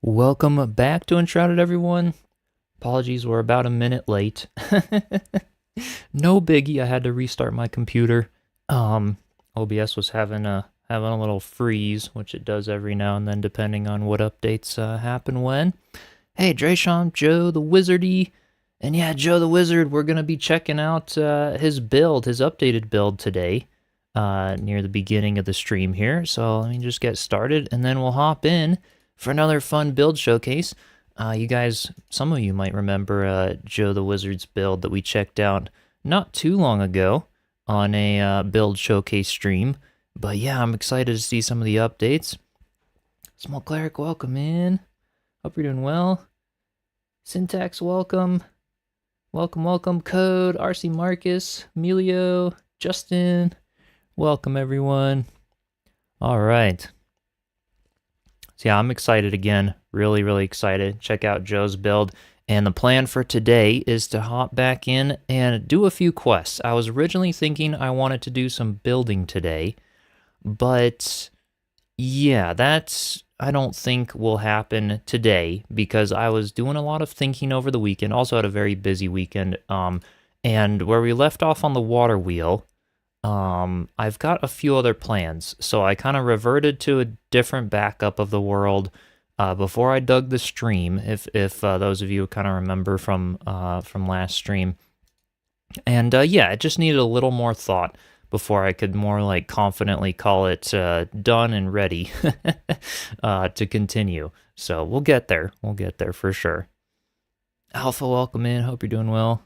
Welcome back to Enshrouded, everyone. Apologies, we're about a minute late. No biggie, I had to restart my computer. OBS was having a little freeze, which it does every now and then, depending on what updates happen when. Hey, Drayshawn, Joe the Wizardy. And yeah, Joe the Wizard, we're going to be checking out his updated build today, near the beginning of the stream here. So let me just get started, and then we'll hop in for another fun build showcase. You guys, some of you might remember Joe the Wizard's build that we checked out not too long ago on a build showcase stream. But yeah, I'm excited to see some of the updates. Small Cleric, welcome in. Hope you're doing well. Syntax, welcome. Welcome. Code, RC Marcus, Emilio, Justin. Welcome, everyone. All right. So yeah, I'm excited again. Really excited. Check out Joe's build. And the plan for today is to hop back in and do a few quests. I was originally thinking I wanted to do some building today, but yeah, I don't think will happen today because I was doing a lot of thinking over the weekend. Also had a very busy weekend. And where we left off on the water wheel, I've got a few other plans, so I kind of reverted to a different backup of the world before I dug the stream. If those of you kind of remember from last stream, and yeah, it just needed a little more thought before I could more like confidently call it done and ready to continue. So we'll get there. We'll get there for sure. Alpha, welcome in. Hope you're doing well.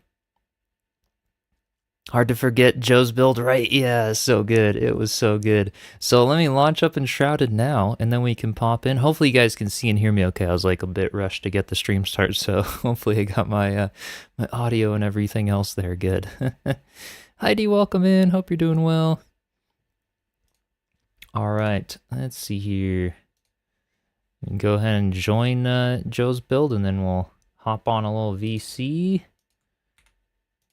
Hard to forget Joe's build, right? Yeah, so good. It was so good. So let me launch up Enshrouded now, and then we can pop in. Hopefully you guys can see and hear me okay. I was like a bit rushed to get the stream started, so hopefully I got my my audio and everything else there good. Heidi, welcome in. Hope you're doing well. All right, let's see here. We can go ahead and join Joe's build, and then we'll hop on a little VC.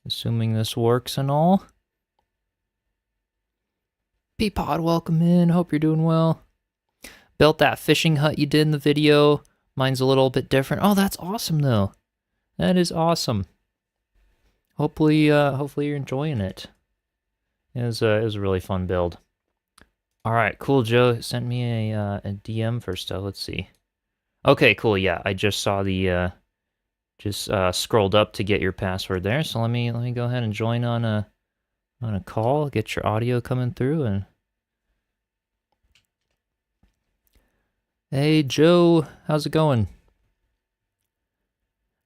Assuming this works and all. Peapod, welcome in. Hope you're doing well. Built that fishing hut you did in the video. Mine's a little bit different. Oh, that's awesome though. That is awesome. Hopefully you're enjoying it. It was a really fun build. All right, cool. Joe sent me a DM for stuff. Let's see. Okay, cool. Yeah, I just saw the. Just scrolled up to get your password there. So let me go ahead and join on a call. Get your audio coming through. And hey Joe, how's it going?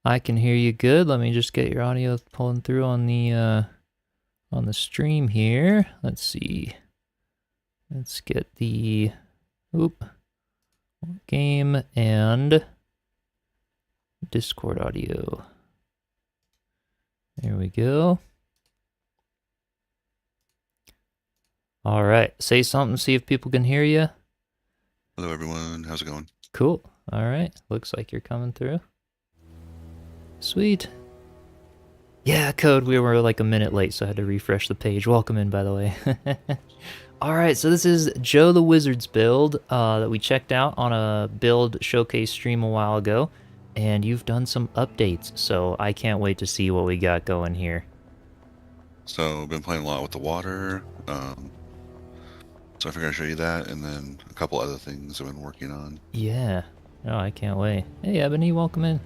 I can hear you good. Let me just get your audio pulling through on the stream here. Let's see. Let's get the game and Discord audio. There we go. All right, say something, see if people can hear you. Hello everyone, how's it going? Cool. All right, looks like you're coming through. Sweet. Yeah, Code, we were like a minute late, so I had to refresh the page. Welcome in, by the way. All right, so this is Joe the Wizard's build that we checked out on a build showcase stream a while ago. And you've done some updates, so I can't wait to see what we got going here. So I've been playing a lot with the water, so I figured I'd show you that, and then a couple other things I've been working on. Yeah, oh, I can't wait. Hey Ebony, welcome in.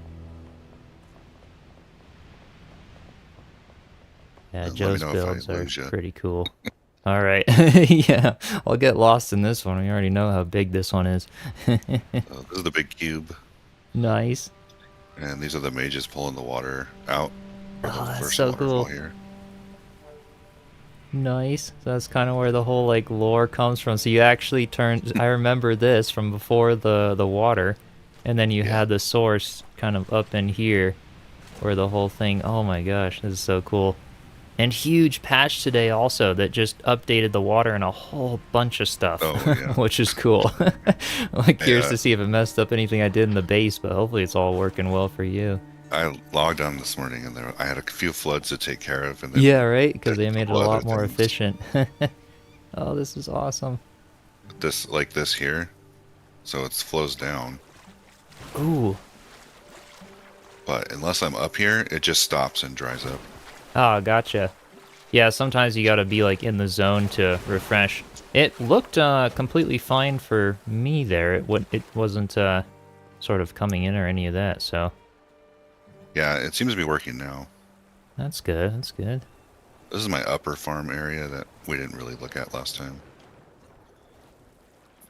Yeah, Joe's builds are pretty cool. All right, yeah, I'll get lost in this one. We already know how big this one is. This is the big cube. Nice. And these are the mages pulling the water out. Oh, that's so cool. Here. Nice. So that's kind of where the whole like lore comes from. So you actually turned. I remember this from before the water, and then you had the source kind of up in here, where the whole thing. Oh my gosh, this is so cool. And huge patch today also that just updated the water and a whole bunch of stuff, which is cool. I'm curious to see if it messed up anything I did in the base, but hopefully it's all working well for you. I logged on this morning and I had a few floods to take care of. And yeah, right? Because they made it a lot more efficient. Oh, this is awesome. This, like this here, so it flows down. Ooh. But unless I'm up here, it just stops and dries up. Oh, gotcha. Yeah, sometimes you gotta be like in the zone to refresh. It looked completely fine for me there. It wasn't sort of coming in or any of that, so Yeah, it seems to be working now. that's good. That's good. This is my upper farm area that we didn't really look at last time.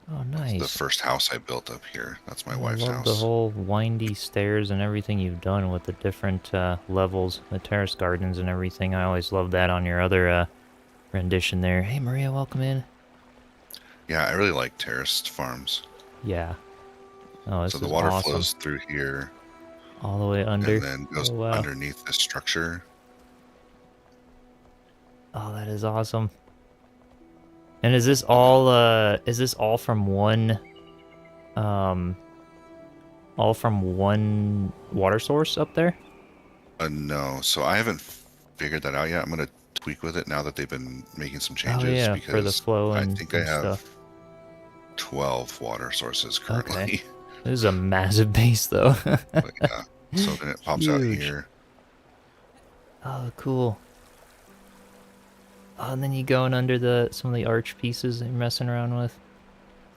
Oh, That's the nice. first house I built up here. That's my I wife's love the house. whole windy stairs and everything you've done with the different levels, the terrace gardens and everything. I always love that on your other rendition there. Hey, Maria, welcome in. Yeah, I really like terraced farms. Yeah. Oh, So this the is water awesome. flows through here All the way and under. then Oh, goes wow. underneath this structure. Oh, that is awesome. And And then, is this um all from one water source up there? no, so I haven't figured that out yet. I'm going to tweak with it now that they've been making some Oh changes yeah, for the because flow I think I and have stuff. 12 water sources Okay. currently. This is a massive base though. But yeah, so then it pops out Huge. here. Oh, cool. Oh, and then you going under some of the arch pieces that you're messing around with.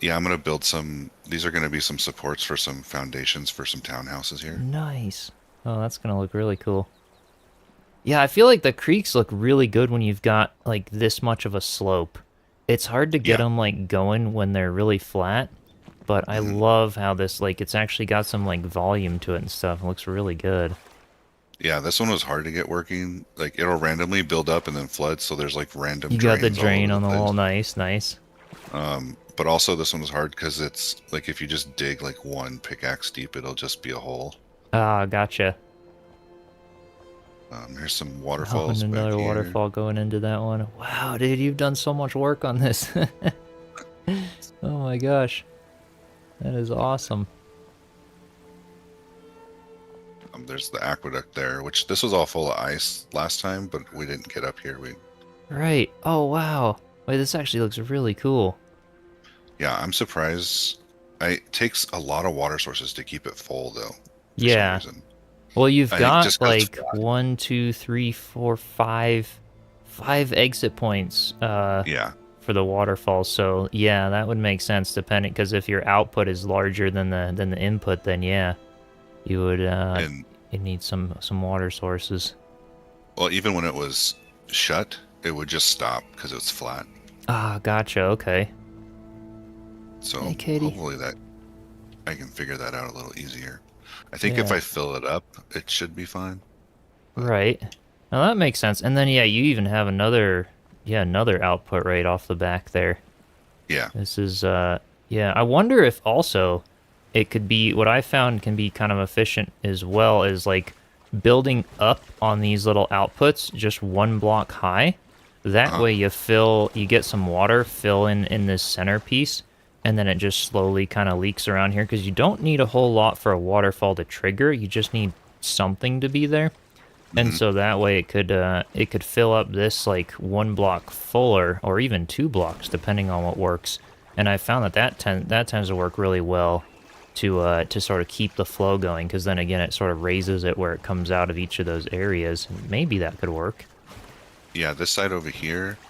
Yeah, I'm going to build some. These are going to be some supports for some foundations for some townhouses here. Nice. Oh, that's gonna look really cool. Yeah, I feel like the creeks look really good when you've got like this much of a slope. It's hard to get Yeah. them like going when they're really flat, but I hmm love how this like it's actually got some like volume to it and stuff. It looks really good. Yeah, this one was hard to get working. Like it'll randomly build up and then flood, so there's like random You got the drains all over drain the on the place. wall. Nice, nice. But also this one was hard because it's like if you just dig like one pickaxe deep, it'll just be a hole. Ah, gotcha. Here's some Oh, and waterfalls back another here. waterfall going into that one. Wow, dude, you've done so much work on this. Oh my gosh. That is awesome. There's the aqueduct there, which this was all full of ice last time, but we didn't get up here. Right. Oh, wow. Wait, this actually looks really cool. Yeah, I'm surprised. It takes a lot of water sources to keep it full, though, for some Yeah. reason. Well, you've I think got just because it's like flat. one, two, three, four, five exit points Yeah, for the waterfall. So yeah, that would make sense depending because if your output is larger than the input, then yeah, you would and you need some water sources. well, even when it was shut, it would just stop because it's flat. Ah, gotcha. Okay. So Hey, Katie. hopefully that I can figure that out a little easier. I think if Yeah. I fill it up, it should be fine. But Right. Now that makes sense. And then yeah, you even have another output right off the back there. yeah, This is yeah, I wonder if also it could be what I found can be kind of efficient as well is like building up on these little outputs just one block high. That uh-huh. way you get some water, fill in this centerpiece, and then it just slowly kind of leaks around here because you don't need a whole lot for a waterfall to trigger. You just need something to be there. And hmm so that way it could fill up this like one block fuller or even two blocks depending on what works. And I found that tends to work really well to sort of keep the flow going because then again it sort of raises it where it comes out of each of those areas. Maybe that could work. Yeah, this side over here.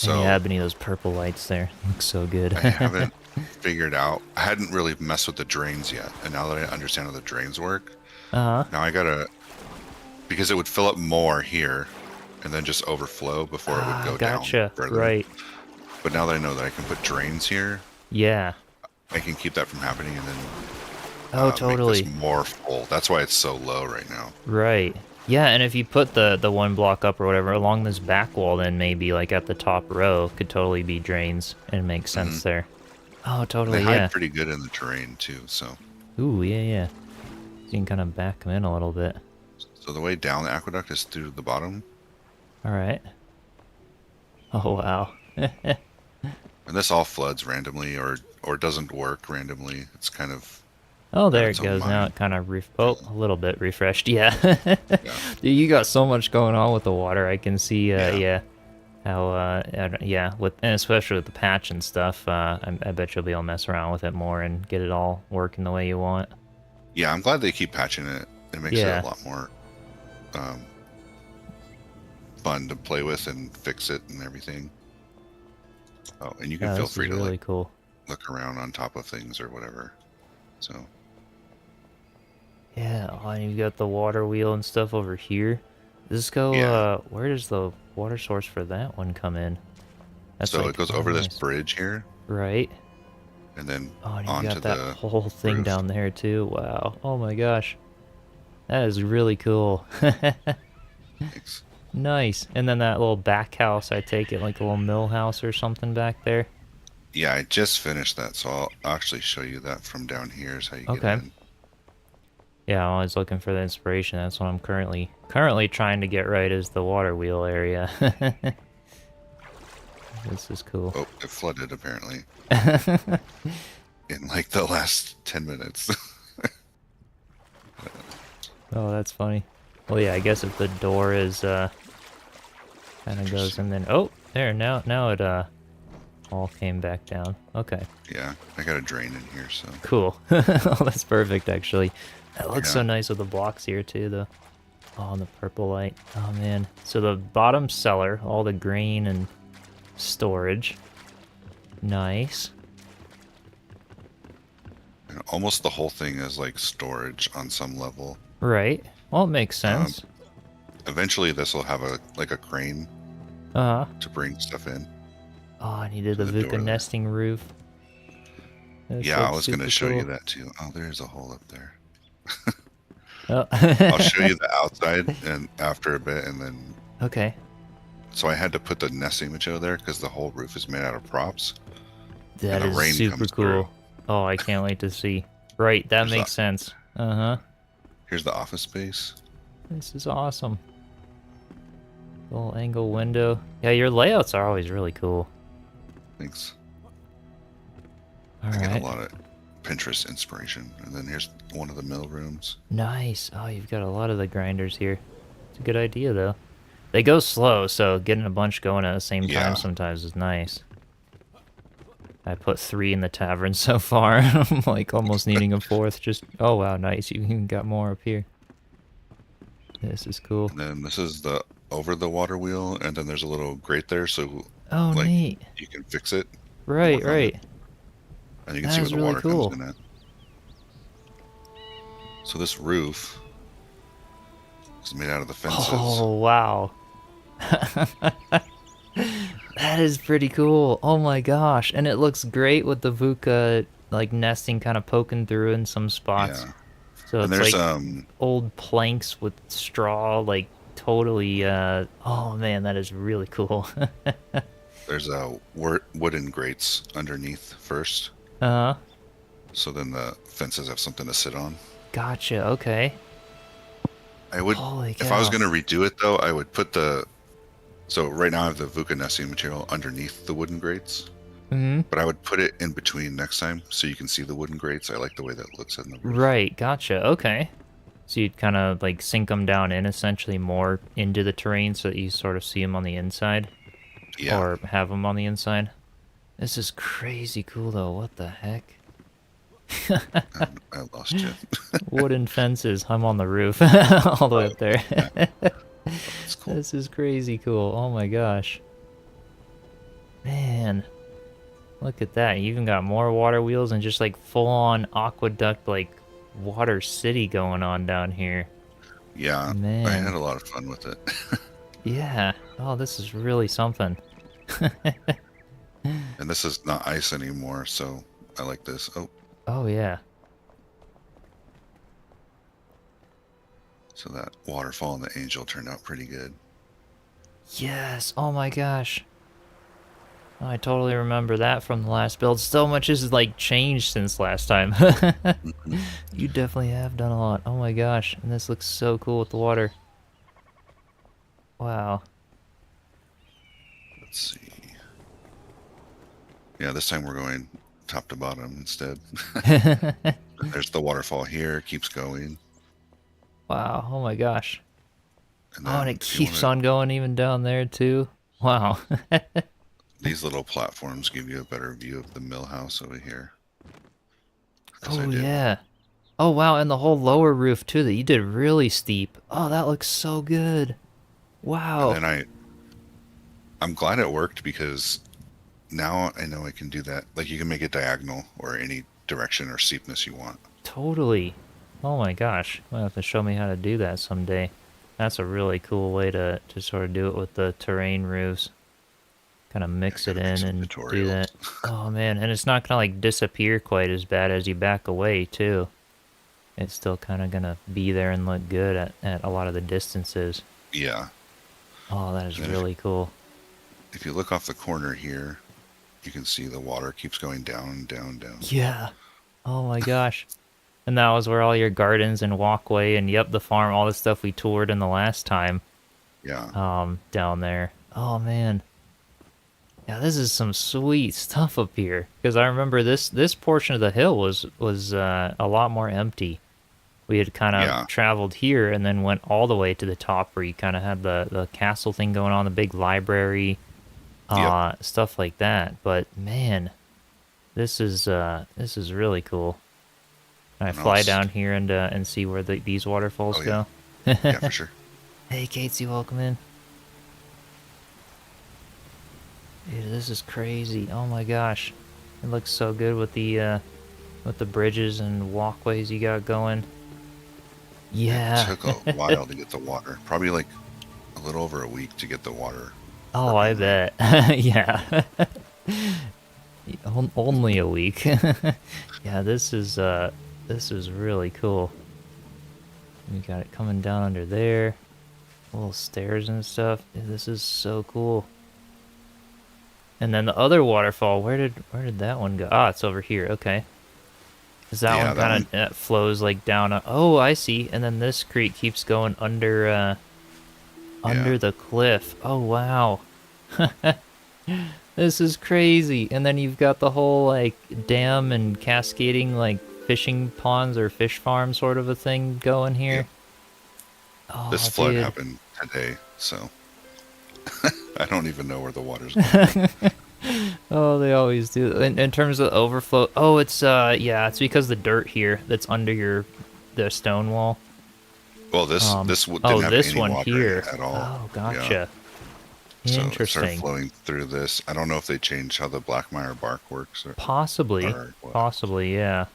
And So yeah, beneath those purple lights there. Looks so good. I haven't figured out. I hadn't really messed with the drains yet, and now that I understand how the drains work, Uh-huh. now I gotta because it would fill up more here, and then just overflow before it would Ah, go down gotcha. further. Right. But now that I know that I can put drains here, Yeah. I can keep that from happening, and then Oh, make this totally. more full. That's why it's so low right now. Right. Yeah, and if you put the one block up or whatever along this back wall, then maybe like at the top row could totally be drains and make hmm sense there. Oh, They totally, hide yeah. pretty good in the terrain too. So, Ooh, yeah, yeah. So you can kind of back them in a little bit. so the way down the aqueduct is through the bottom, All right. Oh, wow. and this all floods randomly or doesn't work randomly. It's kind of Oh, got there it its own goes. Now mind. it kind of oh, a little bit refreshed. Yeah. Yeah, Dude, you got so much going on with the water. I can see, yeah. yeah. How, yeah, and especially with the patch and stuff, I bet you'll be able to mess around with it more and get it all working the way you want. Yeah, I'm glad they keep patching it. It makes it a Yeah. lot more um, fun to play with and fix it and everything. Oh, and you can Yeah, feel this is free to really like cool. look around on top of things or whatever. So Yeah, oh, and you've got the water wheel and stuff over here. Does this go, yeah, where does the water source for that one come in? That's so it like, goes oh, over this nice. bridge here Right? and then Oh, and you've onto got that the whole thing roof. down there too. Wow. Oh my gosh. That is really cool. Thanks. Nice. And then that little back house, I take it like a little mill house or something back there. Yeah, I just finished that, so I'll actually show you that from down here is how you get Okay. in. Yeah, I'm always looking for the inspiration. That's what I'm currently trying to get right is the water wheel area. This is cool. Oh, it flooded apparently in like the last 10 minutes. Oh, that's funny. Well, yeah, I guess if the door is kind of goes and then oh, there now it all came back down. Okay. Yeah, I got a drain in here, so Cool. Oh, that's perfect actually. That looks so yeah. nice with the blocks here too, though. Oh, and the purple light. Oh man. So the bottom cellar, all the grain and storage. Nice. And almost the whole thing is like storage on some level. Right. Well, it makes Um, sense. Eventually, this will have a like a crane Uh-huh. to bring stuff in Oh, and you did to the the door VUCA there. nesting roof. This Yeah, I looks was gonna super show you cool. that too. Oh, there's a hole up there. Oh. I'll show you the outside and after a bit, and then Okay. so I had to put the nesting material there because the whole roof is made out of props, and That the is rain super comes through. cool. Oh, I can't wait to see. Right, that Here's the makes sense. Uh-huh. here's the office space. This is awesome. Little angle window. Yeah, your layouts are always really cool. Thanks. All I get a right. lot of Pinterest inspiration, and then here's one of the mill rooms. Nice. Oh, you've got a lot of the grinders here. It's a good idea, though. They go slow, so getting a bunch going at the same time Yeah, sometimes is nice. I put 3 in the tavern so far. I'm like almost needing a 4th. Just, oh wow, nice. You even got more up here. This is cool. and then this is the over the water wheel, and then there's a little grate there, so Oh, like neat. you can fix it and Right, work on it, right. and you can That see where is the really water comes cool. in at. So this roof is made out of the fences. Oh, wow. That is pretty cool. Oh my gosh. And it looks great with the VUCA like nesting kind of poking through in some spots. Yeah, So and it's there's like old planks with straw, like totally oh man, that is really cool. there's wooden grates underneath first, Uh-huh. so then the fences have something to sit on. Gotcha. Okay. I would, Holy if I was cow. gonna redo it though, I would put the, so right now I have the VUCA nesting material underneath the wooden grates, Mm-hmm. but I would put it in between next time so you can see the wooden grates. I like the way that looks in the roof. Right, gotcha. Okay. So you'd kind of like sink them down in essentially more into the terrain so that you sort of see them on the inside Yeah, or have them on the inside. This is crazy cool though. What the heck? I lost you. Wooden fences. I'm on the roof all the way up there. Yeah, that's cool. This is crazy cool. Oh my gosh. Man, look at that. You even got more water wheels and just like full on aqueduct like water city going on down here. Yeah, I had Man. a lot of fun with it. Yeah. Oh, this is really something. And this is not ice anymore, so I like this. Oh, Oh yeah. so that waterfall and the angel turned out pretty good. Yes. Oh my gosh. I totally remember that from the last build. So much has like changed since last time. Mhm. You definitely have done a lot. Oh my gosh. And this looks so cool with the water. Wow. Let's see. Yeah, this time we're going top to bottom instead. There's the waterfall here, keeps going. Wow. Oh my gosh. And Oh, and then it if you keeps want on going even down there too. Wow. These little platforms give you a better view of the mill house over here. Because I Oh did. yeah. Oh wow, and the whole lower roof too that you did really steep. Oh, that looks so good. And Wow. then I'm glad it worked because now I know I can do that. Like you can make it diagonal or any direction or steepness you want. Totally. Oh my gosh. You'll have to show me how to do that someday. That's a really cool way to sort of do it with the terrain roofs. Kind of I mix it gotta make in some and do tutorials. that. Oh man, and it's not gonna like disappear quite as bad as you back away too. It's still kind of gonna be there and look good at a lot of the distances. Yeah. Oh, that is And then really cool. if you look off the corner here, you can see the water keeps going down, down, down. Yeah. Oh my gosh. And that was where all your gardens and walkway and yep, the farm, all the stuff we toured in the last time, Yeah. down there. Oh man. Yeah, this is some sweet stuff up here. Because I remember this portion of the hill was a lot more empty. We had kind of Yeah. traveled here and then went all the way to the top where you kind of had the castle thing going on, the big library, Yep. stuff like that. But man, this is really cool. Can I And I'll. fly down here and see where these waterfalls Oh yeah. go? Yeah, for sure. Hey, Casey, welcome in. Dude, this is crazy. Oh my gosh, it looks so good with the bridges and walkways you got going. It Yeah. took a while to get the water. Probably like a little over a week to get the water Oh, I working right. bet. Yeah. Only a week. Yeah, this is really cool. You got it coming down under there. Little stairs and stuff. Dude, this is so cool. And then the other waterfall, where did that one go? Ah, it's over here. Okay. Is that Yeah, one that one. kind of flows like down oh, I see. And then this creek keeps going Yeah. under the cliff. Oh, wow. This is crazy. And then you've got the whole like dam and cascading like fishing ponds or fish farm sort of a thing going Yep. here. This Oh, flood dude. happened today, so I don't even know where the water's going. Oh, they always do. In terms of overflow, oh, it's yeah, it's because the dirt here that's under the stone wall. Well, this Oh, didn't have this any one water in here. it at all. Oh, Yeah. gotcha. So it started Interesting. flowing through this. I don't know if they changed how the blackmire bark works Possibly, or what. possibly, yeah.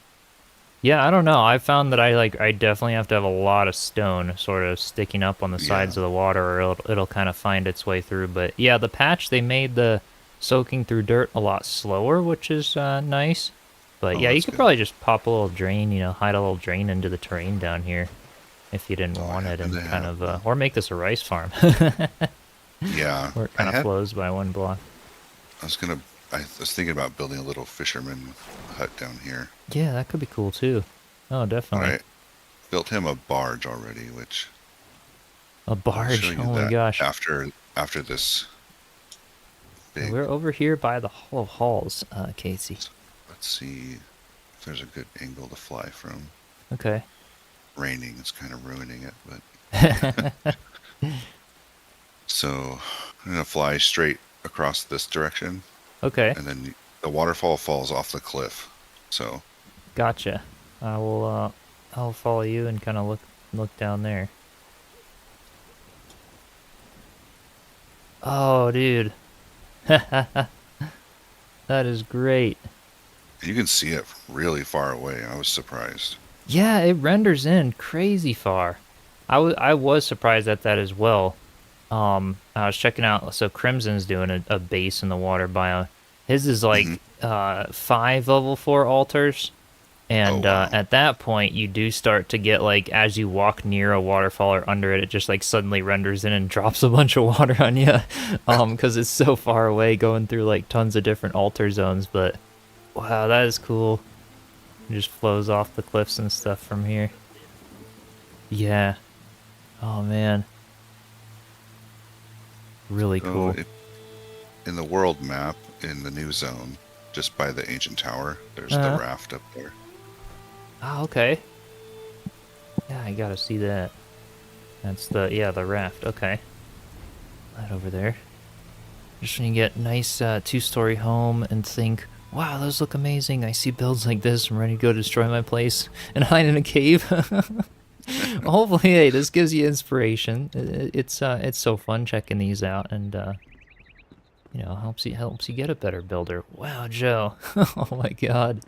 Yeah, I don't know. I found that I definitely have to have a lot of stone sort of sticking up on the Yeah. sides of the water, or it'll kind of find its way through. But yeah, the patch they made the soaking through dirt a lot slower, which is nice. But Oh, yeah, you that's could good. probably just pop a little drain, hide a little drain into the terrain down here if you didn't Oh, I want it, happen to and kind have of one. or make this a rice farm Yeah. where it I kind of had. flows by one block. I was gonna. I was thinking about building a little fisherman hut down here, Yeah, that could be cool too. Oh, but definitely. I built him a barge already, which A I'll show barge. you Oh my that gosh. after this big. We're over here by the Hall of Halls, Casey. Let's see if there's a good angle to fly from. Okay. Raining is kind of ruining it, but so I'm gonna fly straight across this direction, Okay, and then the waterfall falls off the cliff. So gotcha. I will I'll follow you and kind of look down there. Oh, dude. That is great. you can see it really far away. I was surprised. Yeah, it renders in crazy far. I was surprised at that as well. I was checking out. So Crimson's doing a base in the water biome. His is Hmm. like 5 level 4 altars, Oh and wow. at that point you do start to get like as you walk near a waterfall or under it, it just like suddenly renders in and drops a bunch of water on you, because it's so far away, going through like tons of different altar zones. But wow, that is cool. It just flows off the cliffs and stuff from here. Yeah. Oh man, really So cool. in the world map in the new zone, just by the ancient tower, there's the Uh, raft up there. oh, okay. Yeah, I gotta see that. That's the raft. Okay. That over there. Just when you get nice two-story home and think, wow, those look amazing. I see builds like this. I'm ready to go destroy my place and hide in a cave. Hopefully, hey, this gives you inspiration. It's so fun checking these out, and helps you get a better builder. Wow, Joe. Oh my God,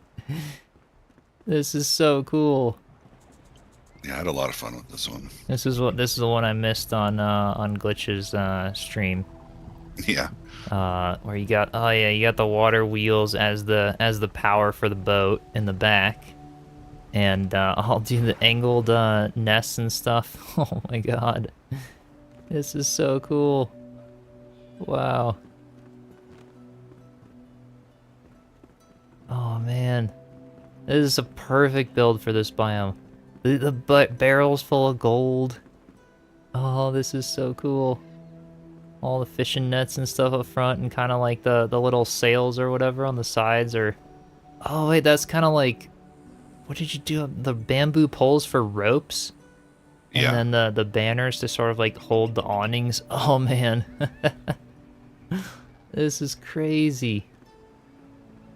this is so cool. Yeah, I had a lot of fun with this one. This is the one I missed on Glitch's stream. Yeah. Where you got, oh yeah, you got the water wheels as the power for the boat in the back, and I'll do the angled nests and stuff. Oh my God, this is so cool. Wow. Oh man, this is a perfect build for this biome. The barrel's full of gold. Oh, this is so cool. All the fishing nets and stuff up front, and kind of like the little sails or whatever on the sides are... Oh wait, that's kind of like... What did you do? The bamboo poles for ropes? And Yeah. then the banners to sort of like hold the awnings. Oh man. This is crazy.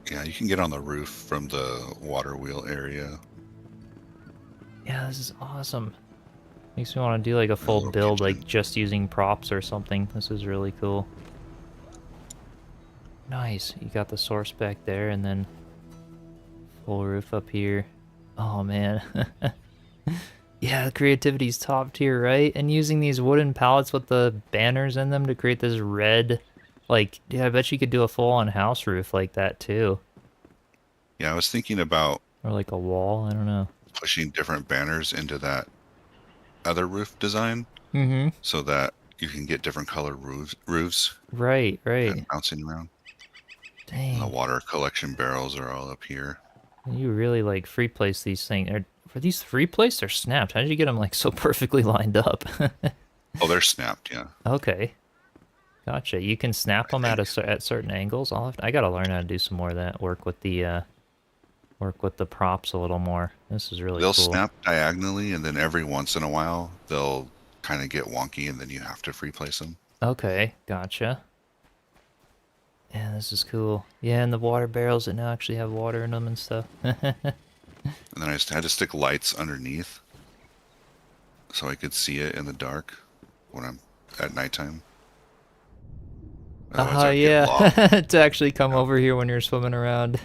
Yeah, you can get on the roof from the water wheel area. Yeah, this is awesome. Makes me want to do like a full little build, kitchen. like just using props or something. This is really cool. Nice. You got the source back there, and then full roof up here. Oh man. Yeah, the creativity's top tier, right? And using these wooden pallets with the banners in them to create this red, like, yeah, I bet you could do a full-on house roof like that too. Yeah, I was thinking about Or like a wall, I don't know. pushing different banners into that other roof design Mm-hmm. so that you can get different color roofs Right, kind right. of bouncing around. And the Dang. water collection barrels are all up here. You really like free place these things. Are these free placed or snapped? How did you get them like so perfectly lined up? Oh, they're snapped, yeah. Okay. Gotcha. You can snap I them think. at certain angles. I gotta learn how to do some more of that. Work with the props a little more. This is really They'll cool. snap diagonally, and then every once in a while, they'll kind of get wonky, and then you have to free place them. Okay, gotcha. Yeah, this is cool. Yeah, and the water barrels that now actually have water in them and stuff. And then I just had to stick lights underneath so I could see it in the dark when I'm at nighttime. Otherwise, I would get Yeah. lost. To actually come You know? over here when you're swimming around.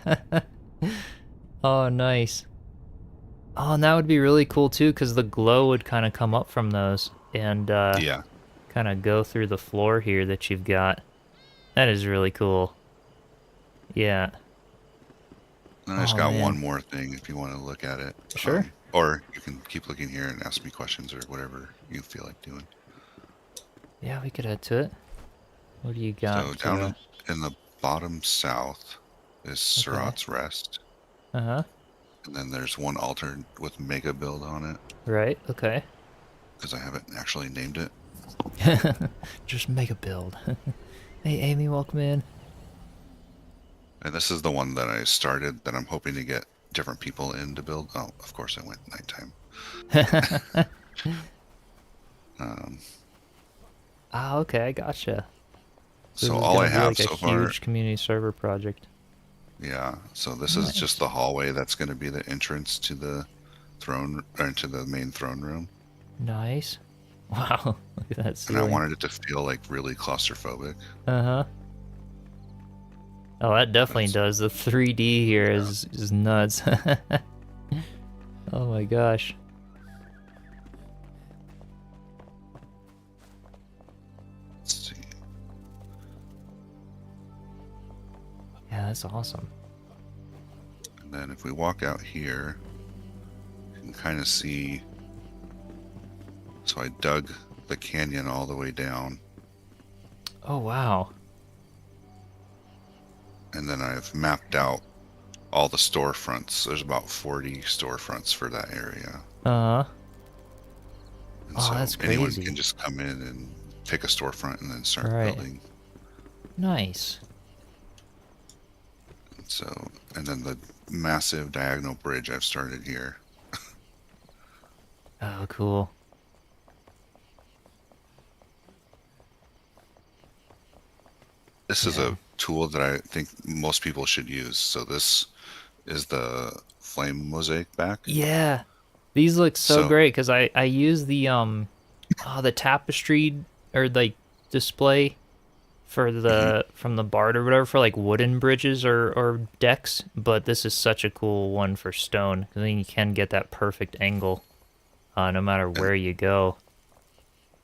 Oh, nice. Oh, and that would be really cool too, because the glow would kind of come up from those and Yeah. kind of go through the floor here that you've got. That is really cool. Yeah. And I just Oh, got man. one more thing if you want to look at it. Sure. Or you can keep looking here and ask me questions or whatever you feel like doing. Yeah, we could head to it. What do you So got? down in the bottom south is Okay. Surat's Rest. Uh-huh. And then there's one altar with Mega Build on it Right, okay. because I haven't actually named it. Just make a build. Hey, Amy, welcome in. And this is the one that I started that I'm hoping to get different people in to build. Oh, of course I went nighttime. Um, Ah, okay, I gotcha. So so this is all I gonna be have like a so far, huge community server project. yeah. So this is just Nice. the hallway that's going to be the entrance to the throne or to the main throne room. Nice. Wow, look at that And I ceiling. wanted it to feel like really claustrophobic. Uh-huh. Oh, that definitely That's, does. The 3D here yeah. is nuts. Oh my gosh. Let's see. Yeah, that's awesome. And then if we walk out here, you can kind of see. So I dug the canyon all the way down. Oh, wow. And then I've mapped out all the storefronts. There's about 40 storefronts for that area. Uh-huh. And Oh, so that's anyone crazy. can just come in and pick a storefront and then start Right. building. Nice. And so, and then the massive diagonal bridge I've started here. Oh, cool. This is Yeah. a tool that I think most people should use. So this is the flame mosaic back. Yeah. These look so So great because I use the tapestry or like display for mhm. the from the bard or whatever for like wooden bridges or decks, but this is such a cool one for stone because then you can get that perfect angle no matter And where you go.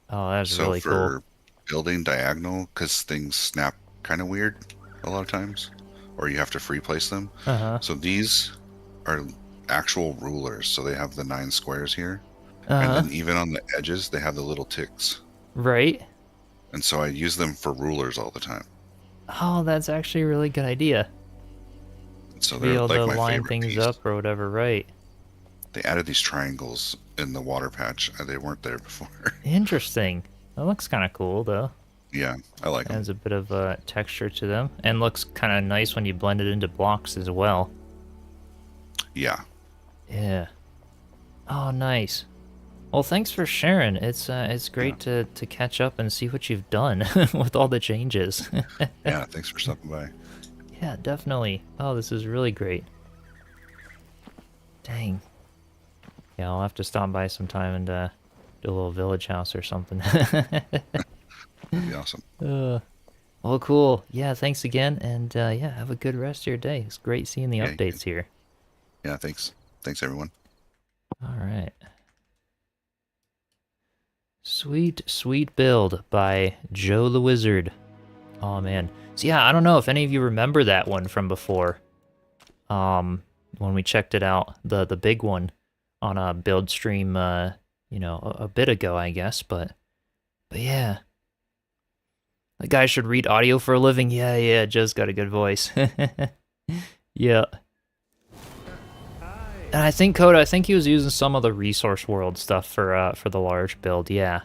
Oh, that's so really cool. for building diagonal, because things snap kind of weird a lot of times, or you have to free place them. Uh-huh. So these are actual rulers. So they have the 9 squares here. And Uh-huh. then even on the edges, they have the little ticks. Right? And so I use them for rulers all the time. Oh, that's actually a really good idea And to so be they're able to like my line favorite things piece. up or whatever, right? They added these triangles in the water patch. They weren't there before. Interesting. That looks kind of cool though. Yeah, I like them. Adds a bit of texture to them and looks kind of nice when you blend it into blocks as well. Yeah. Yeah. Oh, nice. Well, thanks for sharing. It's Yeah. great to catch up and see what you've done with all the changes. Yeah. Thanks for stopping by. Yeah, definitely. Oh, this is really great. Dang. Yeah, I'll have to stop by sometime and do a little village house or something. That'd be awesome. uh, well, cool. Yeah, thanks again, and yeah, have a good rest of your day. It's great seeing the Yeah. updates here. Yeah. Thanks. Thanks, everyone. All right. Sweet, sweet build by Joe the Wizard. Oh man. So yeah, I don't know if any of you remember that one from before. When we checked it out, the big one on a build stream a bit ago, I guess, but yeah. The guy should read audio for a living. Yeah, yeah, Joe's got a good voice. Yeah. And I think Coda, I think he was using some of the resource world stuff for the large build. Yeah.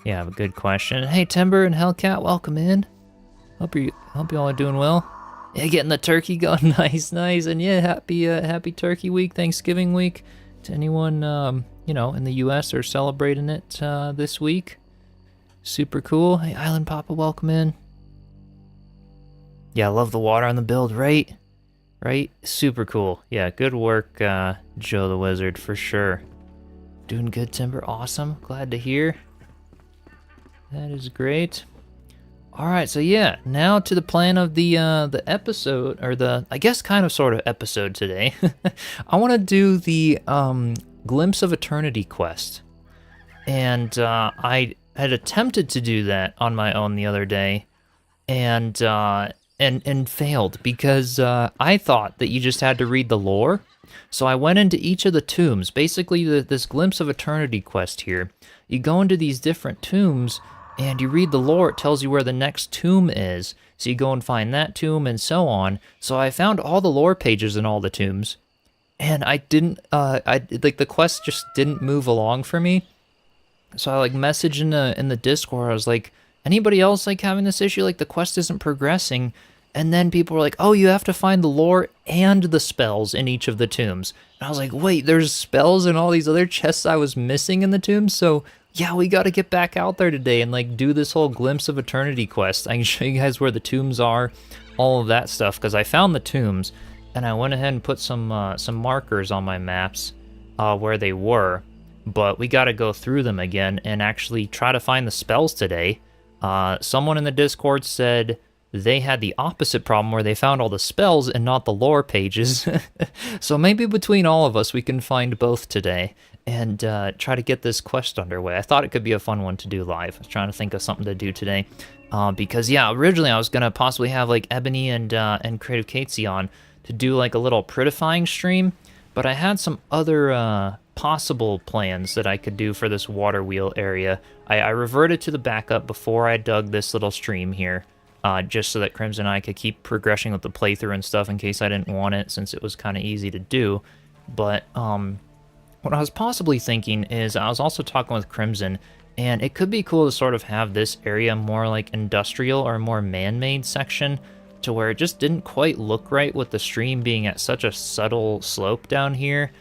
Yeah, good question. Hey Timber and Hellcat, welcome in. Hope you all are doing well. Yeah, getting the turkey going. Nice, nice. And yeah, happy turkey week, Thanksgiving week to anyone in the US or celebrating it this week. Super cool. Hey Island Papa, welcome in. Yeah, I love the water on the build, right? Right? Super cool. Yeah, good work, Joe the Wizard, for sure. Doing good, Timber. Awesome. Glad to hear. That is great. All right, so yeah, now to the plan of the episode, or the, I guess, kind of sort of episode today. I want to do the Glimpse of Eternity quest. And I had attempted to do that on my own the other day, and failed because I thought that you just had to read the lore. So I went into each of the tombs. Basically, this Glimpse of Eternity quest here. You go into these different tombs, and you read the lore. It tells you where the next tomb is. So you go and find that tomb, and so on. So I found all the lore pages in all the tombs, and I didn't. The quest just didn't move along for me. So I like messaged in the Discord. I was like, anybody else like having this issue? Like the quest isn't progressing. And then people were like, oh, you have to find the lore and the spells in each of the tombs. And I was like, wait, there's spells in all these other chests I was missing in the tombs? So yeah, we got to get back out there today and like do this whole Glimpse of Eternity quest. I can show you guys where the tombs are, all of that stuff, because I found the tombs and I went ahead and put some markers on my maps where they were. But we got to go through them again and actually try to find the spells today. Someone in the Discord said they had the opposite problem where they found all the spells and not the lore pages. So maybe between all of us we can find both today and try to get this quest underway. I thought it could be a fun one to do live. I was trying to think of something to do today. Because yeah, originally I was going to possibly have like Ebony and Creative Catesy on to do like a little prettifying stream, but I had some other possible plans that I could do for this water wheel area. I reverted to the backup before I dug this little stream here, just so that Crimson and I could keep progressing with the playthrough and stuff in case I didn't want it, since it was kind of easy to do. But what I was possibly thinking is I was also talking with Crimson, and it could be cool to sort of have this area more like industrial or more man-made section, to where it just didn't quite look right with the stream being at such a subtle slope down here.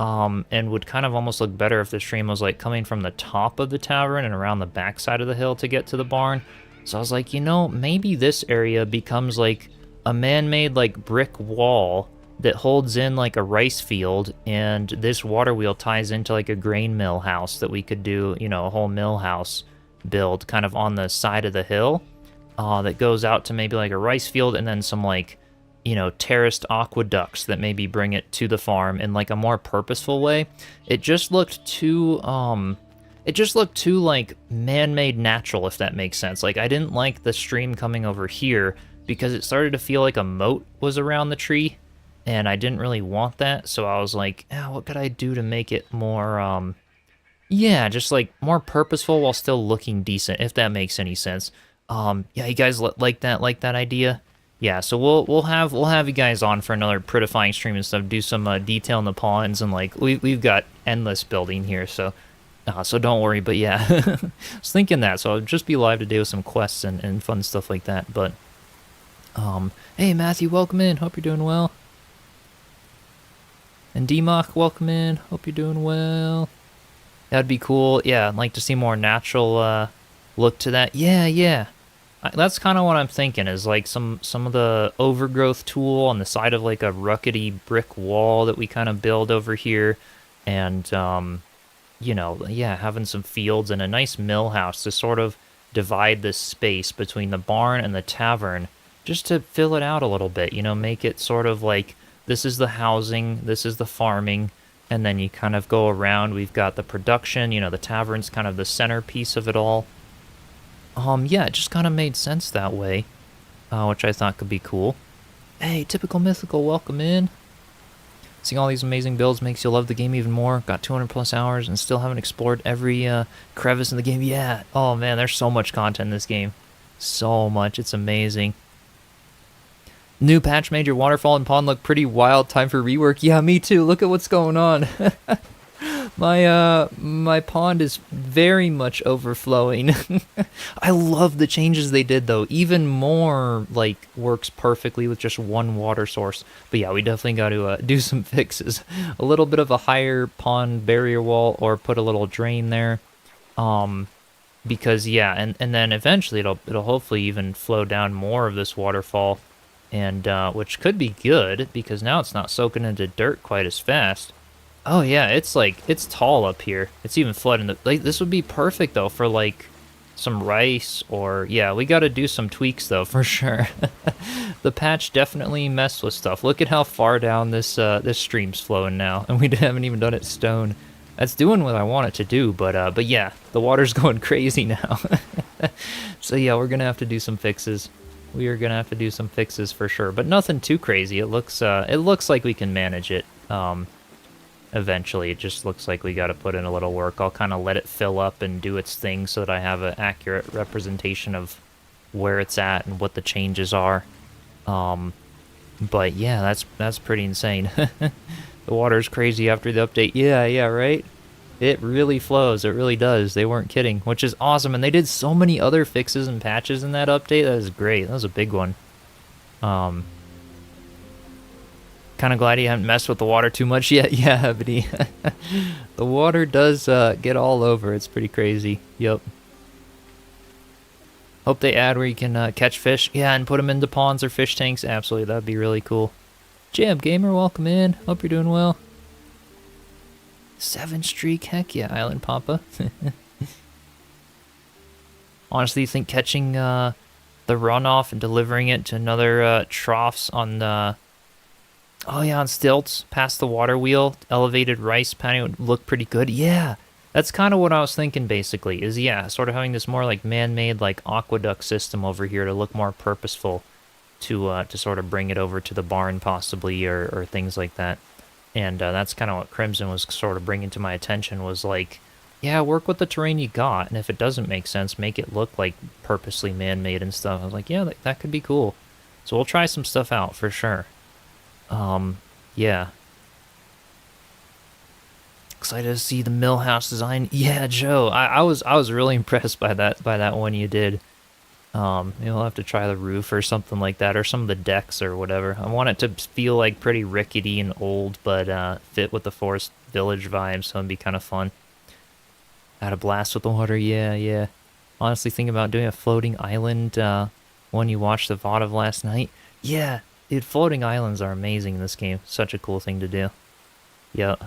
And would kind of almost look better if the stream was like coming from the top of the tavern and around the backside of the hill to get to the barn. So I was like, maybe this area becomes like a man-made like brick wall that holds in like a rice field, and this water wheel ties into like a grain mill house that we could do, a whole mill house build kind of on the side of the hill that goes out to maybe like a rice field, and then some like, terraced aqueducts that maybe bring it to the farm in like a more purposeful way. It just looked too like man-made natural, if that makes sense. Like I didn't like the stream coming over here because it started to feel like a moat was around the tree, and I didn't really want that. So I was like, what could I do to make it more just like more purposeful while still looking decent, if that makes any sense. You guys like that idea? Yeah, so we'll have you guys on for another prettifying stream and stuff. Do some detail in the ponds, and like we've got endless building here, so don't worry. But yeah, I was thinking that, so I'll just be live today with some quests and fun stuff like that. But hey Matthew, welcome in. Hope you're doing well. And D-Mock, welcome in. Hope you're doing well. That'd be cool. Yeah, I'd like to see more natural look to that. Yeah. That's kind of what I'm thinking, is like some of the overgrowth tool on the side of like a ruckety brick wall that we kind of build over here, and having some fields and a nice mill house to sort of divide this space between the barn and the tavern, just to fill it out a little bit, make it sort of like this is the housing, this is the farming, and then you kind of go around. We've got the production, the tavern's kind of the centerpiece of it all. It just kind of made sense that way, which I thought could be cool. Hey, Typical Mythical, welcome in. Seeing all these amazing builds makes you love the game even more. Got 200 plus hours and still haven't explored every crevice in the game. Yeah, oh man, there's so much content in this game. So much, it's amazing. New patch made your waterfall and pond look pretty wild. Time for rework. Yeah, me too. Look at what's going on. My pond is very much overflowing. I love the changes they did though. Even more like works perfectly with just one water source. But yeah, we definitely got to do some fixes. A little bit of a higher pond barrier wall, or put a little drain there. Because and then eventually it'll hopefully even flow down more of this waterfall, and which could be good because now it's not soaking into dirt quite as fast. Oh yeah, it's tall up here. It's even flooding. This would be perfect though for like some rice, or we got to do some tweaks though for sure. The patch definitely messed with stuff. Look at how far down this stream's flowing now, and we haven't even done it stone. That's doing what I want it to do, but yeah, the water's going crazy now. So yeah, we're gonna have to do some fixes. We are gonna have to do some fixes for sure, but nothing too crazy. It looks like we can manage it. Eventually, it just looks like we got to put in a little work. I'll kind of let it fill up and do its thing so that I have an accurate representation of where it's at and what the changes are. But yeah, that's pretty insane. The water's crazy after the update. Yeah, right? It really flows. It really does. They weren't kidding, which is awesome. And they did so many other fixes and patches in that update. That is great. That was a big one. Kind of glad you haven't messed with the water too much yet. Yeah, Ebony. The water does get all over. It's pretty crazy. Yep. Hope they add where you can catch fish. Yeah, and put them into ponds or fish tanks. Absolutely, that'd be really cool. Jam Gamer, welcome in. Hope you're doing well. 7 streak, heck yeah, Island Papa. Honestly, you think catching the runoff and delivering it to another troughs on the... Oh yeah, on stilts, past the water wheel, elevated rice paddy would look pretty good. Yeah, that's kind of what I was thinking basically, is sort of having this more like man-made like aqueduct system over here to look more purposeful, to sort of bring it over to the barn possibly, or things like that. And that's kind of what Crimson was sort of bringing to my attention, was like, work with the terrain you got, and if it doesn't make sense, make it look like purposely man-made and stuff. I was like, yeah, that could be cool. So we'll try some stuff out for sure. Yeah. Excited to see the mill house design. Yeah, Joe, I was really impressed by that one you did. You'll have to try the roof or something like that, or some of the decks or whatever. I want it to feel like pretty rickety and old, but fit with the Forest Village vibe, so it'd be kind of fun. Had a blast with the water, yeah. honestly thinking about doing a floating island when you watched the VOD of last night. Yeah, dude, floating islands are amazing in this game. Such a cool thing to do. Yep.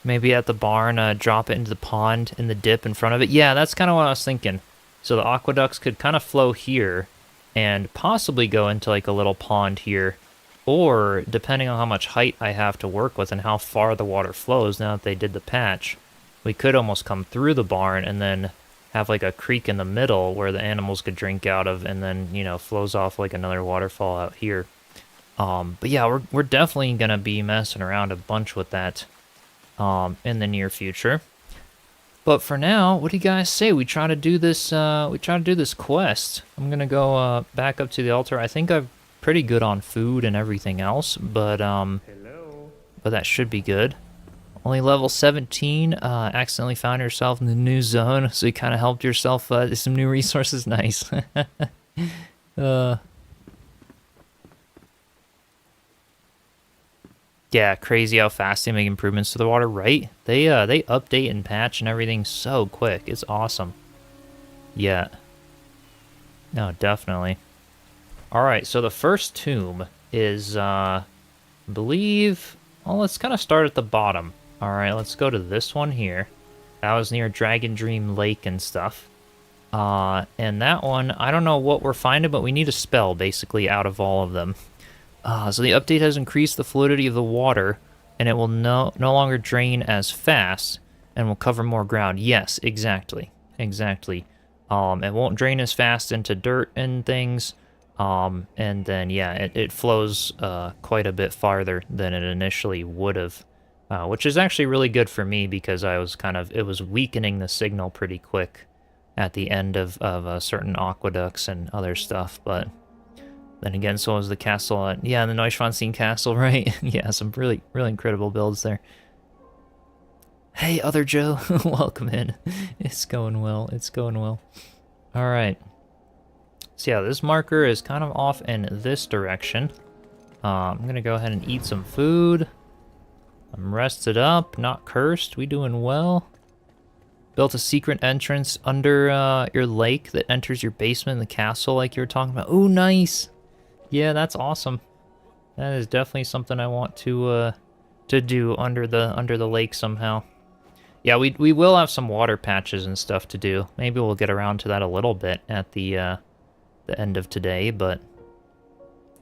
Maybe at the barn, drop it into the pond in the dip in front of it. Yeah, that's kind of what I was thinking. So the aqueducts could kind of flow here and possibly go into like a little pond here. Or, depending on how much height I have to work with and how far the water flows now that they did the patch, we could almost come through the barn and then have like a creek in the middle where the animals could drink out of and then, you know, flows off like another waterfall out here. But yeah, we're definitely going to be messing around a bunch with that in the near future. But for now, what do you guys say? We try to do this. We try to do this quest. I'm gonna go back up to the altar. I think I'm pretty good on food and everything else, but that should be good. Only level 17. Accidentally found yourself in the new zone, so you kind of helped yourself some new resources. Nice. Yeah, crazy how fast they make improvements to the water, right? They update and patch and everything so quick. It's awesome. Yeah. No, definitely. Alright, so the first tomb is, I believe... Well, let's kind of start at the bottom. Alright, let's go to this one here. That was near Dragon Dream Lake and stuff. And that one, I don't know what we're finding, but we need a spell, basically, out of all of them. So the update has increased the fluidity of the water, and it will no longer drain as fast, and will cover more ground. Yes, exactly. Exactly. It won't drain as fast into dirt and things, and then, yeah, it flows quite a bit farther than it initially would have, which is actually really good for me because it was weakening the signal pretty quick at the end of certain aqueducts and other stuff, but... Then again, so was the castle at, yeah, the Neuschwanstein Castle, right? Yeah, some really, really incredible builds there. Hey, other Joe, welcome in. It's going well, it's going well. All right. So yeah, this marker is kind of off in this direction. I'm gonna go ahead and eat some food. I'm rested up, not cursed, we doing well. Built a secret entrance under your lake that enters your basement in the castle like you were talking about. Oh, nice. Yeah, that's awesome. That is definitely something I want to do under the lake somehow. Yeah, we will have some water patches and stuff to do. Maybe we'll get around to that a little bit at the end of today, but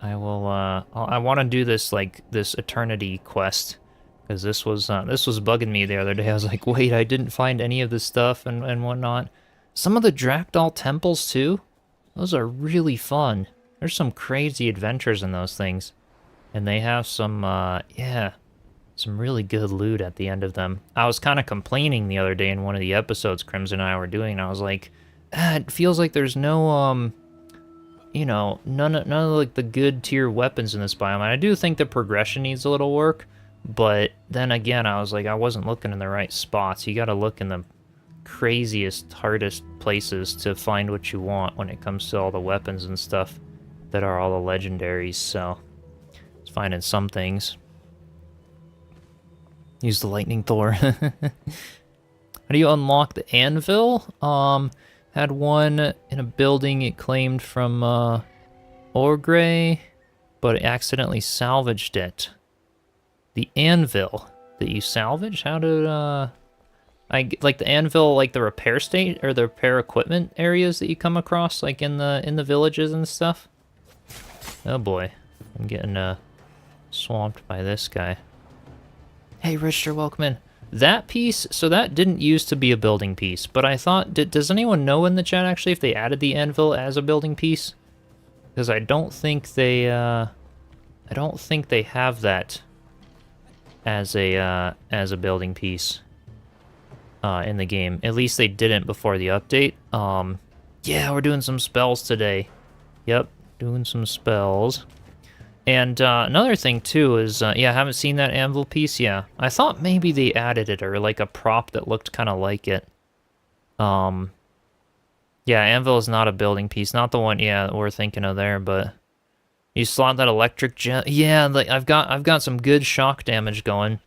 I will. I want to do this this eternity quest because this was bugging me the other day. I was like, wait, I didn't find any of this stuff and whatnot. Some of the Drakdal temples too. Those are really fun. There's some crazy adventures in those things. And they have some, yeah, some really good loot at the end of them. I was kind of complaining the other day in one of the episodes Crimson and I were doing, and I was like, it feels like there's no, you know, none of like the good tier weapons in this biome. And I do think the progression needs a little work, but then again, I was like, I wasn't looking in the right spots. You gotta look in the craziest, hardest places to find what you want when it comes to all the weapons and stuff that are all the legendaries, so it's finding some things. Use the lightning Thor. How do you unlock the anvil? Had one in a building it claimed from Orgray, but it accidentally salvaged it. The anvil that you salvage? How did like the anvil, like the repair state or the repair equipment areas that you come across, like in the villages and stuff? Oh boy, I'm getting swamped by this guy. Hey Richter, welcome in. That piece, so that didn't used to be a building piece, but I thought, does anyone know in the chat actually if they added the anvil as a building piece? Because I don't think they have that as a building piece in the game. At least they didn't before the update. Yeah, we're doing some spells today. Yep. Doing some spells. And another thing, too, is, yeah, I haven't seen that anvil piece, yeah. I thought maybe they added it, or like a prop that looked kind of like it. Yeah, anvil is not a building piece, not the one, yeah, that we're thinking of there, but... You slot that electric gem, yeah, like, I've got some good shock damage going.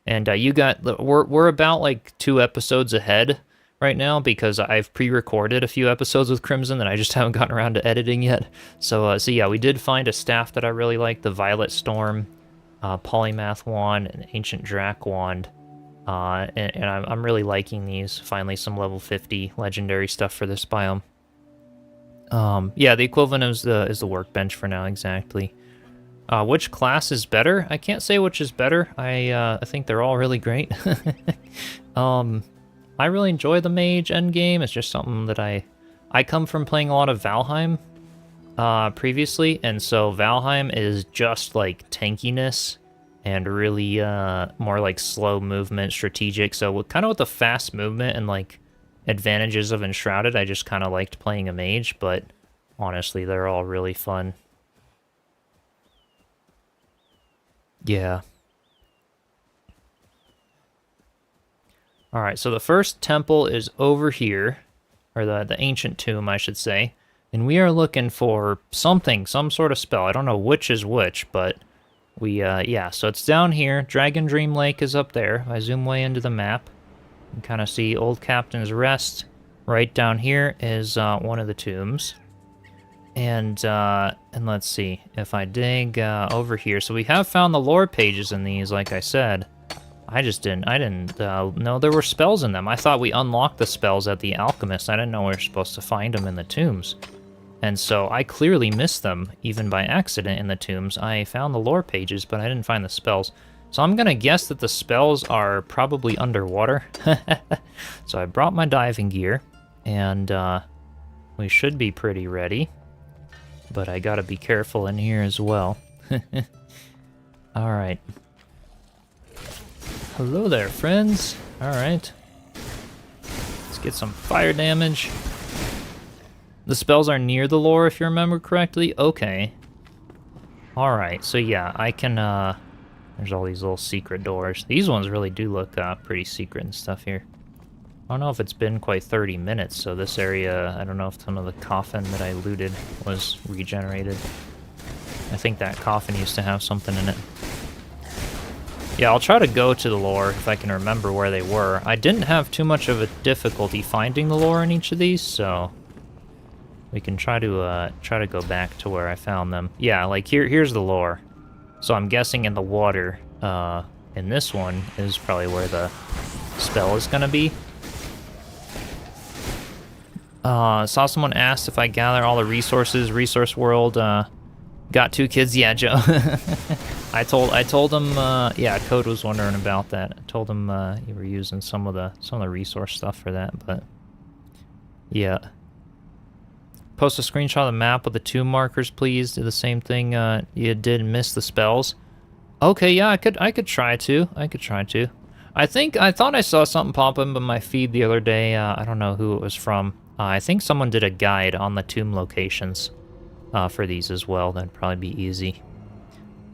And you got, we're about, like, 2 episodes ahead right now because I've pre-recorded a few episodes with Crimson that I just haven't gotten around to editing yet. So yeah, we did find a staff that I really like, the Violet Storm, Polymath Wand, and Ancient Drac Wand. And I'm really liking these. Finally, some level 50 legendary stuff for this biome. Yeah, the equivalent is the workbench for now, exactly. Which class is better? I can't say which is better. I think they're all really great. I really enjoy the mage endgame. It's just something that I come from playing a lot of Valheim previously, and so Valheim is just like tankiness and really more like slow movement, strategic. So kind of with the fast movement and like advantages of Enshrouded, I just kind of liked playing a mage, but honestly, they're all really fun. Yeah. Alright, so the first temple is over here, or the ancient tomb, I should say, and we are looking for something, some sort of spell. I don't know which is which, but we, yeah, so it's down here. Dragon Dream Lake is up there. I zoom way into the map. You can kind of see Old Captain's Rest. Right down here is one of the tombs. And let's see, if I dig over here. So we have found the lore pages in these, like I said. I didn't know there were spells in them. I thought we unlocked the spells at the alchemist. I didn't know we were supposed to find them in the tombs. And so I clearly missed them, even by accident in the tombs. I found the lore pages, but I didn't find the spells. So I'm gonna guess that the spells are probably underwater. So I brought my diving gear, and we should be pretty ready. But I gotta be careful in here as well. Alright. Hello there, friends. Alright. Let's get some fire damage. The spells are near the lore, if you remember correctly. Okay. Alright, so yeah, I can, there's all these little secret doors. These ones really do look pretty secret and stuff here. I don't know if it's been quite 30 minutes, so this area, I don't know if some of the coffin that I looted was regenerated. I think that coffin used to have something in it. Yeah, I'll try to go to the lore if I can remember where they were. I didn't have too much of a difficulty finding the lore in each of these, so we can try to go back to where I found them. Yeah, like here's the lore. So I'm guessing in the water, in this one is probably where the spell is gonna be. Saw someone asked if I gather all the resources, Resource World, got 2 kids, yeah, Joe. I told him, yeah, Code was wondering about that. I told him, you were using some of the resource stuff for that, but, yeah. Post a screenshot of the map with the tomb markers, please. Do the same thing, you did and miss the spells. Okay, yeah, I could try to. I thought I saw something pop up in my feed the other day, I don't know who it was from. I think someone did a guide on the tomb locations for these as well. That'd probably be easy.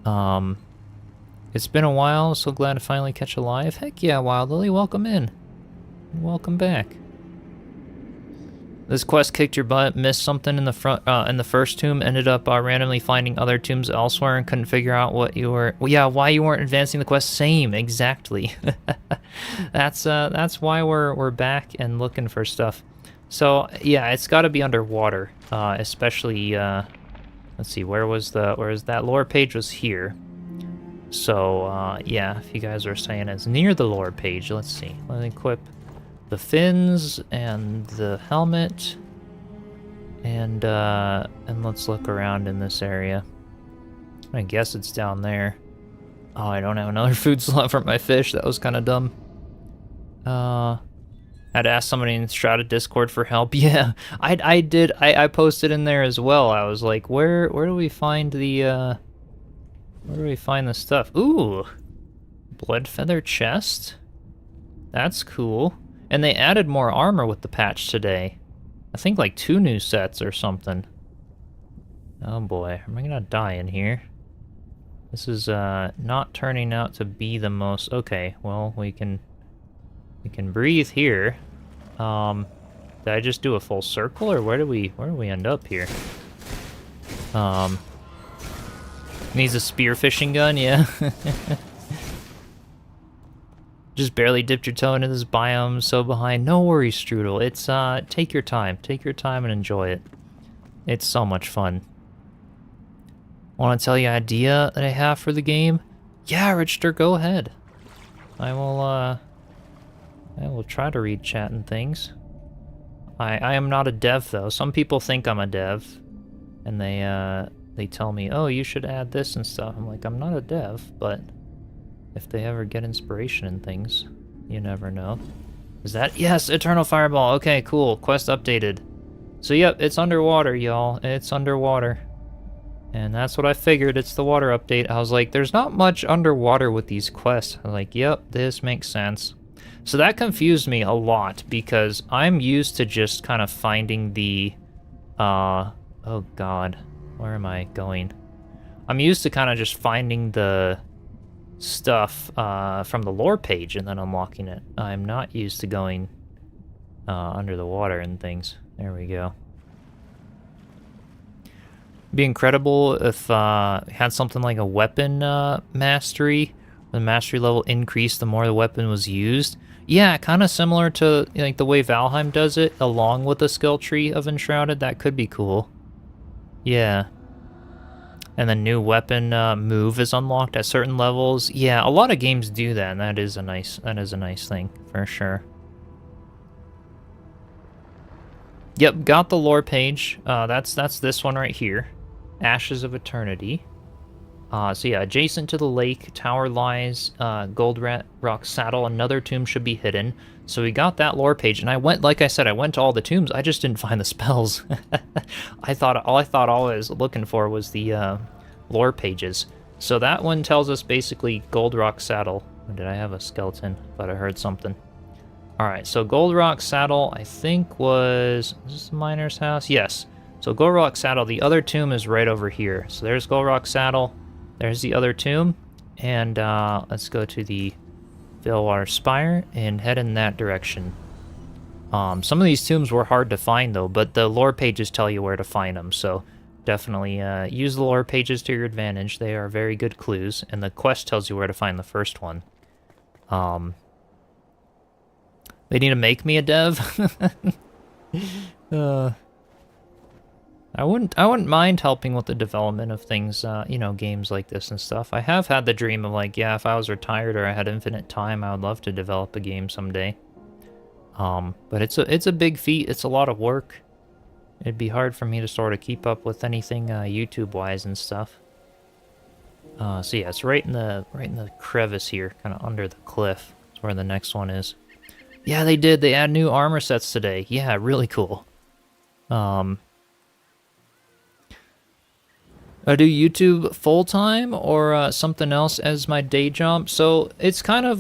It's been a while. So glad to finally catch a live. Heck yeah, Wild Lily, welcome in. Welcome back. This quest kicked your butt. Missed something in the first tomb. Ended up randomly finding other tombs elsewhere and couldn't figure out what you were. Well, yeah, why you weren't advancing the quest. Same, exactly. That's why we're back and looking for stuff. So yeah, it's got to be underwater, especially. Let's see, whereas that lore page was here. So yeah, if you guys are saying it's near the lore page, let's see. Let me equip the fins and the helmet, and let's look around in this area. I guess it's down there. Oh, I don't have another food slot for my fish. That was kind of dumb. I'd ask somebody in Enshrouded Discord for help. Yeah, I did. I posted in there as well. I was like, where do we find the stuff? Ooh, blood feather chest. That's cool. And they added more armor with the patch today. I think like 2 new sets or something. Oh boy, am I gonna die in here? This is not turning out to be the most. Okay, well we can breathe here. Did I just do a full circle, or where do we end up here? Needs a spearfishing gun, yeah. Just barely dipped your toe into this biome, so behind. No worries, Strudel. It's, take your time. Take your time and enjoy it. It's so much fun. Want to tell you an idea that I have for the game? Yeah, Richter, go ahead. I will try to read chat and things. I am not a dev, though. Some people think I'm a dev, and they tell me, oh, you should add this and stuff. I'm like, I'm not a dev, but if they ever get inspiration and things, you never know. Is that? Yes, Eternal Fireball. Okay, cool. Quest updated. So, yep, it's underwater, y'all. It's underwater. And that's what I figured. It's the water update. I was like, there's not much underwater with these quests. I was like, yep, this makes sense. So that confused me a lot because I'm used to just kind of finding the, oh god, where am I going? I'm used to kind of just finding the stuff from the lore page and then unlocking it. I'm not used to going under the water and things. There we go. Be incredible if it had something like a weapon mastery. The mastery level increased the more the weapon was used. Yeah, kind of similar to like the way Valheim does it, along with the skill tree of Enshrouded. That could be cool. Yeah. And the new weapon move is unlocked at certain levels. Yeah, a lot of games do that, and that is a nice thing for sure. Yep, got the lore page. That's this one right here. Ashes of Eternity. So yeah, adjacent to the lake, tower lies, gold rock saddle, another tomb should be hidden. So we got that lore page, and I went, like I said, I went to all the tombs, I just didn't find the spells. all I was looking for was the lore pages. So that one tells us basically gold rock saddle. Did I have a skeleton? Thought I heard something. Alright, so gold rock saddle, I think was this the miner's house? Yes. So gold rock saddle, the other tomb is right over here. So there's gold rock saddle. There's the other tomb, and let's go to the Veilwater Spire and head in that direction. Some of these tombs were hard to find, though, but the lore pages tell you where to find them, so definitely use the lore pages to your advantage. They are very good clues, and the quest tells you where to find the first one. They need to make me a dev. I wouldn't mind helping with the development of things, you know, games like this and stuff. I have had the dream of like, yeah, if I was retired or I had infinite time, I would love to develop a game someday. But it's a big feat. It's a lot of work. It'd be hard for me to sort of keep up with anything YouTube-wise and stuff. So yeah, it's right in the crevice here, kind of under the cliff. That's where the next one is. Yeah, they did. They add new armor sets today. Yeah, really cool. I do YouTube full-time or something else as my day job. So it's kind of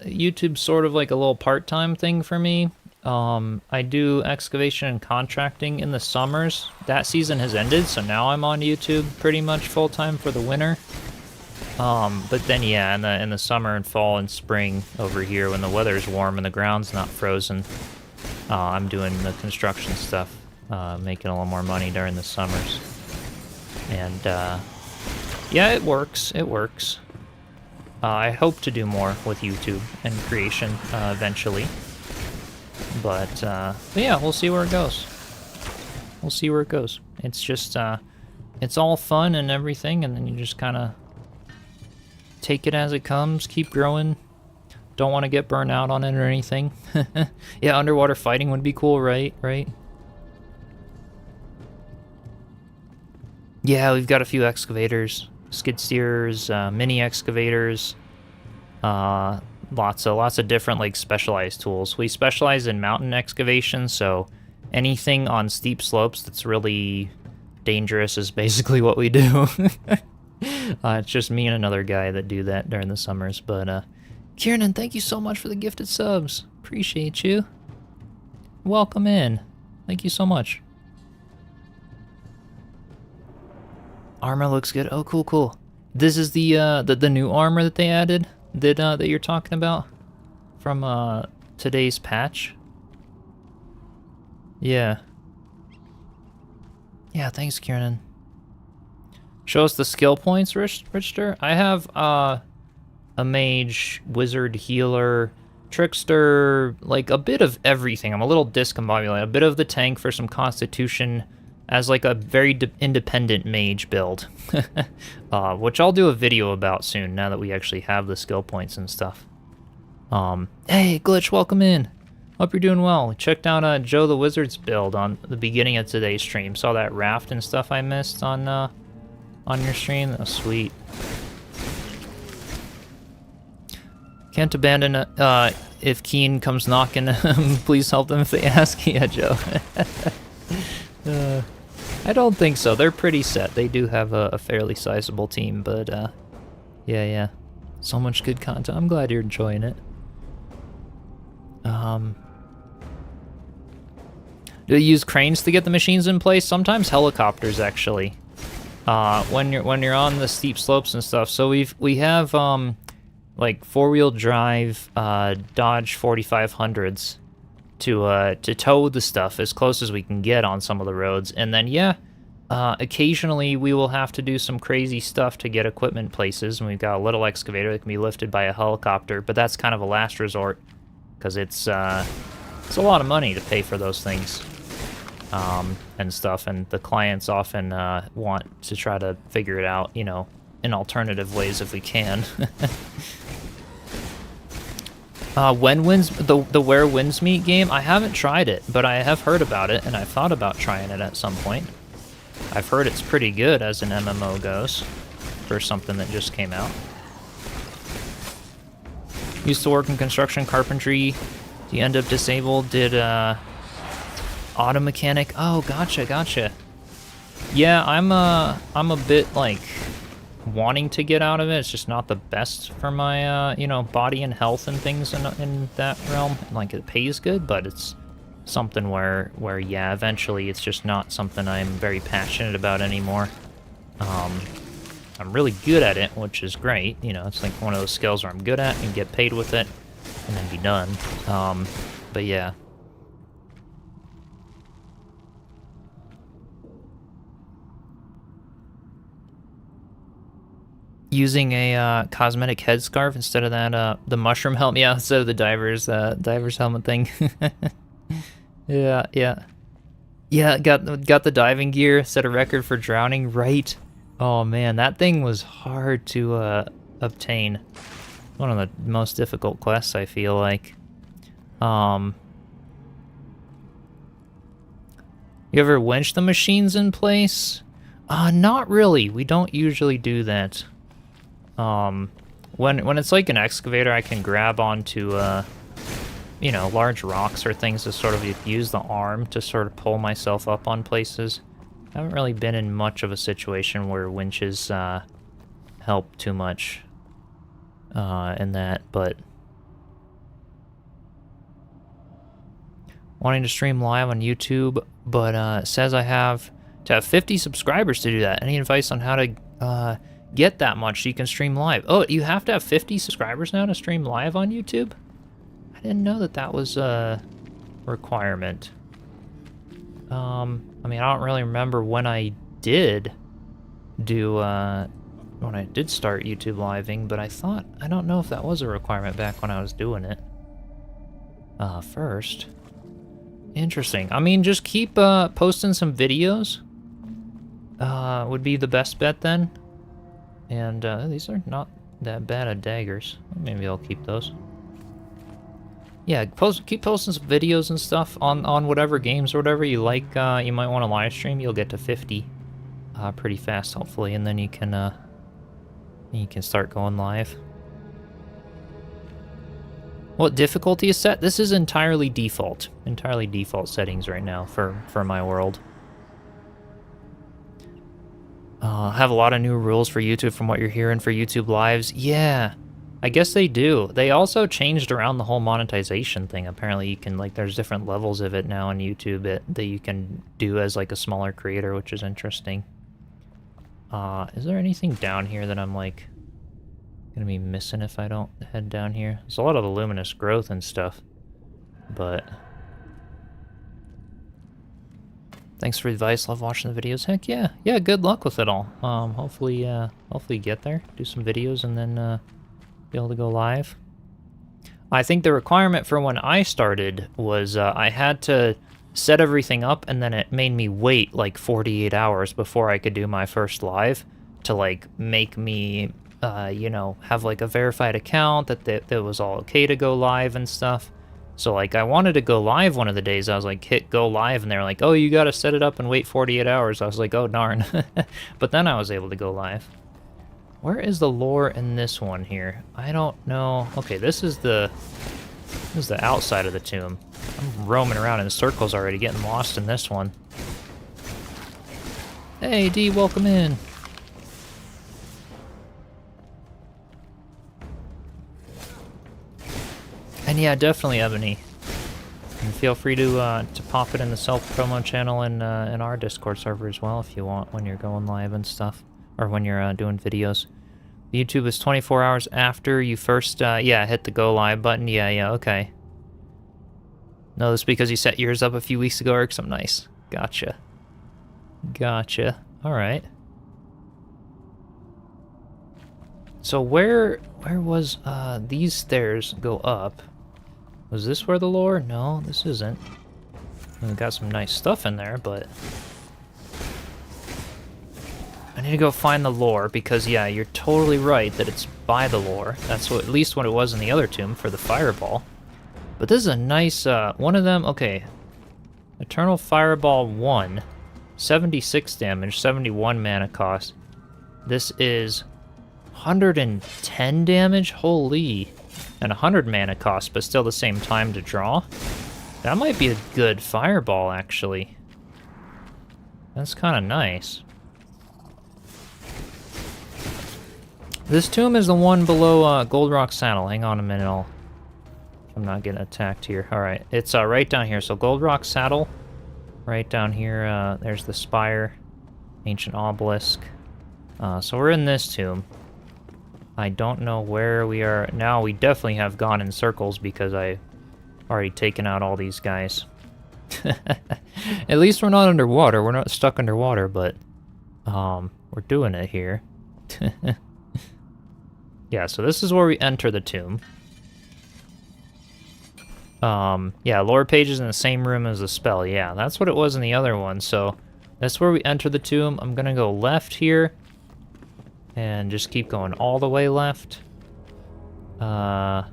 YouTube sort of like a little part-time thing for me. I do excavation and contracting in the summers. That season has ended, so now I'm on YouTube pretty much full-time for the winter. But then yeah, in the summer and fall and spring over here when the weather's warm and the ground's not frozen, I'm doing the construction stuff, making a little more money during the summers. And, yeah, it works. It works. I hope to do more with YouTube and creation, eventually. But yeah, we'll see where it goes. We'll see where it goes. It's just, it's all fun and everything, and then you just kind of take it as it comes, keep growing. Don't want to get burned out on it or anything. Yeah, underwater fighting would be cool, right? Right? Yeah, we've got a few excavators, skid steers, mini excavators, lots of different like specialized tools. We specialize in mountain excavation, so anything on steep slopes that's really dangerous is basically what we do. It's just me and another guy that do that during the summers. But Kieran, thank you so much for the gifted subs. Appreciate you. Welcome in. Thank you so much. Armor looks good. Oh, cool, cool. This is the new armor that they added that you're talking about from today's patch. Yeah. Yeah, thanks, Kieran. Show us the skill points, Richter. I have a mage, wizard, healer, trickster, like a bit of everything. I'm a little discombobulated. A bit of the tank for some constitution as like a very independent mage build, which I'll do a video about soon now that we actually have the skill points and stuff. Hey, Glitch, welcome in. Hope you're doing well. Checked out Joe the Wizard's build on the beginning of today's stream. Saw that raft and stuff I missed on your stream. That was sweet. Can't abandon if Keen comes knocking. Please help them if they ask. Yeah, Joe. I don't think so. They're pretty set. They do have a fairly sizable team, but yeah. So much good content. I'm glad you're enjoying it. Do they use cranes to get the machines in place? Sometimes helicopters, actually. When you're on the steep slopes and stuff. So we have like 4-wheel drive Dodge 4500s to tow the stuff as close as we can get on some of the roads, and then occasionally we will have to do some crazy stuff to get equipment places, and we've got a little excavator that can be lifted by a helicopter, but that's kind of a last resort because it's a lot of money to pay for those things and stuff, and the clients often want to try to figure it out, you know, in alternative ways if we can. When Winds, the Where Winds Meet game, I haven't tried it, but I have heard about it, and I've thought about trying it at some point. I've heard it's pretty good as an MMO goes, for something that just came out. Used to work in construction carpentry. You end up disabled, did auto mechanic. Oh, gotcha. Yeah, I'm a bit like wanting to get out of it. It's just not the best for my you know, body and health and things in that realm. Like, it pays good, but it's something where yeah, eventually it's just not something I'm very passionate about anymore. I'm really good at it, which is great. You know, it's like one of those skills where I'm good at and get paid with it and then be done. But yeah. Using a cosmetic headscarf instead of that the mushroom helmet, yeah, instead of the diver's helmet thing. yeah. Got the diving gear, set a record for drowning, right? Oh man, that thing was hard to obtain. One of the most difficult quests, I feel like. You ever winch the machines in place? Not really. We don't usually do that. When it's like an excavator, I can grab onto, you know, large rocks or things to sort of use the arm to sort of pull myself up on places. I haven't really been in much of a situation where winches, help too much, in that, but... Wanting to stream live on YouTube, but, says I have to have 50 subscribers to do that. Any advice on how to, get that much so you can stream live? Oh, you have to have 50 subscribers now to stream live on YouTube? I didn't know that was a requirement. I mean, I don't really remember when I did do, when I did start YouTube living, but I don't know if that was a requirement back when I was doing it. First. Interesting. I mean, just keep, posting some videos. Would be the best bet then. And these are not that bad at daggers. Maybe I'll keep those. Yeah, keep posting some videos and stuff on whatever games or whatever you like. You might want to live stream. You'll get to 50 pretty fast, hopefully, and then you can start going live. What difficulty is set? This is entirely default settings right now for my world. Have a lot of new rules for YouTube from what you're hearing for YouTube lives. Yeah, I guess they do. They also changed around the whole monetization thing. Apparently you can, like, there's different levels of it now on YouTube that you can do as, like, a smaller creator, which is interesting. Is there anything down here that I'm, like, gonna be missing if I don't head down here? There's a lot of luminous growth and stuff, but... Thanks for the advice. Love watching the videos. Heck yeah. Yeah, good luck with it all. Hopefully get there, do some videos, and then be able to go live. I think the requirement for when I started was I had to set everything up, and then it made me wait like 48 hours before I could do my first live to like make me, you know, have like a verified account that was all okay to go live and stuff. So like I wanted to go live one of the days. I was like, hit go live, and they're like, oh, you got to set it up and wait 48 hours. I was like, oh, darn. But then I was able to go live. Where is the lore in this one here? I don't know. Okay, this is the outside of the tomb. I'm roaming around in circles already, getting lost in this one. Hey, D, welcome in. And yeah, definitely, Ebony. And feel free to pop it in the self-promo channel in our Discord server as well if you want when you're going live and stuff. Or when you're doing videos. YouTube is 24 hours after you first, yeah, hit the go live button. Yeah, okay. No, this is because you set yours up a few weeks ago or something nice. Gotcha. Gotcha. Alright. So where was, these stairs go up? Was this where the lore? No, this isn't. We've got some nice stuff in there, but... I need to go find the lore, because, yeah, you're totally right that it's by the lore. That's what, at least what it was in the other tomb for the fireball. But this is a nice, one of them, okay. Eternal Fireball 1, 76 damage, 71 mana cost. This is 110 damage, holy. And 100 mana cost, but still the same time to draw. That might be a good fireball, actually. That's kind of nice. This tomb is the one below Gold Rock Saddle. Hang on a minute, I'm not getting attacked here. Alright, it's right down here. So Gold Rock Saddle, right down here. There's the spire, ancient obelisk. So we're in this tomb. I don't know where we are now. We definitely have gone in circles because I already taken out all these guys. At least we're not underwater. We're not stuck underwater, but we're doing it here. Yeah, so this is where we enter the tomb. Yeah, lore page is in the same room as the spell. Yeah, that's what it was in the other one. So that's where we enter the tomb. I'm gonna go left here. And just keep going all the way left. Alright,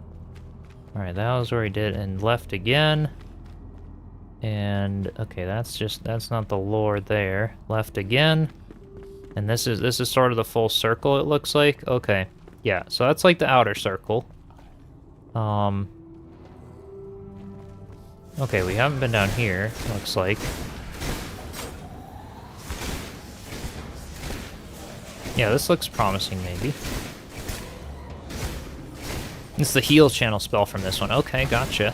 that was where we did, and left again. And, okay, that's not the lore there. Left again. And this is sort of the full circle, it looks like. Okay. Yeah, so that's like the outer circle. Okay, we haven't been down here, looks like. Yeah, this looks promising, maybe. It's the heal channel spell from this one. Okay, gotcha.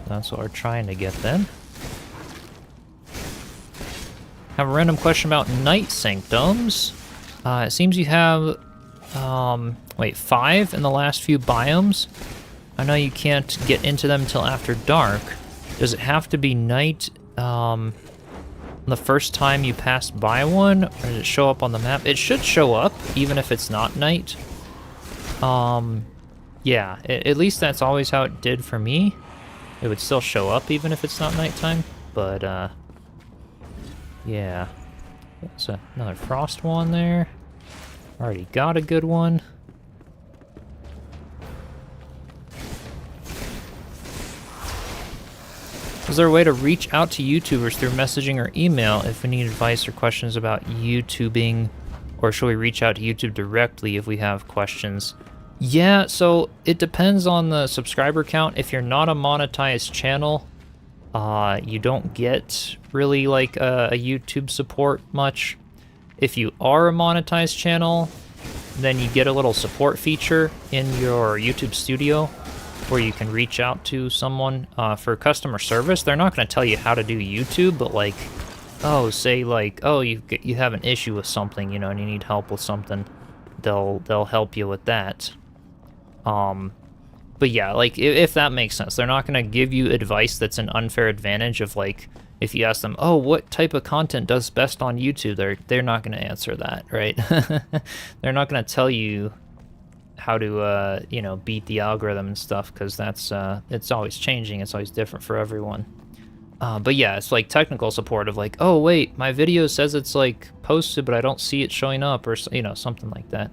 That's what we're trying to get then. Have a random question about Night Sanctums. It seems you have, wait, 5 in the last few biomes? I know you can't get into them until after dark. Does it have to be night, the first time you pass by one? Or does it show up on the map? It should show up, even if it's not night. Yeah, at least that's always how it did for me. It would still show up even if it's not nighttime, but, yeah. There's another frost one there. Already got a good one. Is there a way to reach out to YouTubers through messaging or email if we need advice or questions about YouTubing? Or should we reach out to YouTube directly if we have questions? Yeah, so it depends on the subscriber count. If you're not a monetized channel, you don't get really like a YouTube support much. If you are a monetized channel, then you get a little support feature in your YouTube studio where you can reach out to someone for customer service. They're not going to tell you how to do YouTube, but like, oh, say like, oh, you have an issue with something, you know, and you need help with something, they'll help you with that. But yeah, like, if that makes sense, they're not going to give you advice that's an unfair advantage of, like, if you ask them, oh, what type of content does best on YouTube, they're not going to answer that, right? They're not going to tell you how to you know, beat the algorithm and stuff, because that's it's always changing. It's always different for everyone. But yeah, it's like technical support of like, oh wait, my video says it's like posted, but I don't see it showing up, or you know, something like that.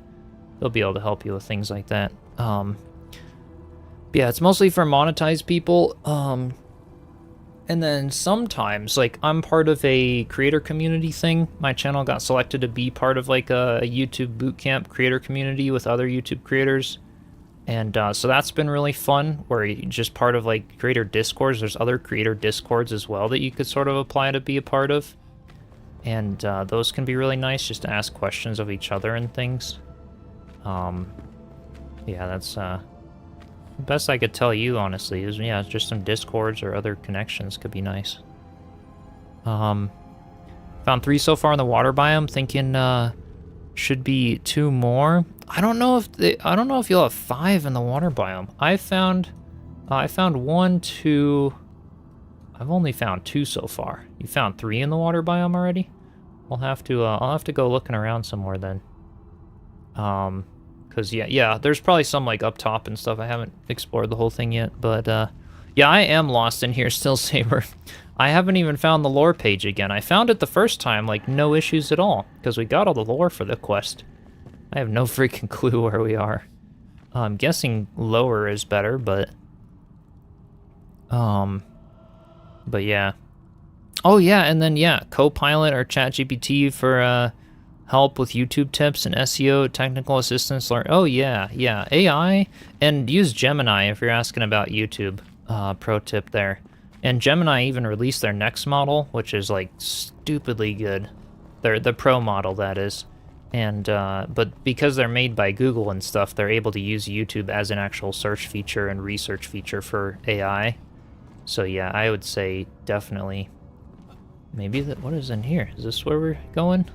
They'll be able to help you with things like that. Yeah, it's mostly for monetized people. And then sometimes, like, I'm part of a creator community thing. My channel got selected to be part of like a YouTube bootcamp creator community with other YouTube creators. And so that's been really fun, where you're just part of like creator discords. There's other creator discords as well that you could sort of apply to be a part of. And those can be really nice, just to ask questions of each other and things. Yeah, that's the best I could tell you, honestly, is, yeah, just some discords or other connections could be nice. Found 3 so far in the water biome, thinking should be 2 more. I don't know if you'll have 5 in the water biome. I found 1, 2. I've only found 2 so far. You found 3 in the water biome already? I'll have to go looking around some more then. Cause yeah, there's probably some like up top and stuff. I haven't explored the whole thing yet, but yeah, I am lost in here still, Saber. I haven't even found the lore page again. I found it the first time, like no issues at all, because we got all the lore for the quest. I have no freaking clue where we are. I'm guessing lower is better, but yeah. Oh yeah, and then yeah, Copilot or ChatGPT for help with YouTube tips and SEO, technical assistance. Oh yeah, AI, and use Gemini if you're asking about YouTube. Pro tip there. And Gemini even released their next model, which is like stupidly good. The Pro model, that is. And but because they're made by Google and stuff, they're able to use YouTube as an actual search feature and research feature for AI. So yeah, I would say definitely. Maybe what is in here? Is this where we're going?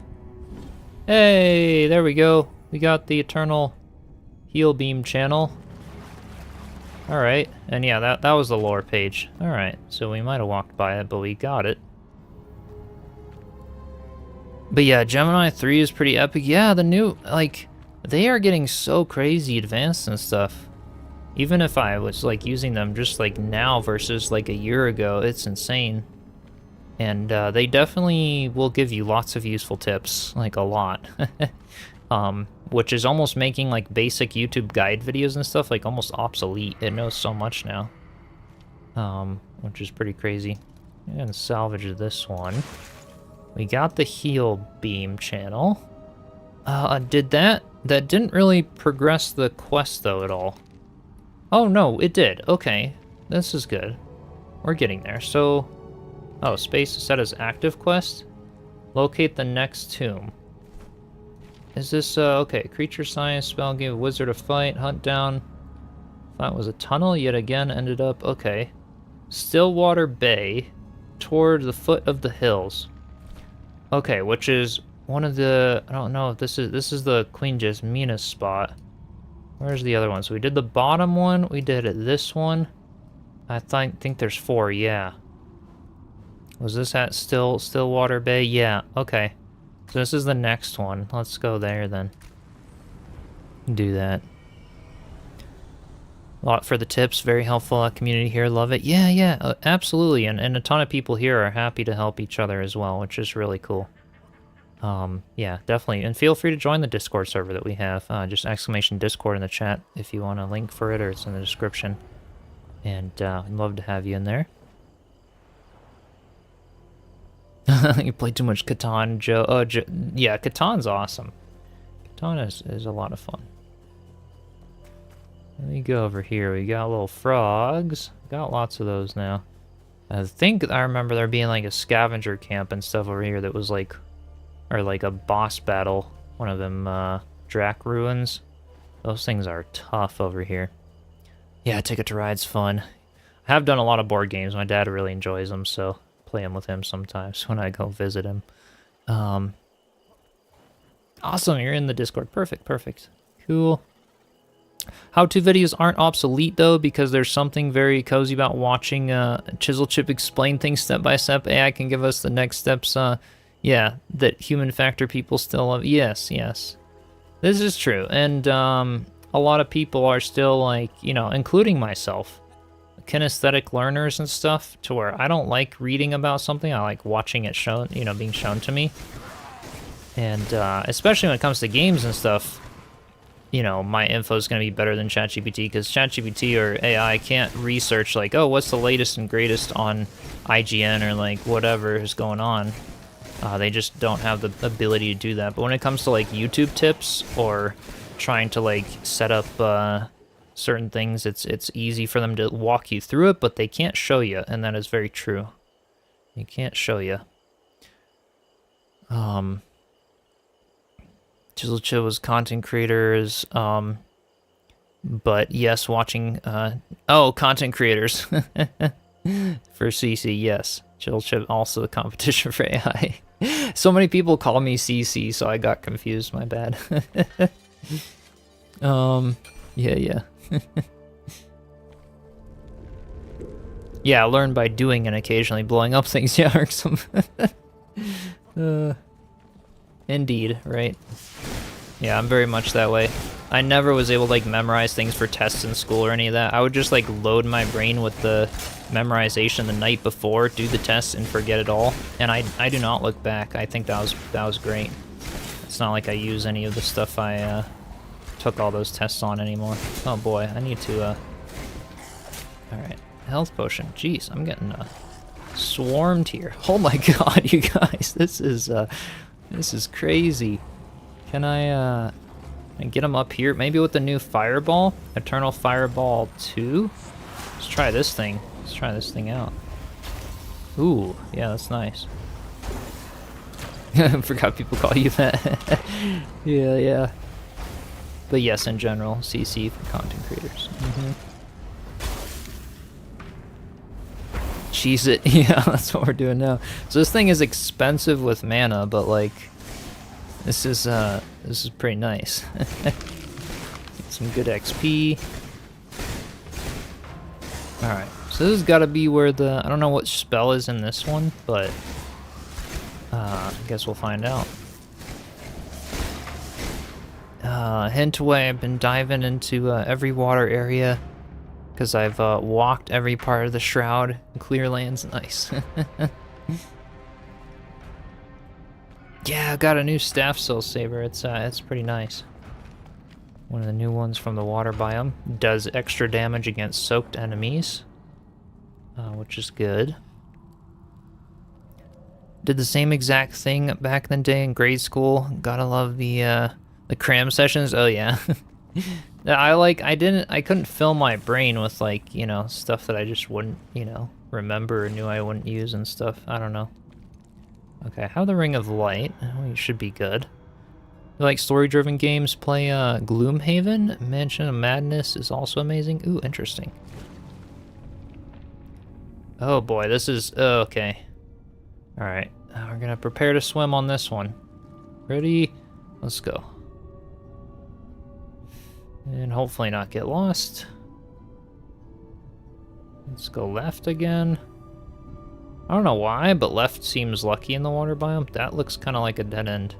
Hey, there we go. We got the Eternal Heal Beam channel. Alright, and yeah, that was the lore page. Alright, so we might have walked by it, but we got it. But yeah, Gemini 3 is pretty epic. Yeah, the new, like, they are getting so crazy advanced and stuff. Even if I was, like, using them just, like, now versus, like, a year ago, it's insane. And they definitely will give you lots of useful tips, like a lot. Which is almost making like basic YouTube guide videos and stuff like almost obsolete. It knows so much now. Which is pretty crazy. I'm gonna salvage this one. We got the heal beam channel. That didn't really progress the quest though at all. Oh no, it did. Okay, this is good. We're getting there. So, oh, space is set as active quest. Locate the next tomb. Is this, okay, creature science spell, give a wizard a fight, hunt down. That was a tunnel, yet again ended up, okay. Stillwater Bay, toward the foot of the hills. Okay, which is one of the, I don't know if this is the Queen Jasmina's spot. Where's the other one? So we did the bottom one, we did this one. I think there's 4, yeah. Was this at Stillwater Bay? Yeah, okay. So this is the next one. Let's go there then. Do that. A lot for the tips. Very helpful community here. Love it. Yeah, absolutely. And a ton of people here are happy to help each other as well, which is really cool. Yeah, definitely. And feel free to join the Discord server that we have. Just exclamation Discord in the chat if you want a link for it, or it's in the description. And I'd love to have you in there. You play too much Catan, Joe. Oh, yeah, Catan's awesome. Catan is a lot of fun. Let me go over here. We got little frogs. Got lots of those now. I think I remember there being like a scavenger camp and stuff over here that was like, or like a boss battle. One of them, Drac ruins. Those things are tough over here. Yeah, Ticket to Ride's fun. I have done a lot of board games. My dad really enjoys them, so play them with him sometimes when I go visit him. Awesome, you're in the Discord. Perfect. Cool. How-to videos aren't obsolete, though, because there's something very cozy about watching Chiselchip explain things step by step. AI can give us the next steps, yeah, that human factor people still love. Yes. This is true. And a lot of people are still like, you know, including myself, kinesthetic learners and stuff, to where I don't like reading about something. I like watching it shown, you know, being shown to me. And especially when it comes to games and stuff, you know, my info is going to be better than ChatGPT, because ChatGPT or AI can't research like, oh, what's the latest and greatest on IGN or like whatever is going on. They just don't have the ability to do that. But when it comes to like YouTube tips or trying to like set up certain things, it's easy for them to walk you through it, but they can't show you, and that is very true. You can't show you. Chiselchip was content creators, but yes, watching, content creators for CC, yes. Chiselchip also a competition for AI. So many people call me CC, so I got confused, my bad. Yeah. Yeah, learn by doing and occasionally blowing up things, yeah, irksome. Indeed, right? Yeah, I'm very much that way. I never was able to like memorize things for tests in school or any of that. I would just like load my brain with the memorization the night before, do the test, and forget it all. And I do not look back. I think that was great. It's not like I use any of the stuff I took all those tests on anymore. Oh boy, I need to alright. Health potion. Jeez, I'm getting swarmed here. Oh my god, you guys, this is crazy. Can I get him up here? Maybe with the new fireball? Eternal Fireball 2? Let's try this thing. Let's try this thing out. Ooh, yeah, that's nice. I forgot people call you that. Yeah. But yes, in general, CC for content creators. Cheese it. Yeah, that's what we're doing now. So this thing is expensive with mana, but like, this is pretty nice. Get some good XP. Alright, so this has got to be where the, I don't know what spell is in this one, but I guess we'll find out. Hint away, I've been diving into every water area, because I've walked every part of the Shroud. Clearland's nice. Yeah, I got a new staff soul saber. It's pretty nice. One of the new ones from the water biome. Does extra damage against soaked enemies, which is good. Did the same exact thing back in the day in grade school. Gotta love the cram sessions. Oh yeah. I couldn't fill my brain with like, you know, stuff that I just wouldn't, you know, remember or knew I wouldn't use and stuff. I don't know. Okay, how the Ring of Light. Oh, you should be good. You like story-driven games? Play Gloomhaven. Mansion of Madness is also amazing. Ooh, interesting. Oh boy, this is okay. All right, we're gonna prepare to swim on this one. Ready? Let's go. And hopefully not get lost. Let's go left again. I don't know why, but left seems lucky in the water biome. That looks kind of like a dead end.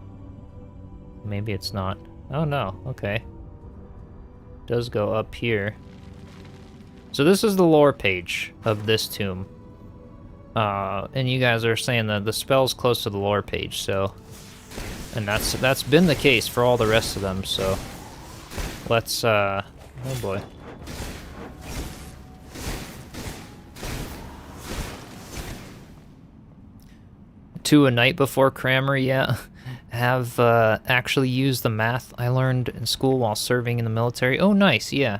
Maybe it's not. Oh no, okay. Does go up here. So this is the lore page of this tomb. And you guys are saying that the spell's close to the lore page, so... And that's been the case for all the rest of them, so... Let's, oh boy. To a night before crammer, yeah. Have actually used the math I learned in school while serving in the military. Oh, nice, yeah.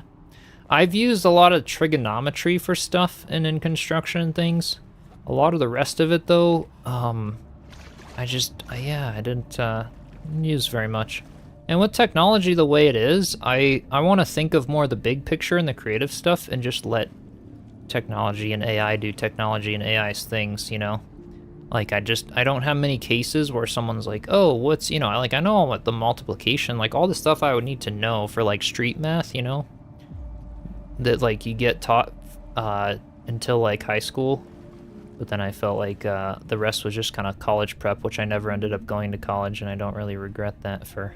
I've used a lot of trigonometry for stuff and in construction and things. A lot of the rest of it, though, I didn't use very much. And with technology the way it is, I want to think of more the big picture and the creative stuff and just let technology and AI do technology and AI's things, you know? Like, I don't have many cases where someone's like, oh, what's, you know, I know all the multiplication, like, all the stuff I would need to know for, like, street math, you know? That, like, you get taught until, like, high school. But then I felt like the rest was just kind of college prep, which I never ended up going to college, and I don't really regret that for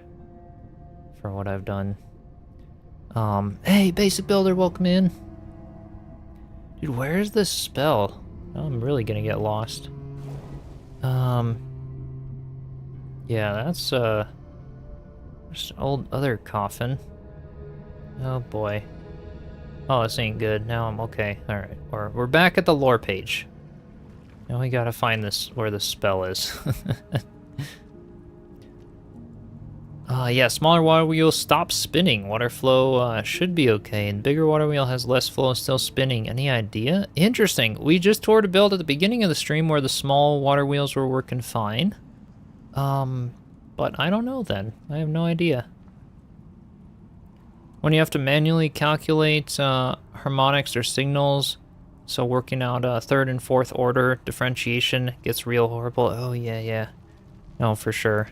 what I've done. Hey, basic builder, welcome in. Dude, where's this spell? I'm really gonna get lost. Yeah, that's, just an old other coffin. Oh boy. Oh, this ain't good. Now I'm okay. Alright, we're back at the lore page. Now we gotta find this, where the spell is. Yeah, smaller water wheel stops spinning. Water flow should be okay, and bigger water wheel has less flow and still spinning. Any idea? Interesting. We just toured a build at the beginning of the stream where the small water wheels were working fine. But I don't know then. I have no idea. When you have to manually calculate harmonics or signals, so working out third and fourth order differentiation gets real horrible. Oh, yeah. No, for sure.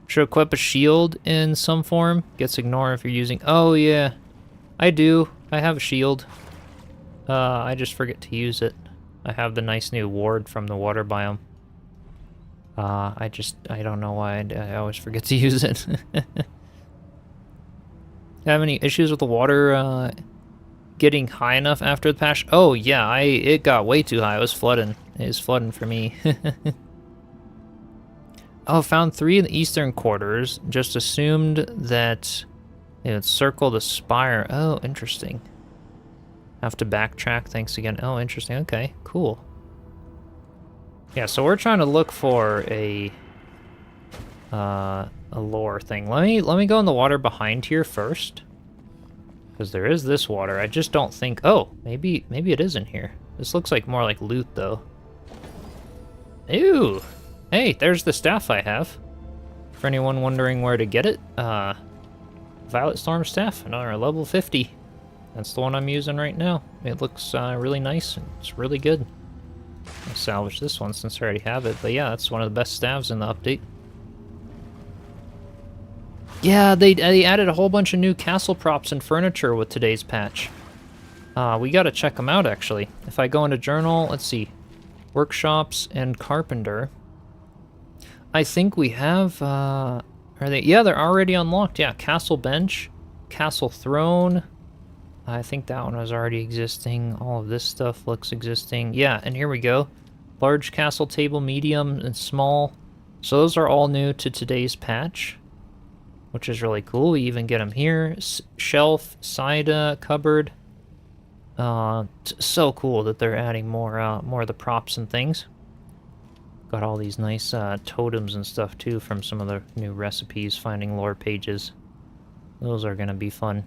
Should equip a shield in some form. Gets ignored if you're using... Oh, yeah. I do. I have a shield. I just forget to use it. I have the nice new ward from the water biome. I don't know why I always forget to use it. Have any issues with the water getting high enough after the patch? Oh, yeah, it got way too high. It was flooding. It was flooding for me. Oh, found 3 in the eastern quarters. Just assumed that it would circle the spire. Oh, interesting. Have to backtrack. Thanks again. Oh, interesting. Okay, cool. Yeah, so we're trying to look for a lore thing. Let me go in the water behind here first, because there is this water. I just don't think. Oh, maybe it is in here. This looks like more like loot though. Ew. Hey, there's the staff I have. For anyone wondering where to get it, Violet Storm staff, another level 50. That's the one I'm using right now. It looks really nice and it's really good. I'll salvage this one since I already have it, but yeah, that's one of the best staves in the update. Yeah, they added a whole bunch of new castle props and furniture with today's patch. We gotta check them out, actually. If I go into journal, let's see. Workshops and carpenter. I think we have, are they? Yeah, they're already unlocked. Yeah, castle bench, castle throne. I think that one was already existing. All of this stuff looks existing. Yeah, and here we go. Large castle table, medium, and small. So those are all new to today's patch, which is really cool. We even get them here. Shelf, side cupboard. So cool that they're adding more of the props and things. Got all these nice totems and stuff too from some of the new recipes, finding lore pages. Those are gonna be fun.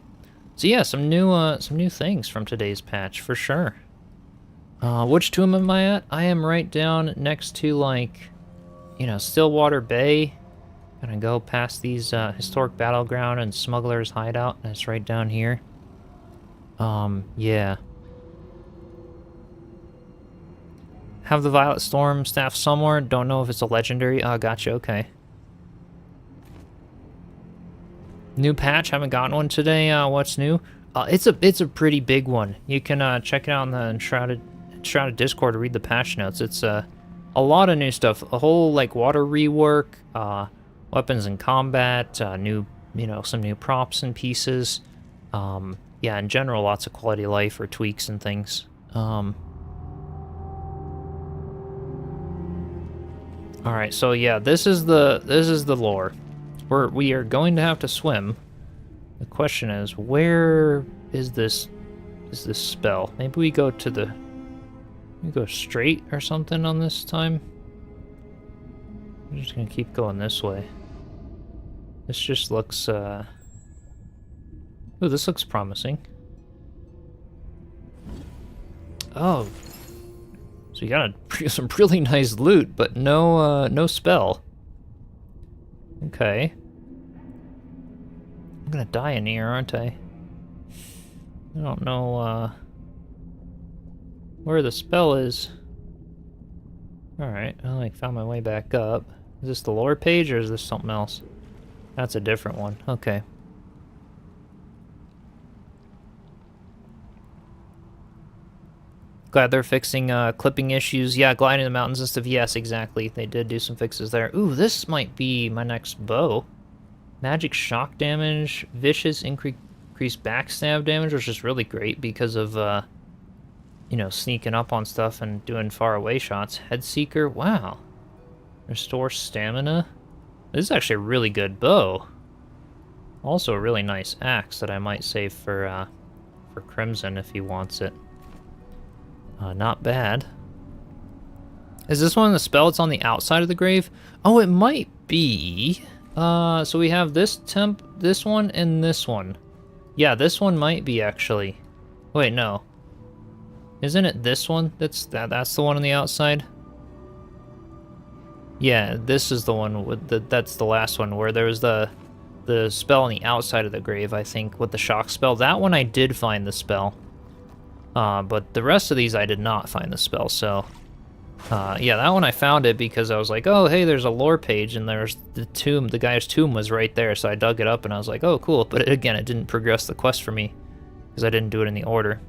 So yeah, some new things from today's patch for sure. Which tomb am I at? I am right down next to, like, you know, Stillwater Bay. Gonna go past these historic battleground and smuggler's hideout. That's right down here. Yeah. Have the Violet Storm staff somewhere. Don't know if it's a legendary. Oh, gotcha. Okay. New patch. Haven't gotten one today. What's new? It's a pretty big one. You can check it out on the Enshrouded Discord to read the patch notes. It's a lot of new stuff. A whole, like, water rework, weapons in combat, new, you know, some new props and pieces. Yeah, in general, lots of quality of life or tweaks and things. All right, so yeah, this is the lore. We are going to have to swim. The question is, where is this spell? Maybe we go to the... We go straight or something on this time? I'm just gonna keep going this way. This just looks, Ooh, this looks promising. Oh. So you got some really nice loot, but no spell. Okay. I'm gonna die in here, aren't I? I don't know, where the spell is. Alright, I found my way back up. Is this the lore page, or is this something else? That's a different one. Okay. Glad they're fixing clipping issues. Yeah, gliding in the mountains and stuff. Yes, exactly. They did do some fixes there. Ooh, this might be my next bow. Magic shock damage, vicious increased backstab damage, which is really great because of, you know, sneaking up on stuff and doing far away shots. Head Seeker, wow. Restore stamina. This is actually a really good bow. Also a really nice axe that I might save for Crimson if he wants it. Not bad. Is this one the spell? It's on the outside of the grave? Oh, it might be. So we have this one, and this one. Yeah, this one might be actually. Wait, no. Isn't it this one? That's the one on the outside? Yeah, this is the one with that's the last one where there was the spell on the outside of the grave, I think, with the shock spell. That one I did find the spell. But the rest of these I did not find the spell, so yeah, that one I found it because I was like, oh, hey, there's a lore page, and there's the tomb, the guy's tomb was right there, so I dug it up, and I was like, oh, cool, but again, it didn't progress the quest for me, because I didn't do it in the order.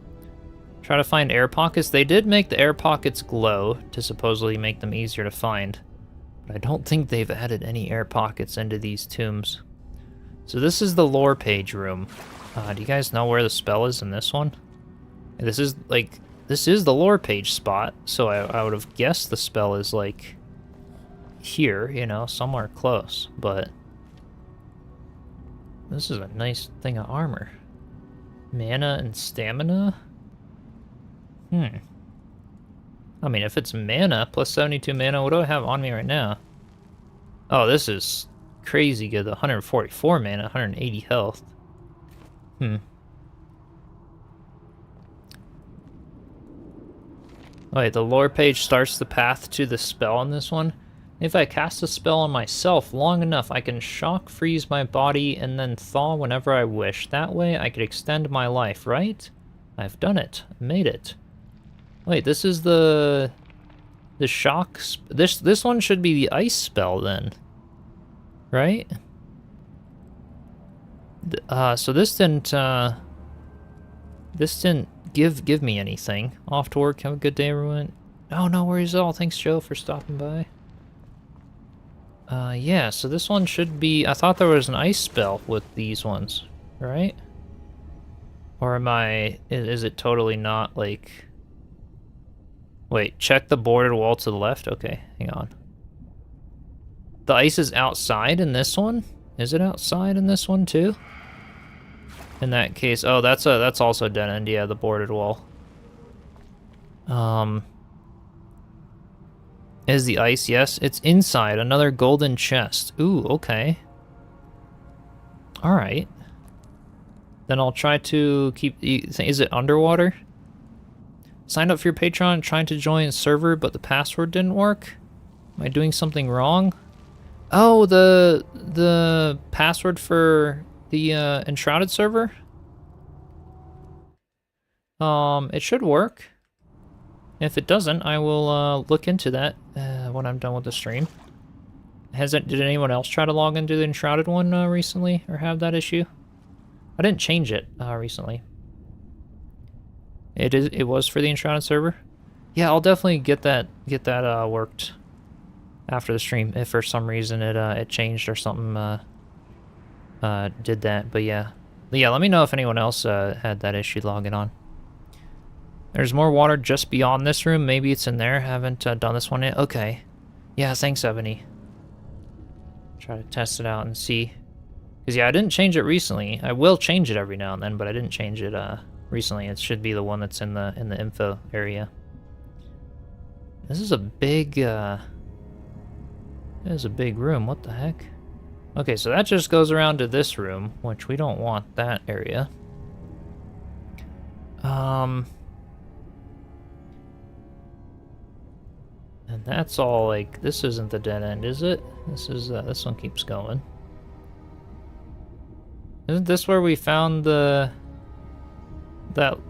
Try to find air pockets. They did make the air pockets glow to supposedly make them easier to find, but I don't think they've added any air pockets into these tombs. So this is the lore page room. Do you guys know where the spell is in this one? This is, like... This is the lore page spot, so I would have guessed the spell is, like, here, you know, somewhere close, but this is a nice thing of armor. Mana and stamina? I mean, if it's mana, plus 72 mana, what do I have on me right now? Oh, this is crazy good. 144 mana, 180 health. Wait, the lore page starts the path to the spell on this one. If I cast a spell on myself long enough, I can shock freeze my body and then thaw whenever I wish. That way, I could extend my life, right? I've done it. I made it. Wait, this is the shock... This one should be the ice spell, then. Right? So this didn't give me anything. Off to work. Have a good day, everyone. Oh, no worries at all. Thanks, Joe, for stopping by. Yeah, so this one should be... I thought there was an ice spell with these ones, right? Or am I... Is it totally not, like... Wait, check the bordered wall to the left? Okay, hang on. The ice is outside in this one? Is it outside in this one, too? In that case, oh, that's also dead end. Yeah, the bordered wall. Is the ice? Yes, it's inside another golden chest. Ooh, okay. All right. Then I'll try to keep. Is it underwater? Signed up for your Patreon, trying to join a server, but the password didn't work. Am I doing something wrong? Oh, the password for the Enshrouded server? It should work. If it doesn't, I will look into that when I'm done with the stream. Did anyone else try to log into the Enshrouded one recently, or have that issue? I didn't change it recently. It was for the Enshrouded server? Yeah, I'll definitely get that worked after the stream if for some reason it changed or something did that. But yeah, let me know if anyone else had that issue logging on. There's more water just beyond this room. Maybe it's in there. Haven't done this one yet. Okay. Yeah, thanks, Ebony. Try to test it out and see. Because yeah, I didn't change it recently. I will change it every now and then, but I didn't change it recently. It should be the one that's in the info area. This is a big room. What the heck? Okay, so that just goes around to this room, which we don't want that area. And that's all, like, this isn't the dead end, is it? This is, this one keeps going. Isn't this where we found that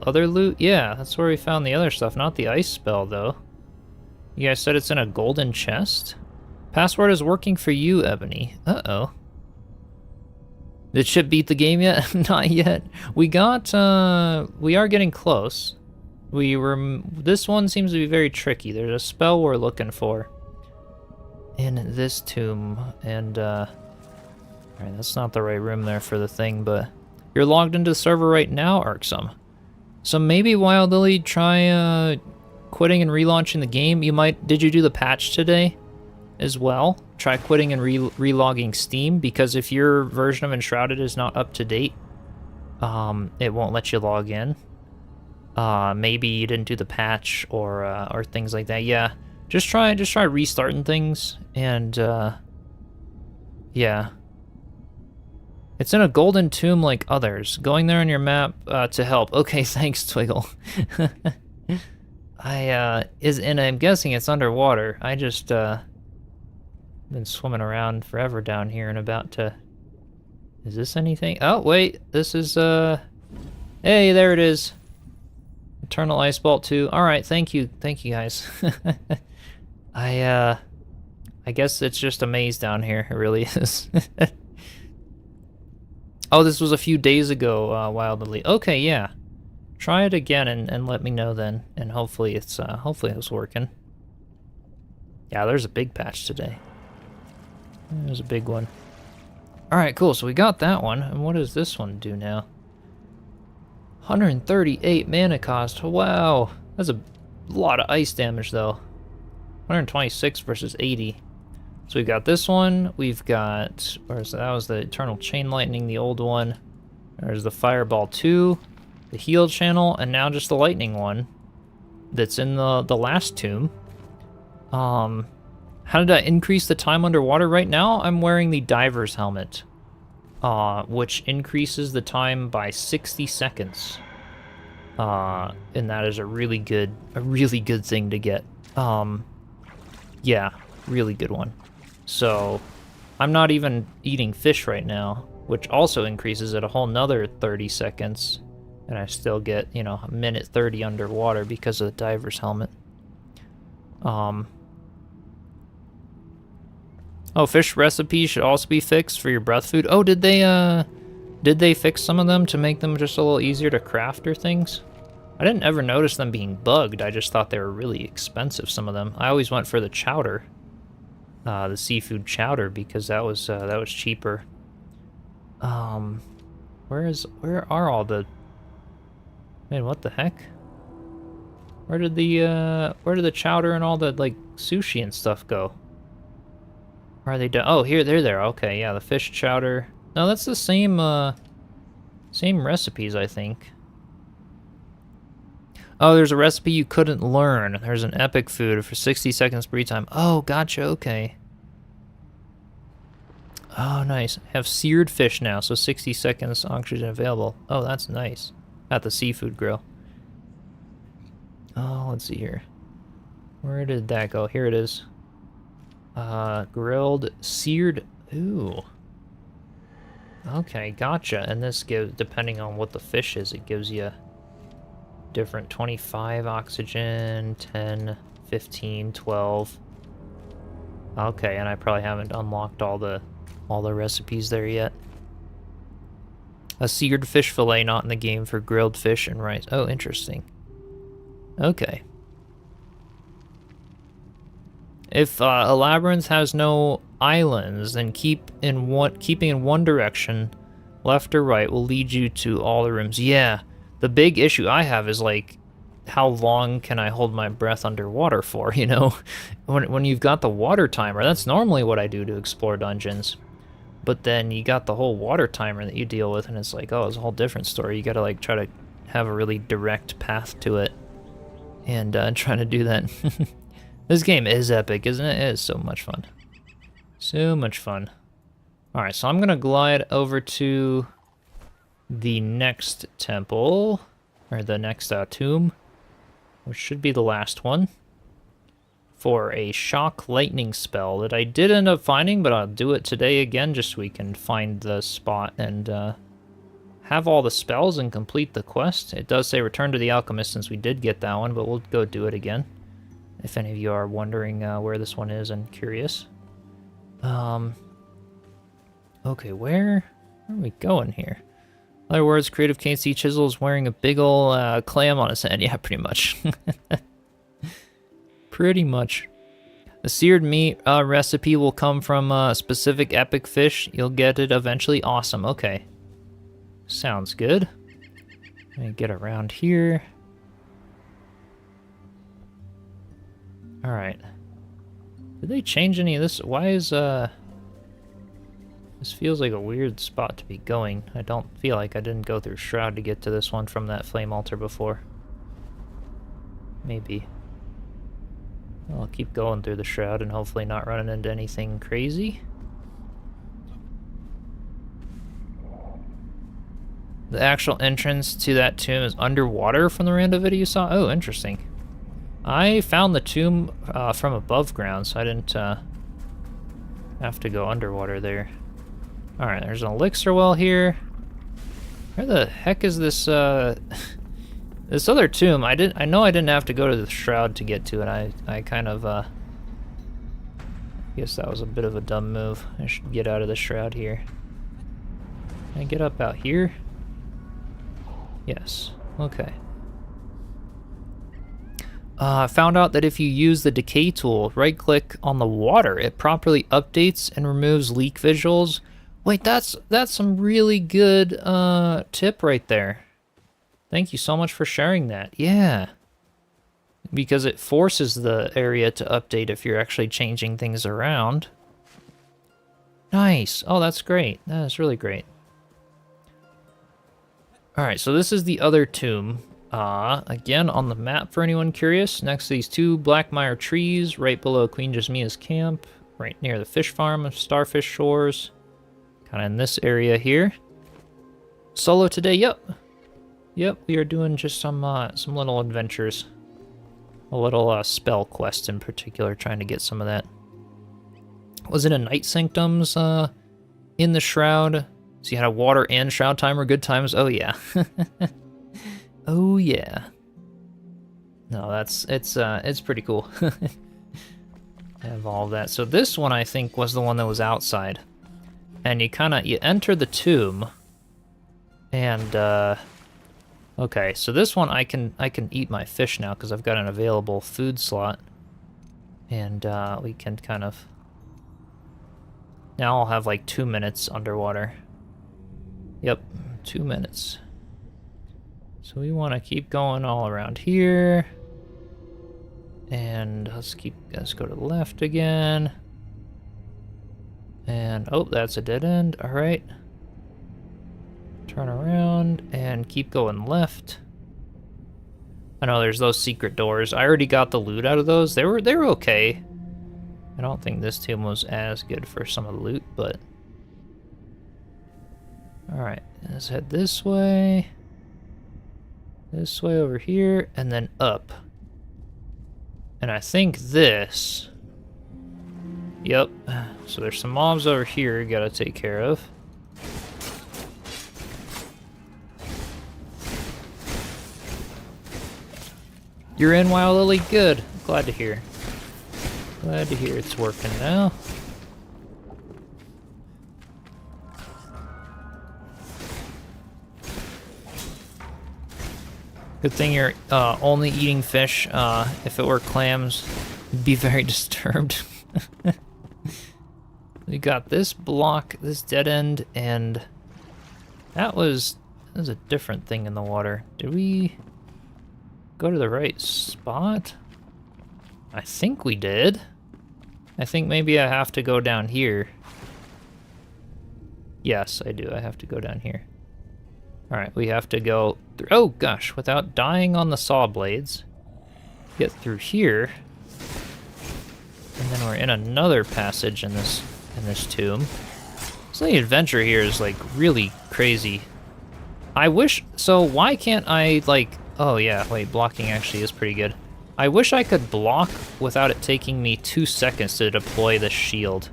other loot? Yeah, that's where we found the other stuff, not the ice spell, though. You guys said it's in a golden chest? Password is working for you, Ebony. Uh-oh. Did Chip beat the game yet? Not yet. We are getting close. This one seems to be very tricky. There's a spell we're looking for in this tomb, and alright, that's not the right room there for the thing, but You're logged into the server right now, Irksome. So maybe Wild Lily, try quitting and relaunching the game. Did you do the patch today as well? Try quitting and relogging Steam, because if your version of Enshrouded is not up to date, it won't let you log in. Maybe you didn't do the patch or things like that. Yeah, just try restarting things, and yeah. It's in a golden tomb like others. Going there on your map to help. Okay, thanks, Twiggle. And I'm guessing it's underwater. I just been swimming around forever down here and about to. Is this anything? Oh wait, this is hey, there it is. Eternal Ice Bolt 2. All right, thank you guys. I guess it's just a maze down here. It really is. Oh, this was a few days ago, Wildly. Okay, yeah. Try it again and let me know then, and hopefully it's working. Yeah, there's a big patch today. There's a big one. All right, cool. So we got that one, and what does this one do now? 138 mana cost. Wow, that's a lot of ice damage though. 126 versus 80. So we've got this one, we've got, that was the Eternal Chain Lightning, the old one. There's the Fireball 2, the Heal Channel, and now just the Lightning one that's in the last tomb. How did I increase the time underwater? Right now, I'm wearing the Diver's Helmet, which increases the time by 60 seconds. And that is a really good thing to get. Yeah, really good one. So, I'm not even eating fish right now, which also increases it a whole nother 30 seconds. And I still get, you know, a minute 30 underwater because of the Diver's Helmet. Oh, fish recipes should also be fixed for your breath food. Oh, did they fix some of them to make them just a little easier to craft or things? I didn't ever notice them being bugged. I just thought they were really expensive, some of them. I always went for the chowder. The seafood chowder, because that was cheaper. Where are all the... Man, what the heck? Where did the chowder and all the, like, sushi and stuff go? Where are they done? Oh, here, they're there. Okay, yeah, the fish chowder. No, that's the same recipes, I think. Oh, there's a recipe you couldn't learn. There's an epic food for 60 seconds free time. Oh, gotcha, okay. Oh, nice. I have seared fish now, so 60 seconds oxygen available. Oh, that's nice. At the seafood grill. Oh, let's see here. Where did that go? Here it is. Grilled, seared, ooh. Okay, gotcha. And this gives, depending on what the fish is, it gives you different 25 oxygen, 10, 15, 12. Okay, and I probably haven't unlocked all the recipes there yet. A seared fish fillet not in the game for grilled fish and rice. Oh, interesting. Okay. If a labyrinth has no islands, then keeping in one direction, left or right, will lead you to all the rooms. Yeah, the big issue I have is, like, how long can I hold my breath underwater for, you know? When you've got the water timer, that's normally what I do to explore dungeons. But then you got the whole water timer that you deal with, and it's like, oh, it's a whole different story. You gotta, like, try to have a really direct path to it. And try to do that. This game is epic, isn't it? It is so much fun. So much fun. Alright, so I'm gonna glide over to the next temple, or the next tomb, which should be the last one, for a shock lightning spell that I did end up finding, but I'll do it today again just so we can find the spot and have all the spells and complete the quest. It does say return to the alchemist since we did get that one, but we'll go do it again. If any of you are wondering where this one is and curious. Okay, where are we going here? In other words, Creative KC Chisel is wearing a big ol' clam on his head. Yeah, pretty much. Pretty much. The seared meat recipe will come from a specific epic fish. You'll get it eventually. Awesome, okay. Sounds good. Let me get around here. Alright. Did they change any of this? Why is, this feels like a weird spot to be going. I don't feel like I didn't go through Shroud to get to this one from that flame altar before. Maybe. I'll keep going through the Shroud and hopefully not running into anything crazy. The actual entrance to that tomb is underwater from the random video you saw? Oh, interesting. I found the tomb from above ground, so I didn't have to go underwater there. Alright, there's an elixir well here. Where the heck is this this other tomb? I know I didn't have to go to the Shroud to get to it. I kind of guess that was a bit of a dumb move. I should get out of the Shroud here. Can I get up out here? Yes. Okay. I found out that if you use the decay tool, right-click on the water, it properly updates and removes leak visuals. Wait, that's some really good tip right there. Thank you so much for sharing that. Yeah. Because it forces the area to update if you're actually changing things around. Nice. Oh, that's great. That is really great. Alright, so this is the other tomb. Again, on the map for anyone curious, next to these two blackmire trees, right below Queen Jasmia's camp, right near the fish farm of Starfish Shores. Kind of in this area here. Solo today, yep. Yep, we are doing just some little adventures. A little spell quest in particular, trying to get some of that. Was it a Night Sanctums in the Shroud? So you had a water and Shroud timer, good times? Oh yeah. Oh yeah. No, it's pretty cool. I have all of that. So this one I think was the one that was outside. And you enter the tomb. And okay, so this one I can eat my fish now because I've got an available food slot. And we can kind of now I'll have like 2 minutes underwater. Yep, 2 minutes. So we want to keep going all around here. And let's go to the left again. And, oh, that's a dead end. All right. Turn around and keep going left. I know there's those secret doors. I already got the loot out of those. They were okay. I don't think this tomb was as good for some of the loot, but... Alright, let's head this way. This way over here, and then up. And I think this... Yep. So there's some mobs over here you gotta take care of. You're in, Wild Lily? Good. Glad to hear. Glad to hear it's working now. Good thing you're only eating fish. If it were clams, you'd be very disturbed. We got this block, this dead end, and that was a different thing in the water. Did we go to the right spot? I think we did. I think maybe I have to go down here. Yes, I do. I have to go down here. Alright, we have to go through... Oh, gosh, without dying on the saw blades. Get through here. And then we're in another passage in this tomb. So the adventure here is, like, really crazy. I wish... So why can't I, like... Oh, yeah, wait, blocking actually is pretty good. I wish I could block without it taking me 2 seconds to deploy the shield.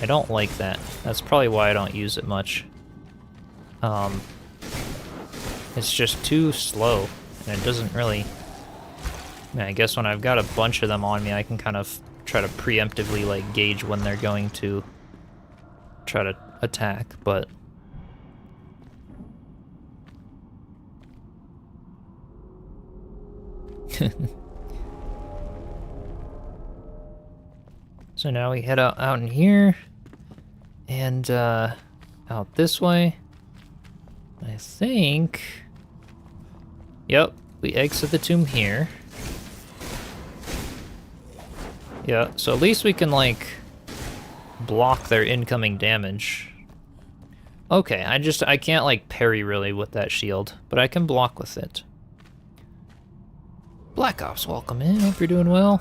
I don't like that. That's probably why I don't use it much. It's just too slow, and it doesn't really... I guess when I've got a bunch of them on me, I can kind of try to preemptively, like, gauge when they're going to try to attack, but... So now we head out in here, and out this way. I think... Yep, we exit the tomb here. Yeah, so at least we can, like, block their incoming damage. Okay, I can't, like, parry really with that shield, but I can block with it. Black Ops, welcome in. Hope you're doing well.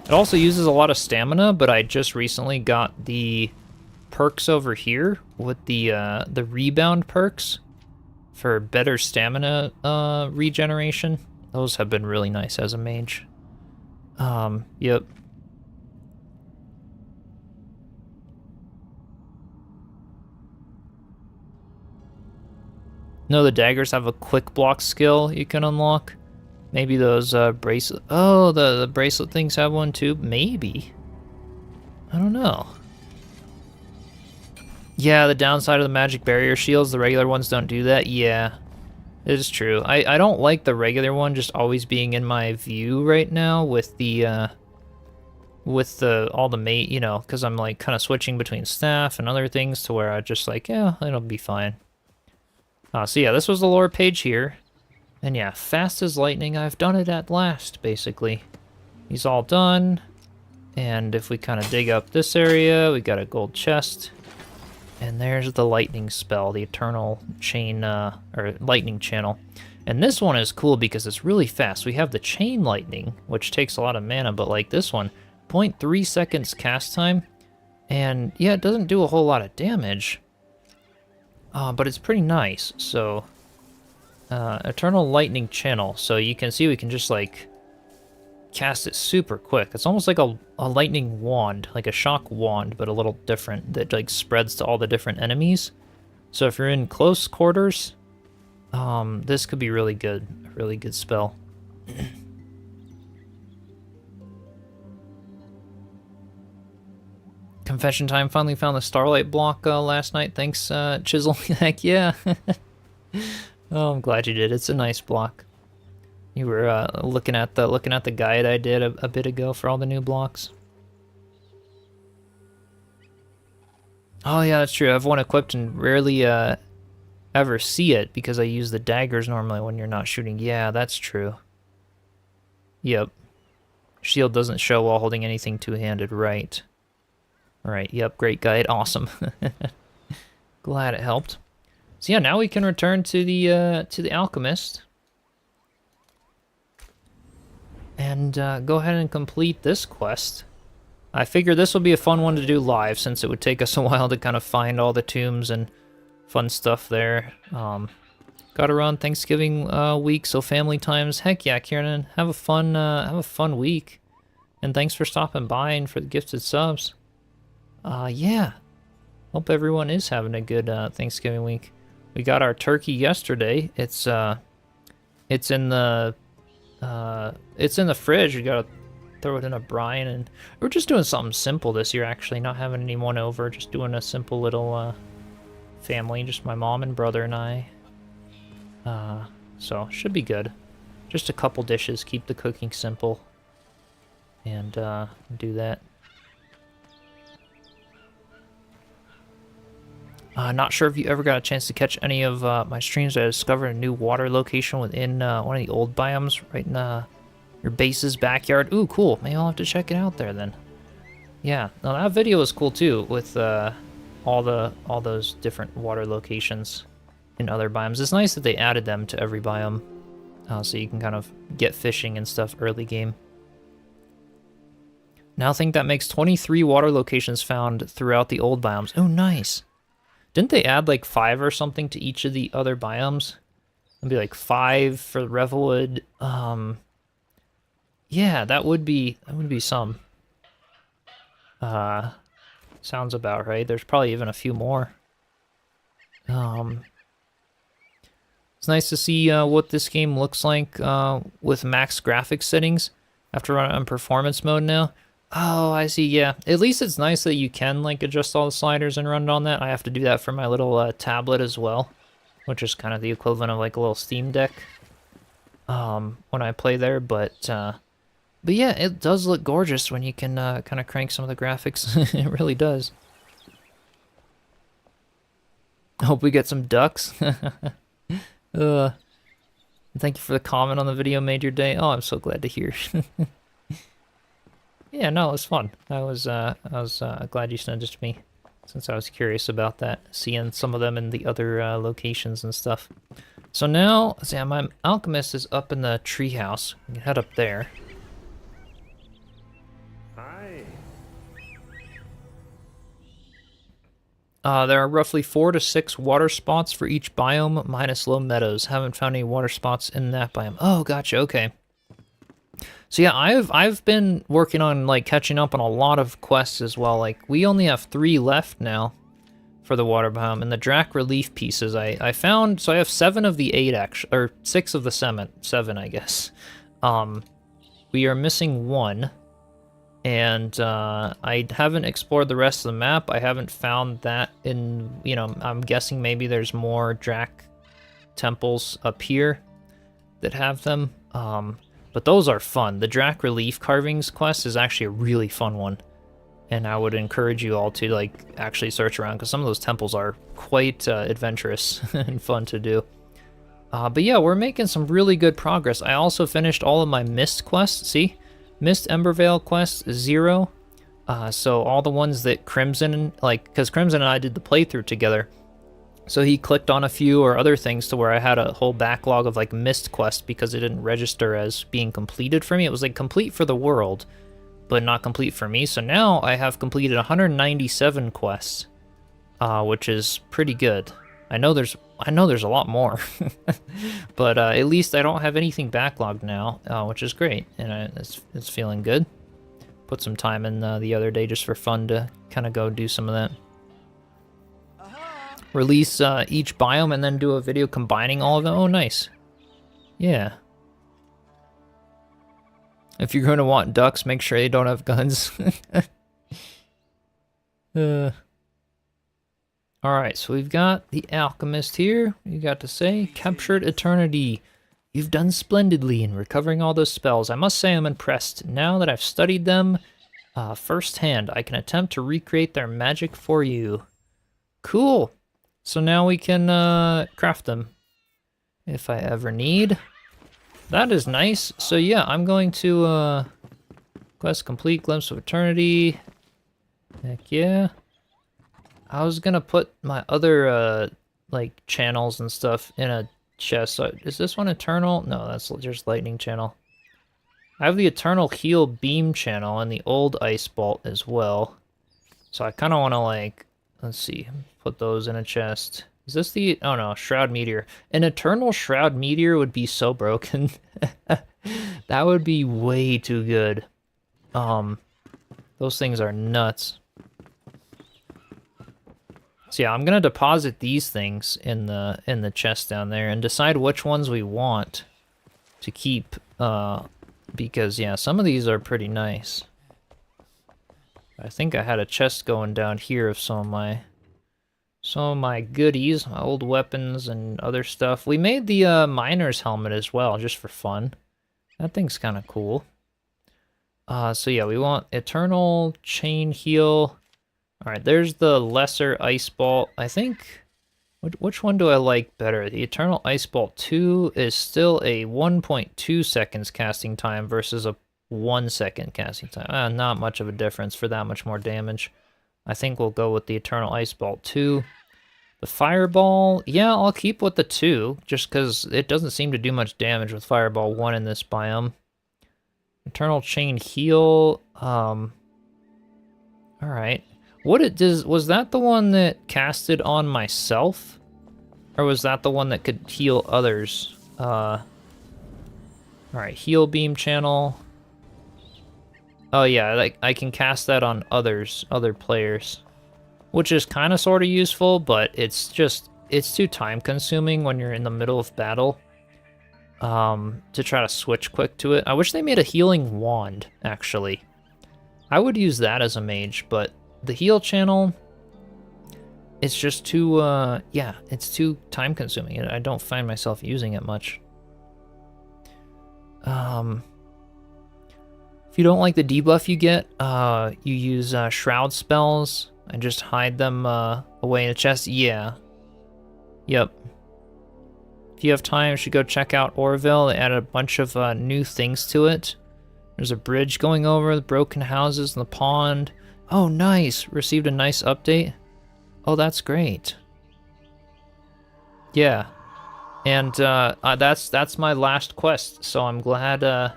It also uses a lot of stamina, but I just recently got the perks over here with the rebound perks for better stamina regeneration. Those have been really nice as a mage. Yep. No, the daggers have a quick block skill you can unlock. Maybe those bracelet... Oh, the bracelet things have one too? Maybe. I don't know. Yeah, the downside of the magic barrier shields, the regular ones don't do that. Yeah, it is true. I don't like the regular one just always being in my view right now with the all the mate, you know, because I'm like kind of switching between staff and other things to where I just like, yeah, it'll be fine. So yeah, this was the lore page here. And yeah, fast as lightning, I've done it at last, basically. He's all done. And if we kind of dig up this area, we got a gold chest. And there's the lightning spell, the eternal chain, or lightning channel. And this one is cool because it's really fast. We have the chain lightning, which takes a lot of mana, but like this one, 0.3 seconds cast time. And yeah, it doesn't do a whole lot of damage. But it's pretty nice, so... Eternal Lightning Channel, so you can see we can just, like, cast it super quick. It's almost like a lightning wand, like a shock wand, but a little different, that, like, spreads to all the different enemies. So if you're in close quarters, this could be really good, a really good spell. Confession time, finally found the Starlight block last night. Thanks, Chisel. Heck yeah. Oh, I'm glad you did. It's a nice block. You were looking at the guide I did a bit ago for all the new blocks. Oh yeah, that's true. I have one equipped and rarely ever see it because I use the daggers normally when you're not shooting. Yeah, that's true. Yep. Shield doesn't show while holding anything two-handed. Right. Right. Yep. Great guide. Awesome. Glad it helped. So yeah, now we can return to the alchemist and go ahead and complete this quest. I figure this will be a fun one to do live since it would take us a while to kind of find all the tombs and fun stuff there. Gotta run Thanksgiving week, so family times. Heck yeah, Kieran, have a fun week, and thanks for stopping by and for the gifted subs. Yeah, hope everyone is having a good Thanksgiving week. We got our turkey yesterday. It's in the fridge. We gotta throw it in a brine, and we're just doing something simple this year. Actually, not having anyone over, just doing a simple little family, just my mom and brother and I. So should be good. Just a couple dishes. Keep the cooking simple, and do that. Not sure if you ever got a chance to catch any of my streams. I discovered a new water location within one of the old biomes, right in your base's backyard. Ooh, cool. Maybe I'll have to check it out there then. Yeah, no, that video was cool too, with all those different water locations in other biomes. It's nice that they added them to every biome, so you can kind of get fishing and stuff early game. Now I think that makes 23 water locations found throughout the old biomes. Oh, nice. Didn't they add like 5 or something to each of the other biomes? It'd be like 5 for Revelwood. Yeah, that would be some. Sounds about right. There's probably even a few more. It's nice to see what this game looks like with max graphics settings after running on performance mode now. Oh, I see, yeah. At least it's nice that you can, like, adjust all the sliders and run it on that. I have to do that for my little tablet as well, which is kind of the equivalent of, like, a little Steam Deck when I play there. But But yeah, it does look gorgeous when you can kind of crank some of the graphics. It really does. I hope we get some ducks. Thank you for the comment on the video, made your day. Oh, I'm so glad to hear. Yeah, no, it was fun. I was glad you sent it to me, since I was curious about that, seeing some of them in the other locations and stuff. So now, let's see, my alchemist is up in the treehouse. We can head up there. Hi. There are roughly 4 to 6 water spots for each biome, minus low meadows. Haven't found any water spots in that biome. Oh, gotcha. Okay. So yeah, I've been working on like catching up on a lot of quests as well. Like we only have 3 left now for the water biome, and the Drac relief pieces I found. So I have 7 of the 8 actually, or 6 of the 7 I guess. We are missing 1. And I haven't explored the rest of the map. I haven't found that in, you know, I'm guessing maybe there's more Drac temples up here that have them. But those are fun. The Drac Relief Carvings quest is actually a really fun one. And I would encourage you all to, like, actually search around, because some of those temples are quite adventurous and fun to do. But yeah, we're making some really good progress. I also finished all of my Mist quests, see? Mist Embervale quest 0. So all the ones that Crimson, like, because Crimson and I did the playthrough together. So he clicked on a few or other things to where I had a whole backlog of like Mist quests because it didn't register as being completed for me. It was like complete for the world, but not complete for me. So now I have completed 197 quests, which is pretty good. I know there's a lot more, but at least I don't have anything backlogged now, which is great, and it's feeling good. Put some time in the other day just for fun to kind of go do some of that. Release each biome and then do a video combining all of them. Oh, nice. Yeah. If you're going to want ducks, make sure they don't have guns. Alright, so we've got the alchemist here. You got to say, captured eternity. You've done splendidly in recovering all those spells. I must say I'm impressed. Now that I've studied them firsthand, I can attempt to recreate their magic for you. Cool. So now we can craft them if I ever need. That is nice. So yeah, I'm going to quest complete, glimpse of eternity. Heck yeah. I was gonna put my other like channels and stuff in a chest. So is this one eternal? No, that's just lightning channel. I have the eternal heal beam channel and the old ice bolt as well. So I kind of want to like, let's see, put those in a chest. Is this the, oh no, Shroud Meteor. An eternal Shroud Meteor would be so broken. That would be way too good. Those things are nuts. So yeah, I'm gonna deposit these things in the chest down there and decide which ones we want to keep, because yeah, some of these are pretty nice. I think I had a chest going down here of some of my goodies, my old weapons and other stuff. We made the miner's helmet as well, just for fun. That thing's kind of cool. So yeah, we want eternal chain heal. Alright, there's the lesser ice bolt. I think, which one do I like better? The Eternal Ice Bolt 2 is still a 1.2 seconds casting time versus a 1 second casting time. Not much of a difference for that much more damage. I think we'll go with the Eternal Ice Bolt 2. The Fireball, yeah, I'll keep with the 2, just because it doesn't seem to do much damage with Fireball 1 in this biome. Eternal Chain Heal, alright. Was that the one that casted on myself? Or was that the one that could heal others? Alright, heal beam channel. Oh yeah, like I can cast that on other players. Which is kind of sort of useful, but it's too time consuming when you're in the middle of battle. To try to switch quick to it. I wish they made a healing wand, actually. I would use that as a mage, but the heal channel, it's just too, yeah, it's too time consuming. I don't find myself using it much. If you don't like the debuff you get, you use shroud spells and just hide them away in a chest. Yeah. Yep. If you have time, you should go check out Orville. They added a bunch of new things to it. There's a bridge going over the broken houses in the pond. Oh, nice. Received a nice update. Oh, that's great. Yeah. And that's my last quest, so I'm glad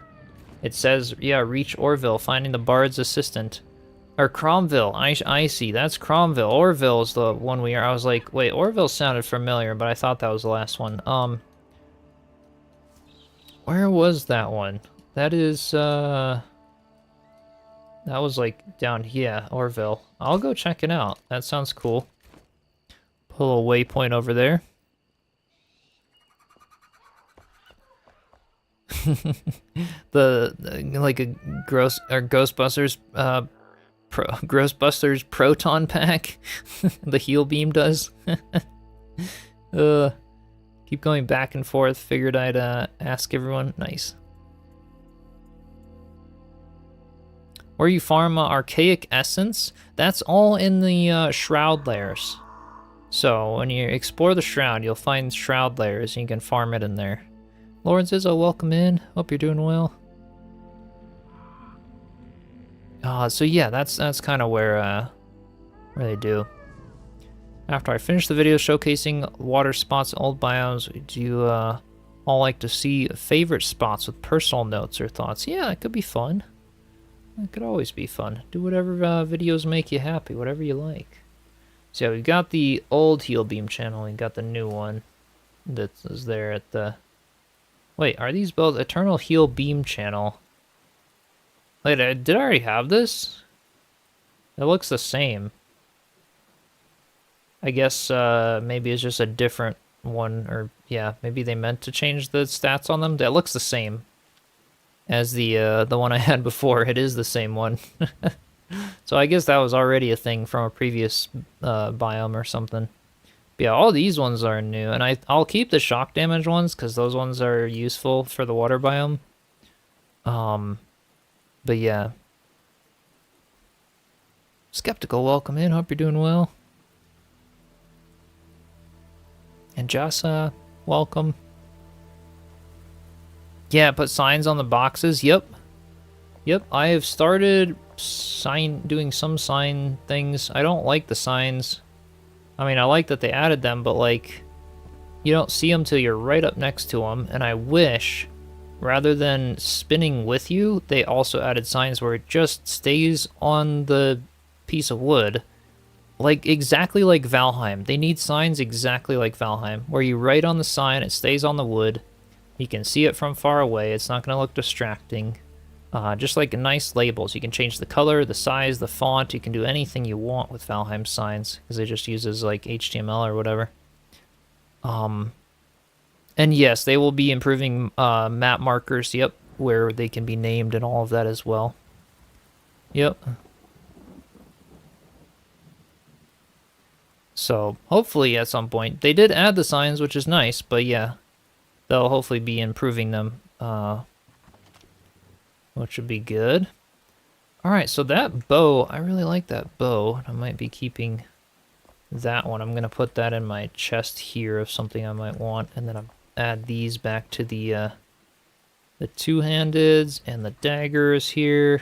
it says, yeah, reach Orville, finding the Bard's assistant. Or Cromville, I see, that's Cromville. Orville is the one we are. I was like, wait, Orville sounded familiar, but I thought that was the last one. Where was that one? That is, that was like down here, Orville. I'll go check it out. That sounds cool. Put a little waypoint over there. Like a Ghostbusters Ghostbusters proton pack. The heal beam does. Keep going back and forth. Figured I'd ask everyone. Nice. Where you farm archaic essence, that's all in the shroud layers. So when you explore the shroud, you'll find shroud layers and you can farm it in there. Lawrence Izzo, welcome in. Hope you're doing well. So yeah, that's kind of where they do. After I finish the video showcasing water spots and old biomes, do you all like to see favorite spots with personal notes or thoughts? Yeah, it could be fun. It could always be fun. Do whatever videos make you happy, whatever you like. So yeah, we've got the old Heal Beam channel, we got the new one that is there at the... Wait, are these both Eternal Heal Beam channel? Wait, did I already have this? It looks the same. I guess maybe it's just a different one, or yeah, maybe they meant to change the stats on them. That looks the same as the one I had before. It is the same one. So I guess that was already a thing from a previous biome or something. But yeah, all these ones are new, and I'll keep the shock damage ones because those ones are useful for the water biome. But yeah. Skeptical, welcome in. Hope you're doing well. And Jasa, welcome. Yeah, put signs on the boxes. Yep. Yep, I have started doing some sign things. I don't like the signs. I mean, I like that they added them, but like, you don't see them till you're right up next to them. And I wish, rather than spinning with you, they also added signs where it just stays on the piece of wood. Like, exactly like Valheim. They need signs exactly like Valheim, where you write on the sign, it stays on the wood. You can see it from far away. It's not going to look distracting. Just like nice labels. You can change the color, the size, the font. You can do anything you want with Valheim signs, because it just uses like HTML or whatever. And yes, they will be improving map markers, yep, where they can be named and all of that as well. Yep. So, hopefully at some point. They did add the signs, which is nice, but yeah. They'll hopefully be improving them, which would be good. Alright, so that bow, I really like that bow. I might be keeping that one. I'm going to put that in my chest here of something I might want, and then I'll add these back to the two-handeds and the daggers here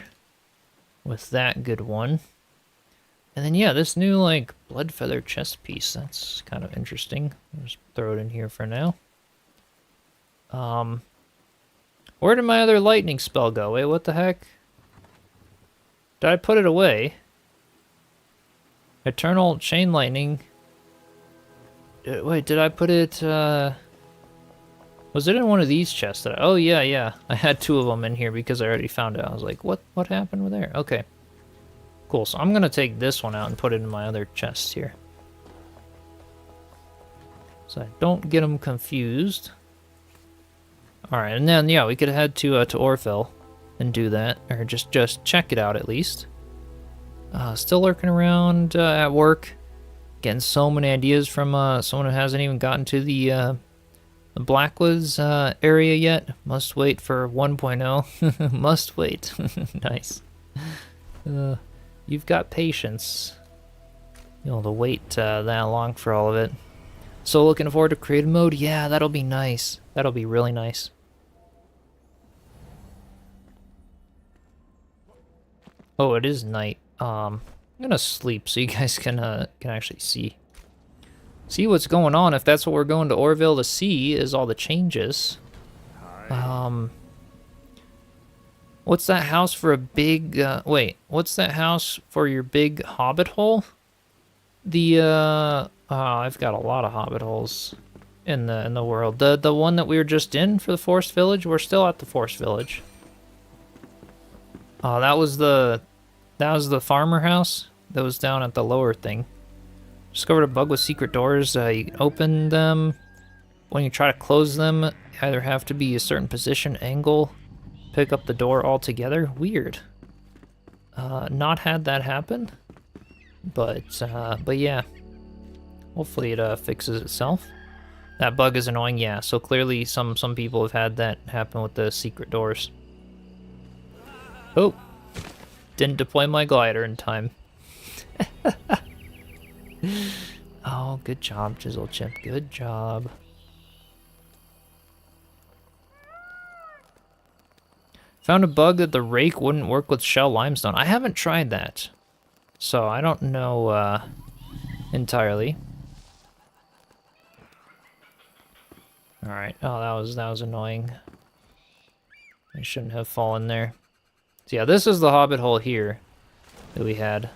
with that good one. And then, yeah, this new, like, blood feather chest piece, that's kind of interesting. I'll just throw it in here for now. Where did my other lightning spell go? Wait, what the heck? Did I put it away? Eternal chain lightning. Wait, did I put it, was it in one of these chests? Oh, yeah, yeah. I had two of them in here because I already found it. I was like, what happened with there? Okay. Cool, so I'm going to take this one out and put it in my other chest here. So I don't get them confused. Alright, and then, yeah, we could head to Orville and do that. Or just check it out, at least. Still lurking around at work. Getting so many ideas from someone who hasn't even gotten to the the Blackwoods area yet. Must wait for 1.0. Must wait. Nice. You've got patience. You'll have to wait that long for all of it. So looking forward to creative mode. Yeah, that'll be nice. That'll be really nice. Oh, it is night. I'm gonna sleep so you guys can actually see what's going on. If that's what we're going to Orville to see, is all the changes. What's that house for a big? Wait, what's that house for your big hobbit hole? I've got a lot of hobbit holes in the world. The one that we were just in for the Forest Village. We're still at the Forest Village. That was the farmer house that was down at the lower thing. Discovered a bug with secret doors. You open them. When you try to close them, you either have to be a certain position, angle, pick up the door altogether. Weird. Not had that happen, but yeah. Hopefully it fixes itself. That bug is annoying, yeah. So clearly some people have had that happen with the secret doors. Oh, didn't deploy my glider in time. Oh, good job, Chiselchip. Good job. Found a bug that the rake wouldn't work with shell limestone. I haven't tried that, so I don't know entirely. All right. Oh, that was annoying. I shouldn't have fallen there. So yeah, this is the hobbit hole here that we had.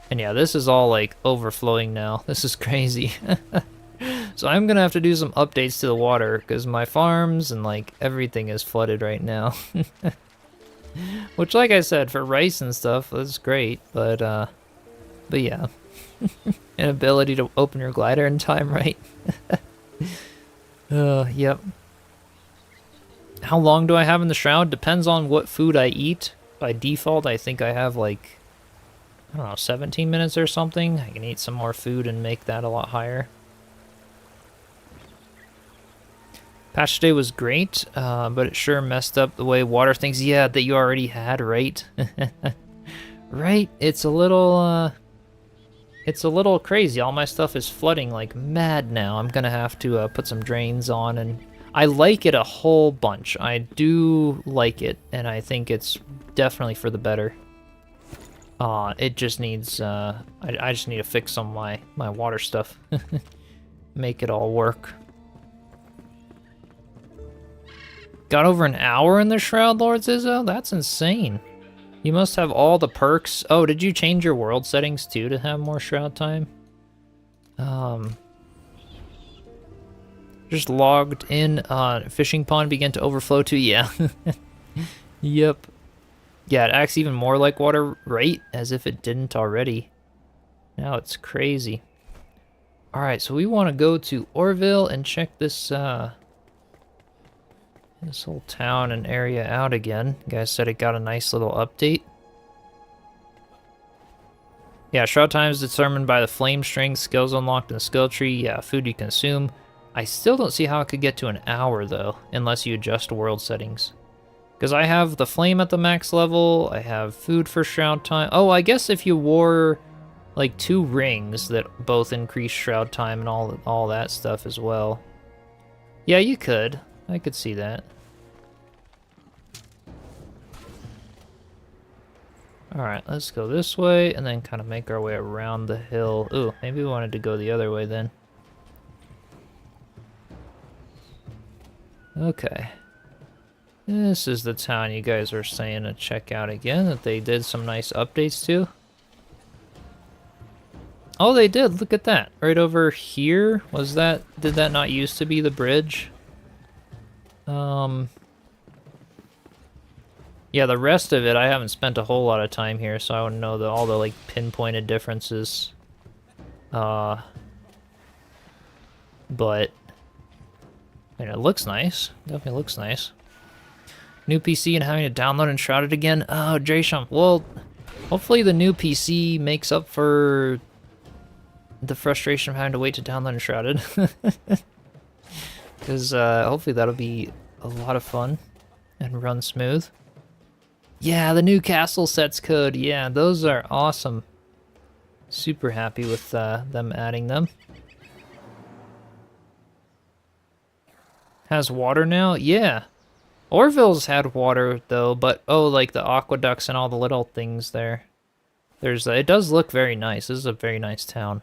And yeah, this is all like overflowing now. This is crazy. So I'm gonna have to do some updates to the water because my farms and like everything is flooded right now. Which, like I said, for rice and stuff, that's great. But yeah, inability to open your glider in time, right? Yep. How long do I have in the shroud? Depends on what food I eat. By default, I think I have like, I don't know, 17 minutes or something. I can eat some more food and make that a lot higher. Patch day was great, but it sure messed up the way water thinks. Yeah, that you already had, right? Right? It's a little crazy. All my stuff is flooding like mad now. I'm gonna have to put some drains on, and I like it a whole bunch. I do like it, and I think it's definitely for the better. It just needs, I just need to fix some of my water stuff. Make it all work. Got over an hour in the Shroud, Lord Zizzo? That's insane. You must have all the perks. Oh, did you change your world settings too to have more Shroud time? Just logged in, fishing pond began to overflow too, yeah. Yep. Yeah, it acts even more like water, right? As if it didn't already. Now it's crazy. Alright, so we want to go to Orville and check this, this whole town and area out again. You guys said it got a nice little update. Yeah, shroud time is determined by the flame strength, skills unlocked in the skill tree, yeah, food you consume. I still don't see how it could get to an hour, though, unless you adjust world settings. Because I have the flame at the max level, I have food for shroud time. Oh, I guess if you wore, like, 2 rings that both increase shroud time and all that stuff as well. Yeah, you could. I could see that. Alright, let's go this way, and then kind of make our way around the hill. Ooh, maybe we wanted to go the other way then. Okay. This is the town you guys were saying to check out again, that they did some nice updates to. Oh, they did, look at that. Right over here, did that not used to be the bridge? Yeah, the rest of it, I haven't spent a whole lot of time here, so I wouldn't know all the, like, pinpointed differences. But, I mean, it looks nice. Definitely looks nice. New PC and having to download Enshrouded again? Oh, Drasham. Well, hopefully the new PC makes up for the frustration of having to wait to download Enshrouded. because hopefully that'll be a lot of fun and run smooth. Yeah, the new castle sets code. Yeah, those are awesome. Super happy with them adding them. Has water now? Yeah. Orville's had water though, but oh, like the aqueducts and all the little things there. There's it does look very nice. This is a very nice town.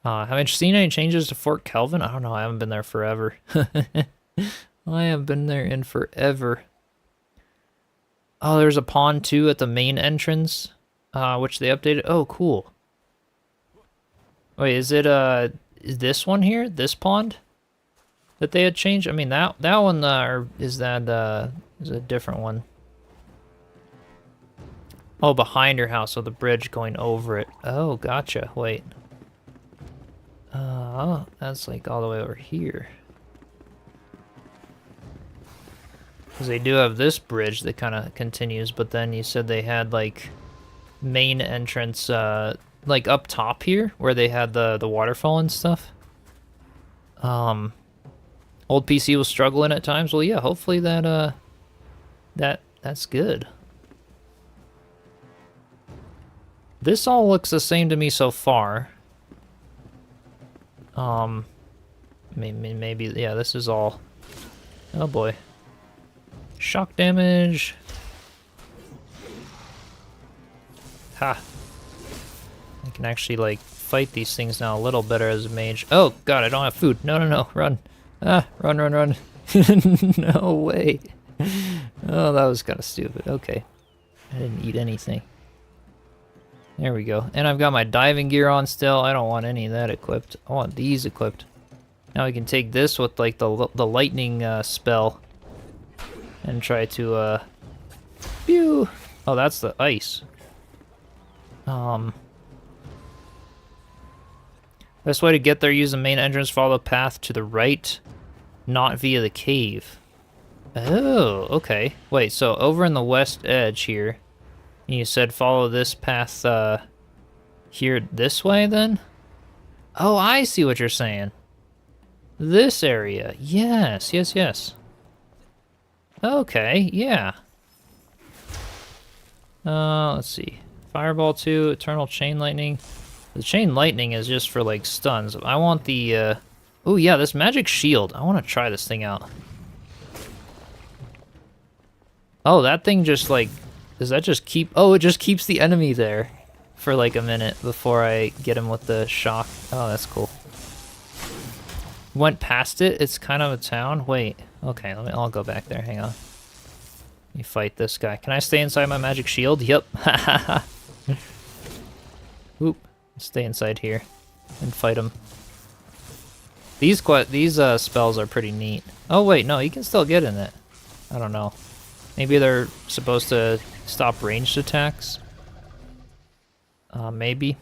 Have I seen any changes to Fort Kelvin? I don't know. I haven't been there forever. I haven't been there in forever. Oh, there's a pond too at the main entrance, which they updated. Oh, cool. Wait, is it is this one here? This pond that they had changed? I mean that one is a different one. Oh, behind your house, so the bridge going over it. Oh, gotcha. Wait. That's like all the way over here. Because they do have this bridge that kind of continues, but then you said they had like main entrance, like up top here, where they had the waterfall and stuff. Old PC was struggling at times. Well, yeah, hopefully that's good. This all looks the same to me so far. Maybe, yeah, this is all... Oh boy. Shock damage. Ha. I can actually, like, fight these things now a little better as a mage. Oh, God, I don't have food. No, no, no, run. Ah, run, run, run. No way. Oh, that was kind of stupid. Okay. I didn't eat anything. There we go. And I've got my diving gear on still. I don't want any of that equipped. I want these equipped. Now we can take this with like the lightning spell and try to pew. Oh, that's the ice. Best way to get there, use the main entrance, follow the path to the right, not via the cave. Oh, okay. Wait, so over in the west edge here, you said follow this path here this way then? Oh, I see what you're saying. This area. Yes, yes, yes. Okay, yeah. Let's see. Fireball 2, Eternal Chain Lightning. The Chain Lightning is just for, like, stuns. I want the, oh, yeah, this Magic Shield. I want to try this thing out. Oh, that thing just, like... Does that just keep... Oh, it just keeps the enemy there for, like, a minute before I get him with the shock. Oh, that's cool. Went past it. It's kind of a town. Wait. Okay, I'll go back there. Hang on. Let me fight this guy. Can I stay inside my magic shield? Yep. Oop. Stay inside here and fight him. These spells are pretty neat. Oh wait, no, you can still get in it. I don't know. Maybe they're supposed to stop ranged attacks. Maybe.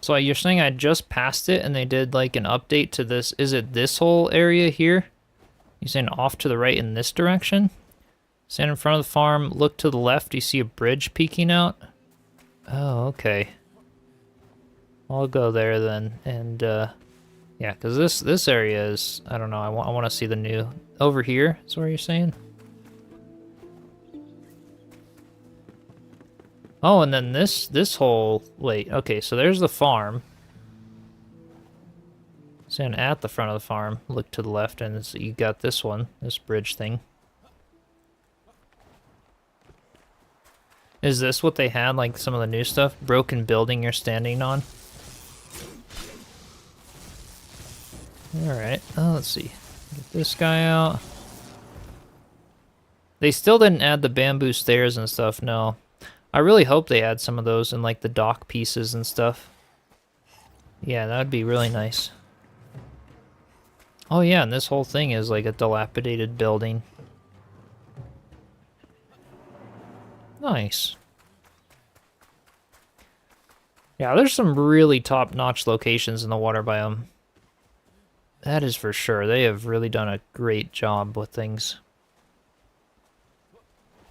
So you're saying I just passed it and they did like an update to this. Is it this whole area here? You're saying off to the right in this direction? Stand in front of the farm, look to the left, you see a bridge peeking out? Oh, okay. I'll go there then, and yeah, because this area is, I don't know, I want to see the new, over here, is what you're saying? Oh, and then this whole, wait, okay, so there's the farm. Stand at the front of the farm, look to the left, and you got this one, this bridge thing. Is this what they had, like some of the new stuff? Broken building you're standing on? Alright, let's see. Get this guy out. They still didn't add the bamboo stairs and stuff, no. I really hope they add some of those in like the dock pieces and stuff. Yeah, that would be really nice. Oh yeah, and this whole thing is like a dilapidated building. Nice. Yeah, there's some really top-notch locations in the water biome. That is for sure. They have really done a great job with things.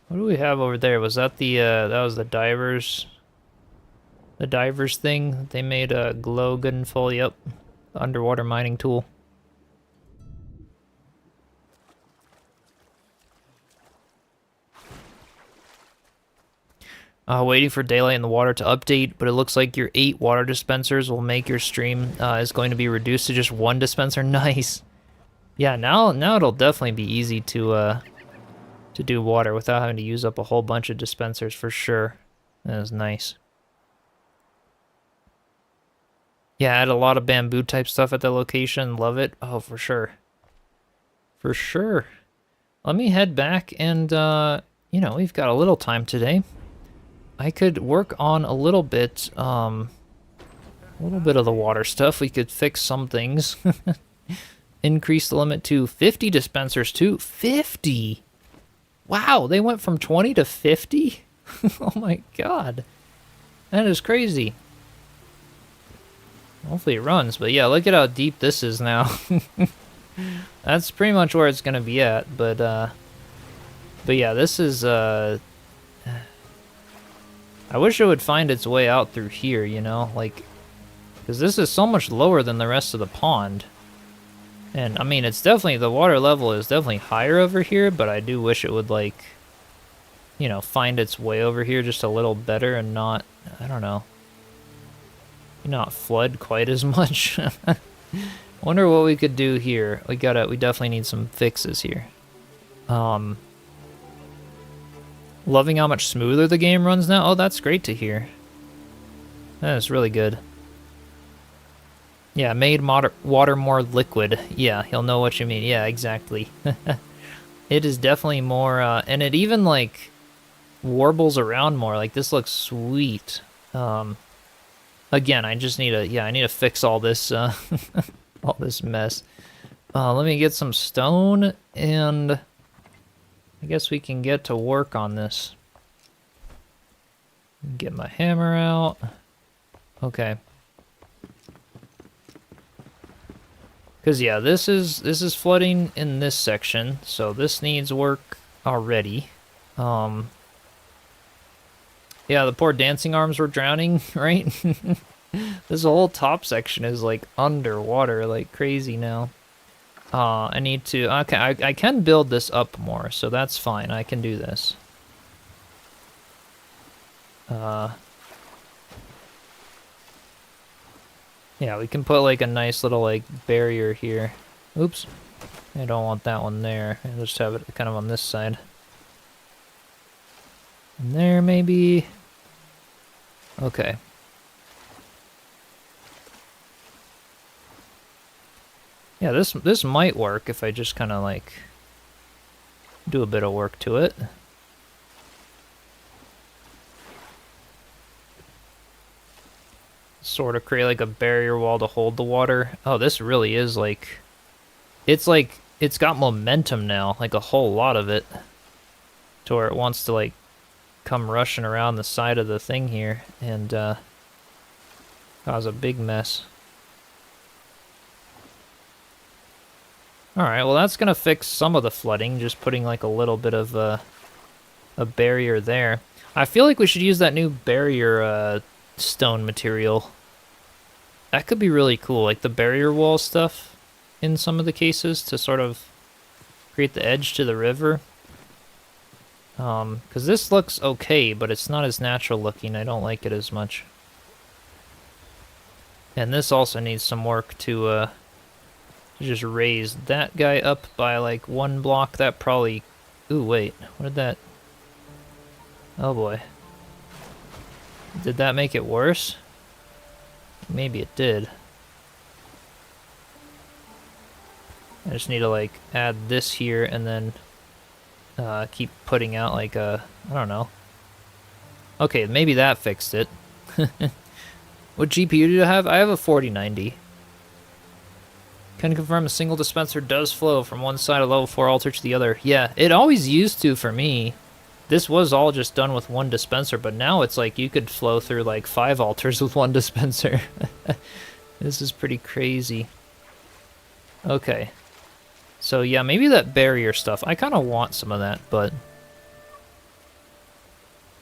What do we have over there? Was that the, that was the divers thing? They made a glow good and full, yep. The underwater mining tool. Waiting for daylight in the water to update, but it looks like your 8 water dispensers will make your stream is going to be reduced to just 1 dispenser. Nice. Yeah, now it'll definitely be easy to do water without having to use up a whole bunch of dispensers for sure. That is nice. Yeah, I had a lot of bamboo type stuff at the location. Love it. Oh, for sure. For sure. Let me head back and, you know, we've got a little time today. I could work on a little bit of the water stuff. We could fix some things. Increase the limit to 50 dispensers too. 50! Wow, they went from 20 to 50? Oh my god. That is crazy. Hopefully it runs, but yeah, look at how deep this is now. That's pretty much where it's gonna be at, but yeah, this is, I wish it would find its way out through here, you know, like, because this is so much lower than the rest of the pond. And, I mean, it's definitely, the water level is definitely higher over here, but I do wish it would, like, you know, find its way over here just a little better and not, I don't know, not flood quite as much. Wonder what we could do here. We definitely need some fixes here. Loving how much smoother the game runs now. Oh, that's great to hear. That is really good. Yeah, made water more liquid. Yeah, he'll know what you mean. Yeah, exactly. It is definitely more, and it even, like, warbles around more. Like, this looks sweet. Again, I just need to, I need to fix all this, all this mess. Let me get some stone, and I guess we can get to work on this. Get my hammer out. Okay. Because yeah, this is flooding in this section, so this needs work already. Yeah, the poor dancing arms were drowning, right? This whole top section is like underwater like crazy now. I need to, okay, I can build this up more, so that's fine. I can do this. Yeah, we can put like a nice little like barrier here. Oops. I don't want that one there. I'll just have it kind of on this side. And there maybe. Okay. Yeah, this might work if I just kind of like do a bit of work to it. Sort of create like a barrier wall to hold the water. Oh, this really is like it's got momentum now, like a whole lot of it, to where it wants to like come rushing around the side of the thing here and cause a big mess. Alright, well that's gonna fix some of the flooding, just putting like a little bit of a barrier there. I feel like we should use that new barrier stone material. That could be really cool, like the barrier wall stuff in some of the cases to sort of create the edge to the river. Because this looks okay, but it's not as natural looking. I don't like it as much. And this also needs some work to just raise that guy up by like 1 block. That probably... Ooh, wait. What did that... Oh boy. Did that make it worse? Maybe it did. I just need to like add this here and then keep putting out like a... I don't know. Okay, maybe that fixed it. What GPU do you have? I have a 4090. Can confirm a single dispenser does flow from one side of level 4 altar to the other. Yeah, it always used to for me. This was all just done with 1 dispenser, but now it's like you could flow through like 5 altars with 1 dispenser. This is pretty crazy. Okay. So yeah, maybe that barrier stuff. I kind of want some of that, but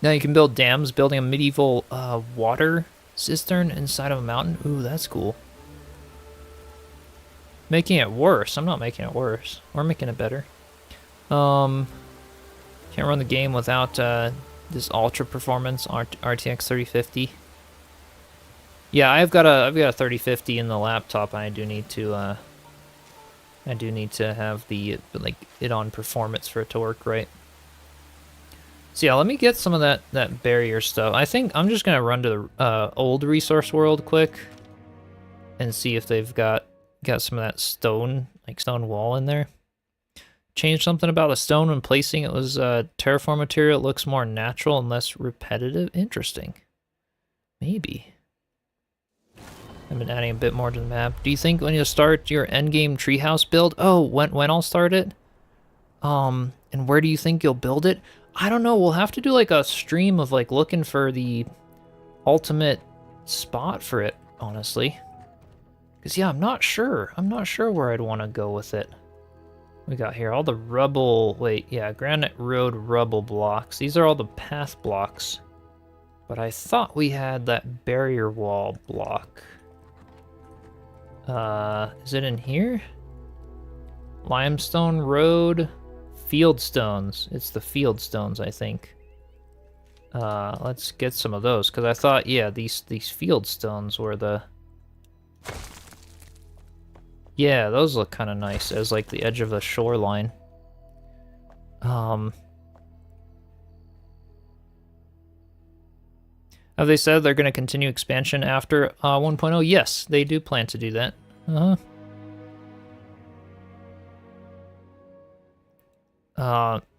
Now you can build dams, building a medieval water cistern inside of a mountain. Ooh, that's cool. Making it worse. I'm not making it worse. We're making it better. Can't run the game without this ultra performance RTX 3050. Yeah, I've got a 3050 in the laptop. I do need to have the it on performance for it to work right. So yeah, let me get some of that barrier stuff. I think I'm just gonna run to the old resource world quick and see if they've got some of that stone wall in there. Change something about the stone when placing it was terraform material. It looks more natural and less repetitive. Interesting. Maybe. I've been adding a bit more to the map. Do you think when you start your endgame treehouse build? Oh, when I'll start it? And where do you think you'll build it? I don't know. We'll have to do like a stream of like looking for the ultimate spot for it, honestly. Because yeah, I'm not sure. I'm not sure where I'd want to go with it. We got here all the rubble. Wait, yeah, granite road rubble blocks. These are all the path blocks. But I thought we had that barrier wall block. Is it in here? Limestone road, field stones. It's the field stones, I think. Let's get some of those because I thought, yeah, these field stones were the. Yeah, those look kind of nice as like the edge of the shoreline. Have they said they're going to continue expansion after 1.0? Yes, they do plan to do that.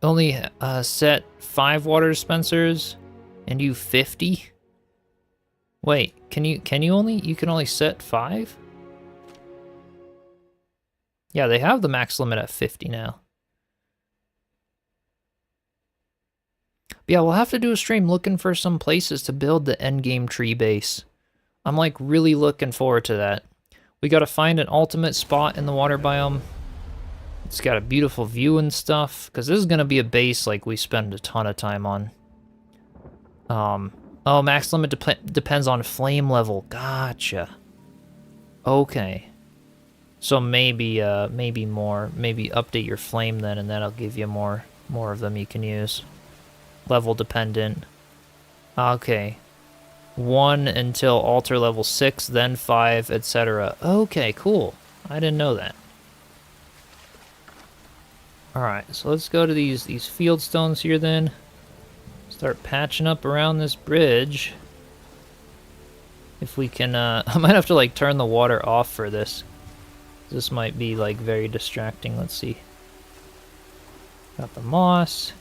Only set 5 water dispensers and you 50? Wait, you can only set 5? Yeah, they have the max limit at 50 now. But yeah, we'll have to do a stream looking for some places to build the endgame tree base. I'm like really looking forward to that. We gotta find an ultimate spot in the water biome. It's got a beautiful view and stuff, because this is gonna be a base like we spend a ton of time on. Oh, max limit depends on flame level. Gotcha. Okay. So maybe update your flame then, and that'll give you more of them you can use. Level dependent. Okay. 1 until altar level 6, then 5, etc. Okay, cool. I didn't know that. Alright, so let's go to these field stones here then. Start patching up around this bridge. If we can, I might have to like turn the water off for this. This might be like very distracting. Let's see. Got the moss.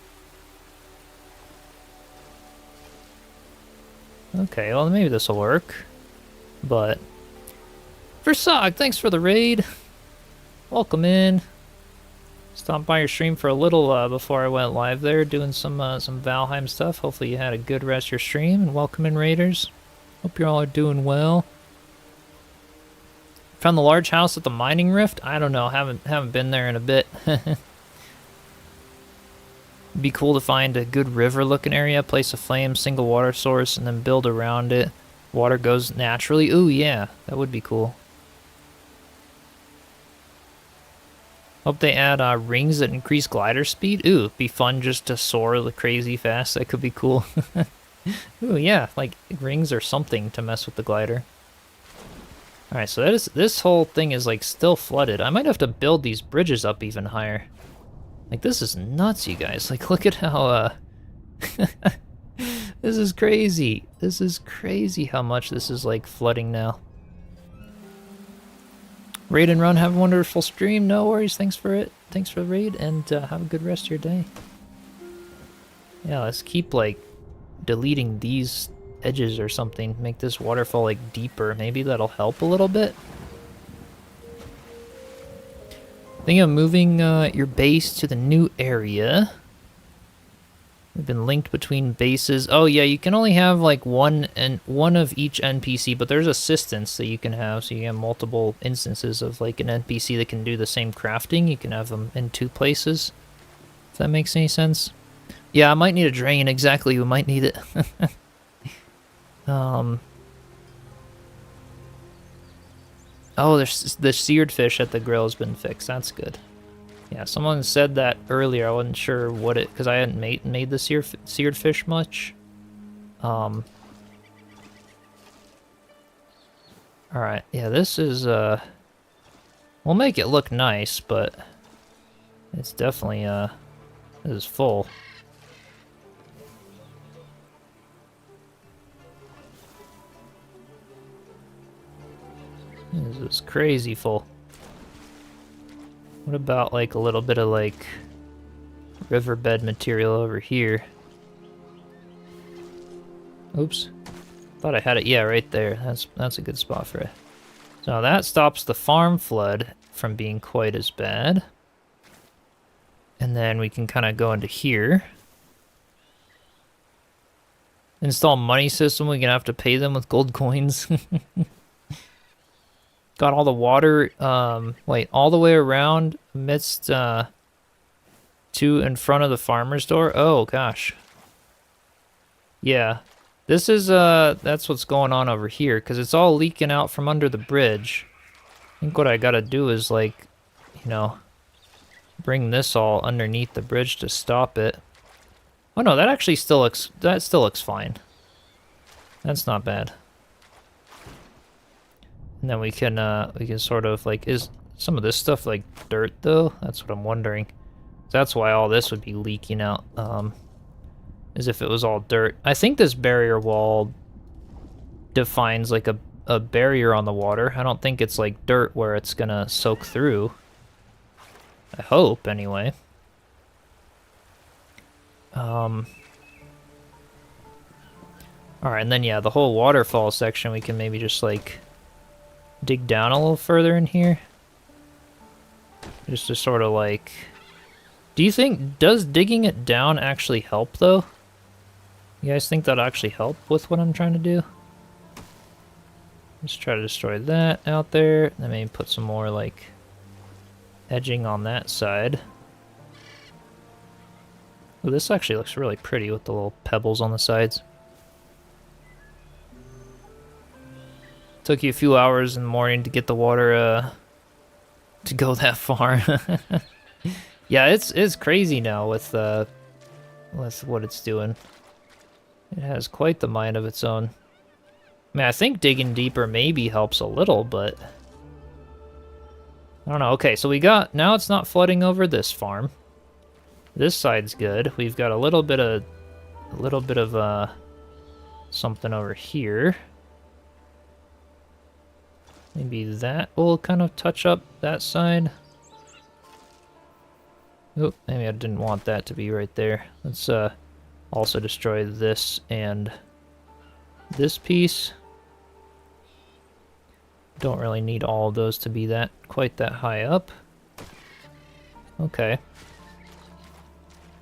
Okay, well maybe this will work. But Versag, thanks for the raid. Welcome in. Stopped by your stream for a little before I went live there, doing some Valheim stuff. Hopefully you had a good rest of your stream, and welcome in raiders. Hope you all are doing well. Found the large house at the mining rift? I don't know, haven't been there in a bit. Be cool to find a good river looking area, place a flame, single water source, and then build around it. Water goes naturally. Ooh, yeah, that would be cool. Hope they add rings that increase glider speed. Ooh, it'd be fun just to soar crazy fast. That could be cool. Ooh, yeah, like rings or something to mess with the glider. Alright, so this whole thing is like still flooded. I might have to build these bridges up even higher. Like, this is nuts, you guys. Like, look at how, this is crazy. This is crazy how much this is, like, flooding now. Raid and run, have a wonderful stream. No worries, thanks for it. Thanks for the raid, and have a good rest of your day. Yeah, let's keep, like, deleting these edges or something. Make this waterfall, like, deeper. Maybe that'll help a little bit. Think of moving your base to the new area. We've been linked between bases. Oh yeah, you can only have like one of each NPC, but there's assistants that you can have, so you have multiple instances of like an NPC that can do the same crafting. You can have them in 2 places, if that makes any sense. Yeah, I might need a drain. Exactly, we might need it. Oh, there's the seared fish at the grill has been fixed. That's good. Yeah, someone said that earlier. I wasn't sure what it, because I hadn't made the seared fish much. All right. Yeah, this is we'll make it look nice, but it's definitely this is full. This is crazy full. What about like a little bit of like riverbed material over here? Oops. Thought I had it. Yeah, right there. That's a good spot for it. So that stops the farm flood from being quite as bad. And then we can kind of go into here. Install money system. We're gonna have to pay them with gold coins. Got all the water, wait, all the way around amidst, to in front of the farmer's door? Oh, gosh. Yeah. This is, that's what's going on over here, because it's all leaking out from under the bridge. I think what I gotta do is, like, you know, bring this all underneath the bridge to stop it. Oh, no, that actually still looks, fine. That's not bad. And then we can sort of, like, is some of this stuff, like, dirt, though? That's what I'm wondering. That's why all this would be leaking out, as if it was all dirt. I think this barrier wall defines, like, a barrier on the water. I don't think it's, like, dirt where it's gonna soak through. I hope, anyway. Alright, and then, yeah, the whole waterfall section, we can maybe just, like, dig down a little further in here. Just to sort of like... Do you think... Does digging it down actually help, though? You guys think that'll actually help with what I'm trying to do? Let's try to destroy that out there. Then maybe put some more, like, edging on that side. Oh, this actually looks really pretty with the little pebbles on the sides. Took you a few hours in the morning to get the water to go that far. Yeah, it's crazy now with what it's doing. It has quite the mind of its own. I mean, I think digging deeper maybe helps a little, but I don't know. Okay, so we got, now it's not flooding over this farm. This side's good. We've got a little bit of something over here. Maybe that will kind of touch up that side. Oh, maybe I didn't want that to be right there. Let's also destroy this and this piece. Don't really need all of those to be quite that high up. Okay.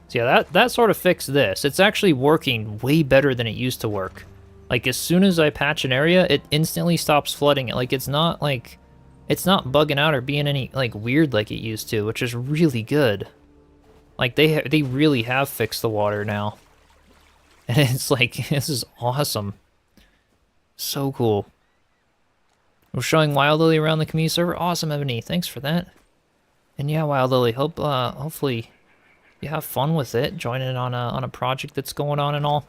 So yeah, that sort of fixed this. It's actually working way better than it used to work. Like, as soon as I patch an area, it instantly stops flooding it. Like, it's not bugging out or being any, like, weird like it used to, which is really good. Like, they really have fixed the water now. And it's like, this is awesome. So cool. We're showing Wild Lily around the community server. Awesome, Ebony. Thanks for that. And yeah, Wild Lily, hopefully you have fun with it, joining on a project that's going on and all.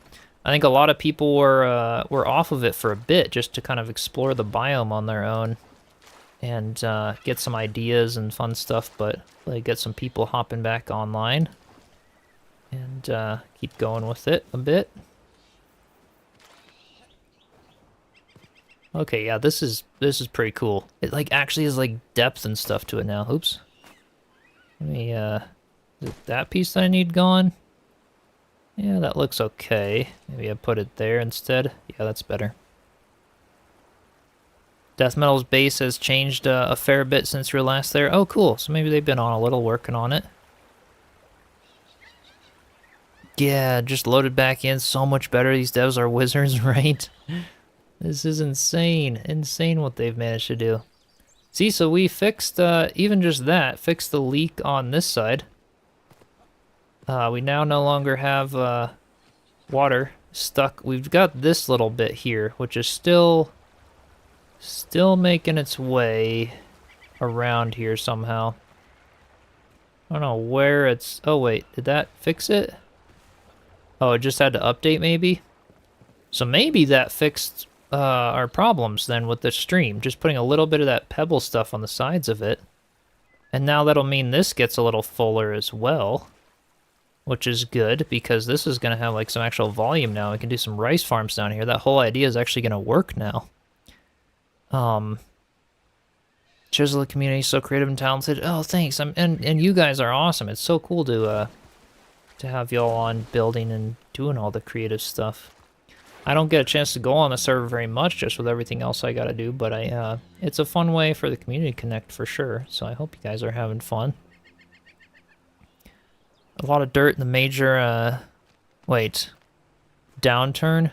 I think a lot of people were off of it for a bit just to kind of explore the biome on their own and get some ideas and fun stuff, but like get some people hopping back online and keep going with it a bit. Okay, yeah, this is pretty cool. It like actually has like depth and stuff to it now. Oops. Let me is it that piece that I need gone? Yeah, that looks okay. Maybe I put it there instead. Yeah, that's better. Death Metal's base has changed a fair bit since you were last there. Oh, cool. So maybe they've been on a little working on it. Yeah, just loaded back in. So much better. These devs are wizards, right? This is insane. Insane what they've managed to do. See, so we fixed, even just that, fixed the leak on this side. We now no longer have water stuck. We've got this little bit here, which is still making its way around here somehow. I don't know where it's... Oh, wait. Did that fix it? Oh, it just had to update, maybe? So maybe that fixed our problems then with the stream. Just putting a little bit of that pebble stuff on the sides of it. And now that'll mean this gets a little fuller as well. Which is good, because this is going to have, like, some actual volume now. We can do some rice farms down here. That whole idea is actually going to work now. Chiselchip community is so creative and talented. Oh, thanks. And you guys are awesome. It's so cool to have y'all on building and doing all the creative stuff. I don't get a chance to go on the server very much, just with everything else I gotta do, but it's a fun way for the community to connect for sure, so I hope you guys are having fun. A lot of dirt in the major, downturn.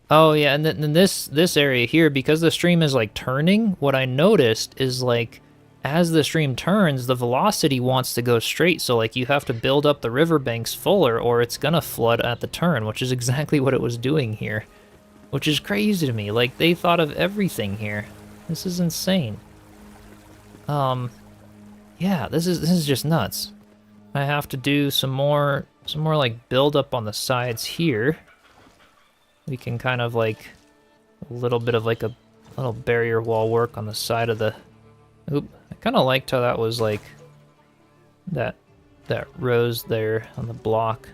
Oh yeah, and then this area here, because the stream is like turning, what I noticed is like as the stream turns, the velocity wants to go straight, so like you have to build up the riverbanks fuller or it's gonna flood at the turn, which is exactly what it was doing here. Which is crazy to me. Like, they thought of everything here. This is insane. Yeah, this is just nuts. I have to do some more like build up on the sides here. We can kind of like a little bit of like a little barrier wall work on the side of the... Oop, I kind of liked how that was like that rose there on the block.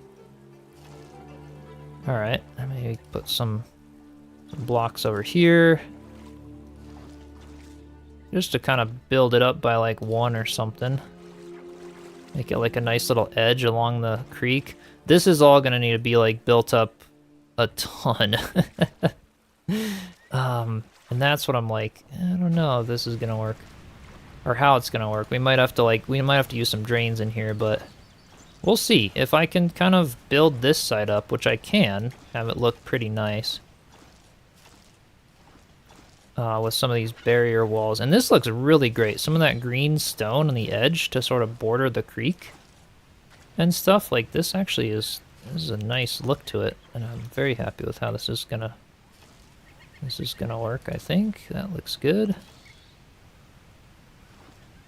All right, maybe put some blocks over here. Just to kind of build it up by like one or something. Make it like a nice little edge along the creek. This is all gonna need to be like built up a ton. And that's what I'm like, I don't know if this is gonna work. Or how it's gonna work. We might have to use some drains in here, but we'll see. If I can kind of build this side up, which I can, have it look pretty nice. With some of these barrier walls. And this looks really great. Some of that green stone on the edge to sort of border the creek and stuff. Like, this actually is a nice look to it. And I'm very happy with how this is gonna work, I think. That looks good.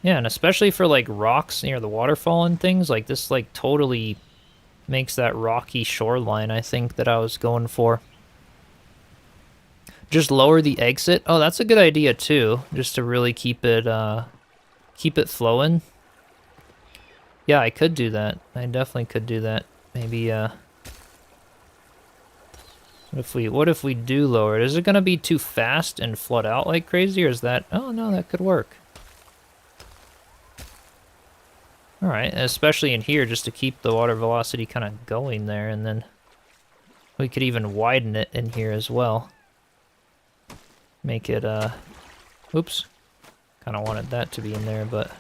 Yeah, and especially for, like, rocks near the waterfall and things, like, this, like, totally makes that rocky shoreline, I think, that I was going for. Just lower the exit. Oh, that's a good idea, too, just to really keep it flowing. Yeah, I could do that. I definitely could do that. Maybe, what if we do lower it? Is it gonna be too fast and flood out like crazy, or is that... Oh, no, that could work. Alright, especially in here, just to keep the water velocity kind of going there, and then we could even widen it in here as well. Make it, oops. Kind of wanted that to be in there, but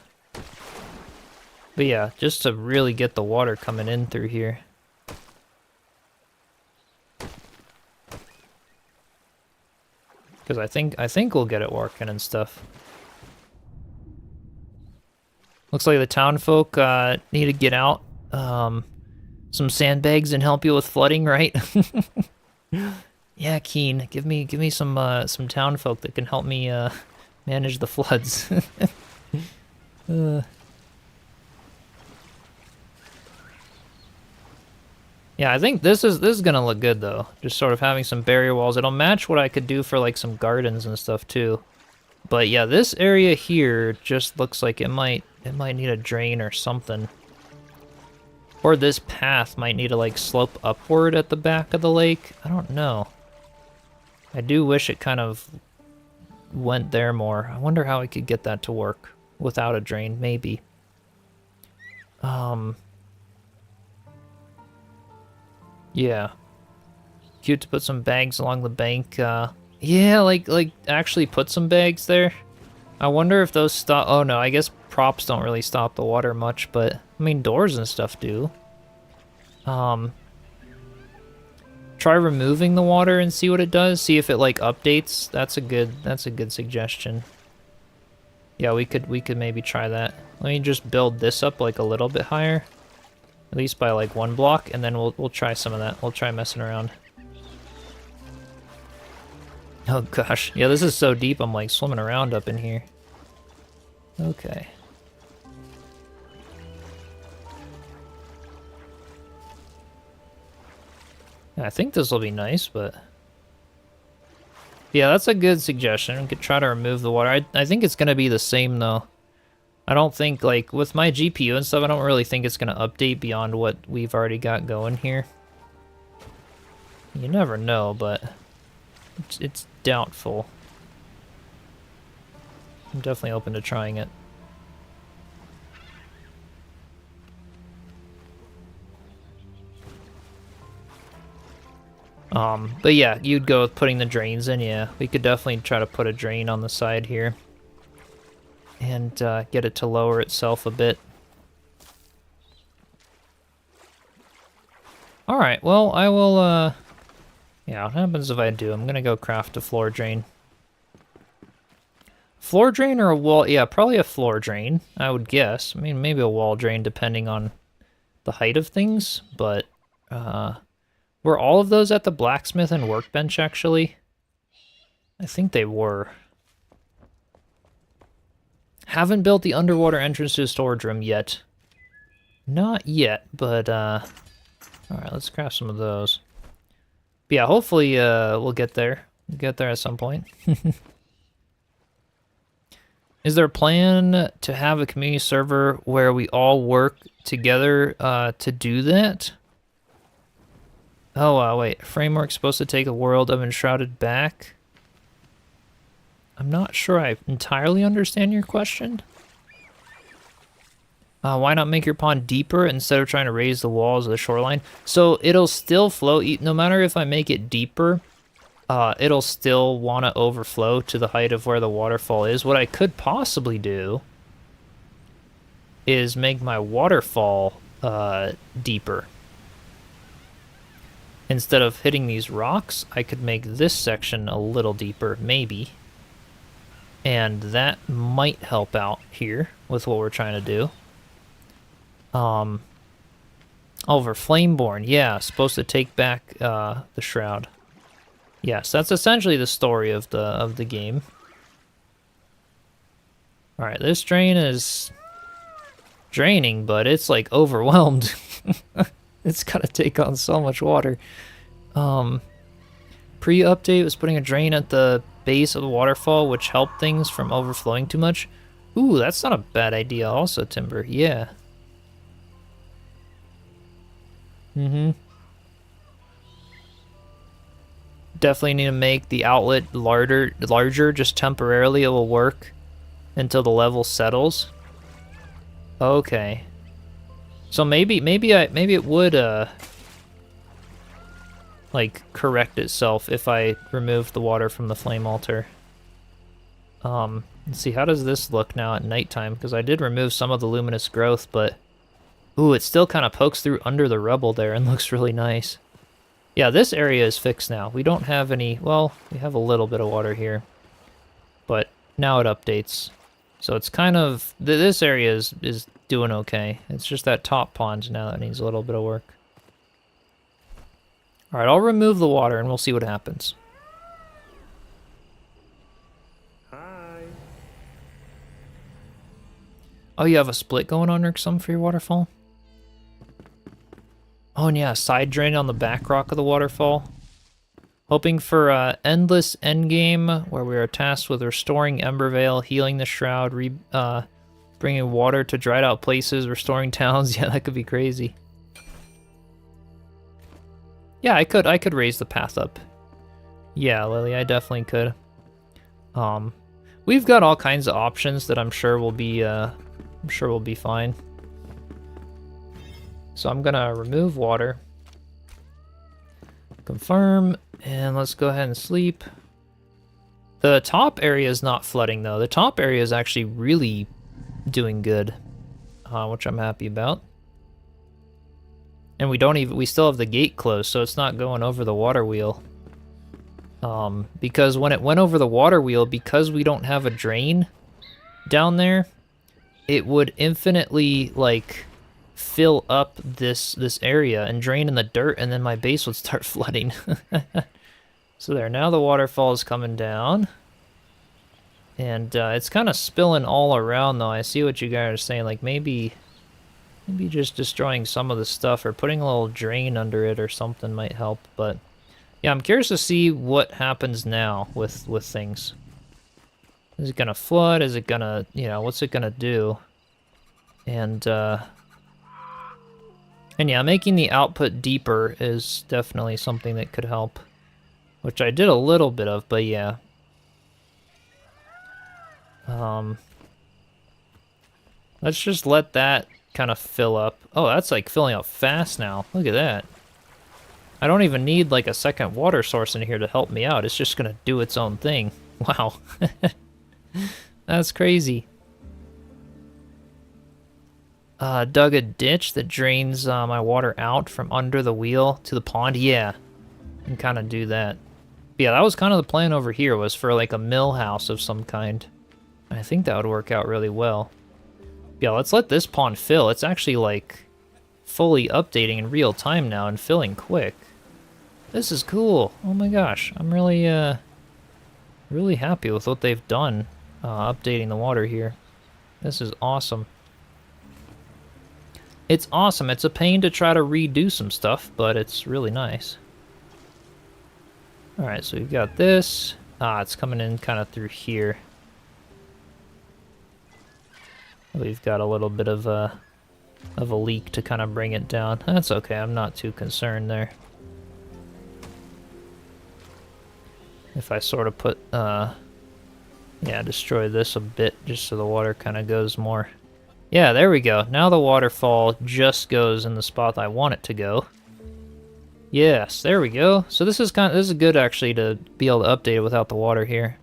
yeah, just to really get the water coming in through here. Because I think we'll get it working and stuff. Looks like the town folk need to get out some sandbags and help you with flooding, right? Yeah, Keen, give me some town folk that can help me manage the floods. Yeah, I think this is gonna look good though. Just sort of having some barrier walls. It'll match what I could do for like some gardens and stuff too. But yeah, this area here just looks like it might need a drain or something. Or this path might need to like slope upward at the back of the lake. I don't know. I do wish it kind of went there more. I wonder how I could get that to work without a drain, maybe. Yeah. Cute to put some bags along the bank. Yeah, like actually put some bags there. I wonder if those stop... Oh no, I guess props don't really stop the water much, but I mean doors and stuff do. Try removing the water and see what it does. See if it like updates. That's a good suggestion. Yeah, we could maybe try that. Let me just build this up like a little bit higher. At least by like 1 block, and then we'll try some of that. We'll try messing around. Oh gosh, yeah, this is so deep. I'm like swimming around up in here. Okay. I think this will be nice, but yeah, that's a good suggestion. We could try to remove the water. I think it's gonna be the same though. I don't think, like, with my GPU and stuff, I don't really think it's gonna update beyond what we've already got going here. You never know, but it's doubtful. I'm definitely open to trying it. But yeah, you'd go with putting the drains in, yeah. We could definitely try to put a drain on the side here. And get it to lower itself a bit. Alright, well, I will, yeah, what happens if I do? I'm gonna go craft a floor drain. Floor drain or a wall? Yeah, probably a floor drain, I would guess. I mean, maybe a wall drain depending on the height of things, but, were all of those at the blacksmith and workbench, actually? I think they were. Haven't built the underwater entrance to the storage room yet. Not yet, but, alright, let's craft some of those. But yeah, hopefully, we'll get there. We'll get there at some point. Is there a plan to have a community server where we all work together, to do that? Oh, wait. Framework's supposed to take a world of Enshrouded back? I'm not sure I entirely understand your question. Why not make your pond deeper instead of trying to raise the walls of the shoreline? So it'll still flow, no matter if I make it deeper, it'll still want to overflow to the height of where the waterfall is. What I could possibly do is make my waterfall deeper. Instead of hitting these rocks, I could make this section a little deeper, maybe. And that might help out here with what we're trying to do. Over Flameborn, yeah, supposed to take back the shroud. Yes, that's essentially the story of the game. All right, this drain is draining, but it's like overwhelmed. It's gotta take on so much water. Pre-update was putting a drain at the base of the waterfall, which helped things from overflowing too much. Ooh, that's not a bad idea also, Timber. Yeah. Definitely need to make the outlet larger just temporarily. It will work until the level settles. Okay. So maybe it would like correct itself if I remove the water from the flame altar. Let's see, how does this look now at nighttime? Because I did remove some of the luminous growth, but ooh, it still kind of pokes through under the rubble there and looks really nice. Yeah, this area is fixed now. We don't have any, well, we have a little bit of water here, but now it updates. So it's kind of, this area is doing okay. It's just that top pond now that needs a little bit of work. All right, I'll remove the water and we'll see what happens. Hi. Oh, you have a split going on or something for your waterfall? Oh, and yeah, a side drain on the back rock of the waterfall. Hoping for endless endgame, where we are tasked with restoring Embervale, healing the Shroud, bringing water to dried out places, restoring towns. Yeah, that could be crazy. Yeah, I could raise the path up. Yeah, Lily, I definitely could. We've got all kinds of options that I'm sure will be fine. So I'm gonna remove water. Confirm, and let's go ahead and sleep. The top area is not flooding though. The top area is actually really doing good, which I'm happy about. And we still have the gate closed, so it's not going over the water wheel. Because when it went over the water wheel, because we don't have a drain down there, it would infinitely, like, fill up this area and drain in the dirt, and then my base would start flooding. So there, now the waterfall is coming down. And it's kind of spilling all around, though. I see what you guys are saying. Like, maybe just destroying some of the stuff or putting a little drain under it or something might help. But, yeah, I'm curious to see what happens now with things. Is it going to flood? Is it going to, you know, what's it going to do? And yeah, making the output deeper is definitely something that could help. Which I did a little bit of, but yeah. Let's just let that kind of fill up. Oh, that's like filling up fast now. Look at that. I don't even need like a second water source in here to help me out. It's just gonna do its own thing. Wow. That's crazy. Dug a ditch that drains my water out from under the wheel to the pond. Yeah, and kind of do that. Yeah, that was kind of the plan over here, was for like a mill house of some kind. I think that would work out really well. Yeah, let's let this pond fill. It's actually like fully updating in real time now and filling quick. This is cool. Oh my gosh, I'm really really happy with what they've done updating the water here. This is awesome. It's awesome. It's a pain to try to redo some stuff, but it's really nice. Alright, so we've got this. It's coming in kind of through here. We've got a little bit of a leak to kind of bring it down. That's okay, I'm not too concerned there. If I sort of put, yeah, destroy this a bit just so the water kind of goes more. Yeah, there we go. Now the waterfall just goes in the spot I want it to go. Yes, there we go. So this is good actually to be able to update it without the water here.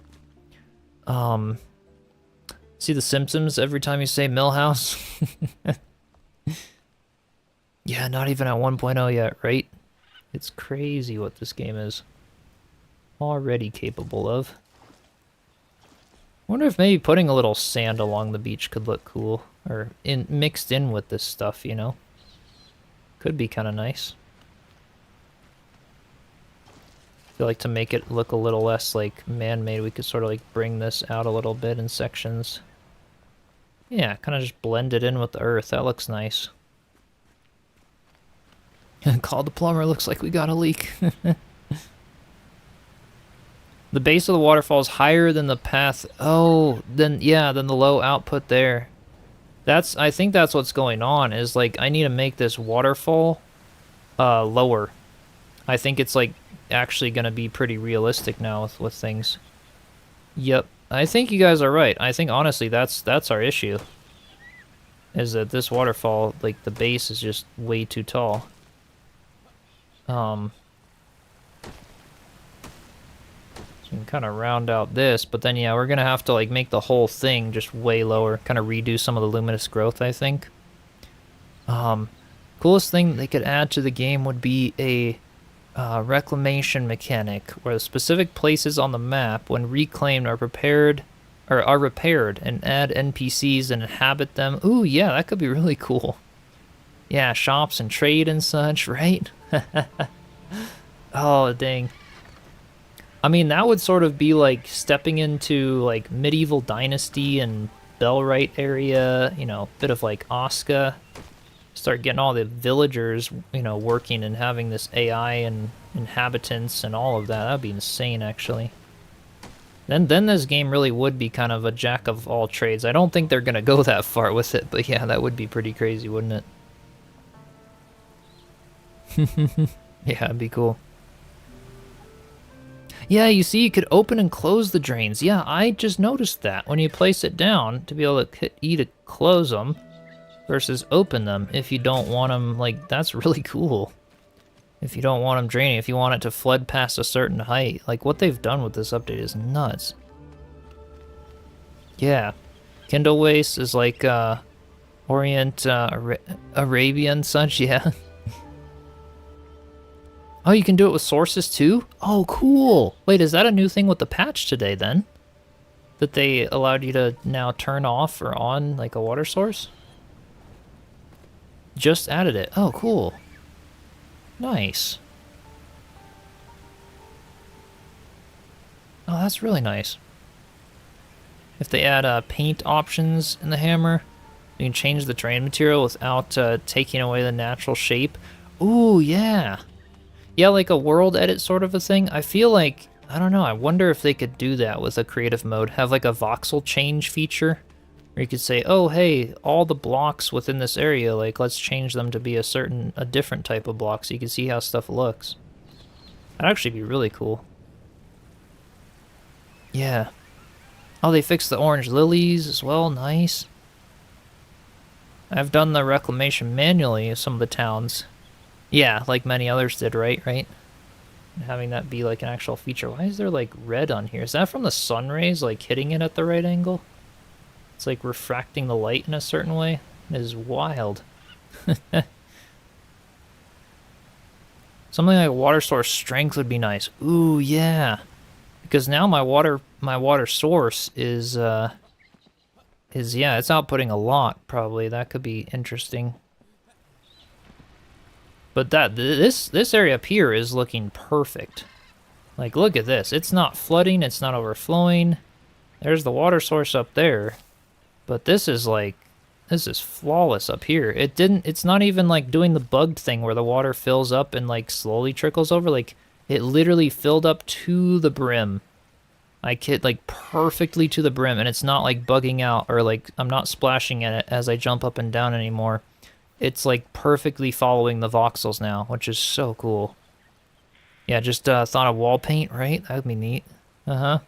See the Simpsons every time you say Millhouse? Yeah, not even at 1.0 yet, right? It's crazy what this game is already capable of. Wonder if maybe putting a little sand along the beach could look cool, or mixed in with this stuff, you know? Could be kind of nice. I feel like to make it look a little less like man-made, we could sort of like bring this out a little bit in sections. Yeah, kind of just blend it in with the earth. That looks nice. Call the plumber, looks like we got a leak. The base of the waterfall is higher than the path. Oh, then the low output there. I think that's what's going on, is like I need to make this waterfall lower. I think it's like actually gonna be pretty realistic now with things. Yep. I think you guys are right. I think honestly that's our issue. Is that this waterfall, like the base is just way too tall. So we can kind of round out this, but then yeah, we're gonna have to like make the whole thing just way lower, kind of redo some of the luminous growth, I think. Coolest thing they could add to the game would be a reclamation mechanic, where the specific places on the map, when reclaimed, are repaired and add NPCs and inhabit them. Ooh, yeah, that could be really cool. Yeah, shops and trade and such, right? Oh, dang. I mean, that would sort of be like stepping into like medieval dynasty and Bellwright area, you know, bit of like Osca. Start getting all the villagers, you know, working and having this AI and inhabitants and all of that. That'd be insane, actually. Then this game really would be kind of a jack of all trades. I don't think they're gonna go that far with it, but yeah, that would be pretty crazy, wouldn't it? Yeah, it'd be cool. Yeah, you see, you could open and close the drains. Yeah, I just noticed that when you place it down to be able to hit E to close them versus open them if you don't want them. Like, that's really cool. If you don't want them draining, if you want it to flood past a certain height. Like, what they've done with this update is nuts. Yeah. Kindle waste is like, Orient, Arabian such, yeah. Oh, you can do it with sources too? Oh, cool. Wait, is that a new thing with the patch today then? That they allowed you to now turn off or on like a water source? just added it. Oh, cool. Nice. Oh, that's really nice. If they add paint options in the hammer, you can change the terrain material without taking away the natural shape. Ooh, yeah. Yeah, like a world edit sort of a thing. I feel like, I don't know, I wonder if they could do that with a creative mode. Have like a voxel change feature, where you could say, oh, hey, all the blocks within this area, like, let's change them to be a different type of block so you can see how stuff looks. That'd actually be really cool. Yeah. Oh, they fixed the orange lilies as well. Nice. I've done the reclamation manually of some of the towns. Yeah, like many others did, right? Having that be like an actual feature. Why is there like red on here? Is that from the sun rays, like hitting it at the right angle? It's like refracting the light in a certain way. It is wild. Something like water source strength would be nice. Ooh, yeah. Because now my water source is yeah, it's outputting a lot probably. That could be interesting. But this area up here is looking perfect. Like, look at this. It's not flooding, it's not overflowing. There's the water source up there. But this is flawless up here. It's not even like doing the bugged thing where the water fills up and like slowly trickles over. Like, it literally filled up to the brim. Like perfectly to the brim, and it's not like bugging out or like I'm not splashing at it as I jump up and down anymore. It's like perfectly following the voxels now, which is so cool. Yeah, just thought of wall paint, right? That would be neat. Uh-huh.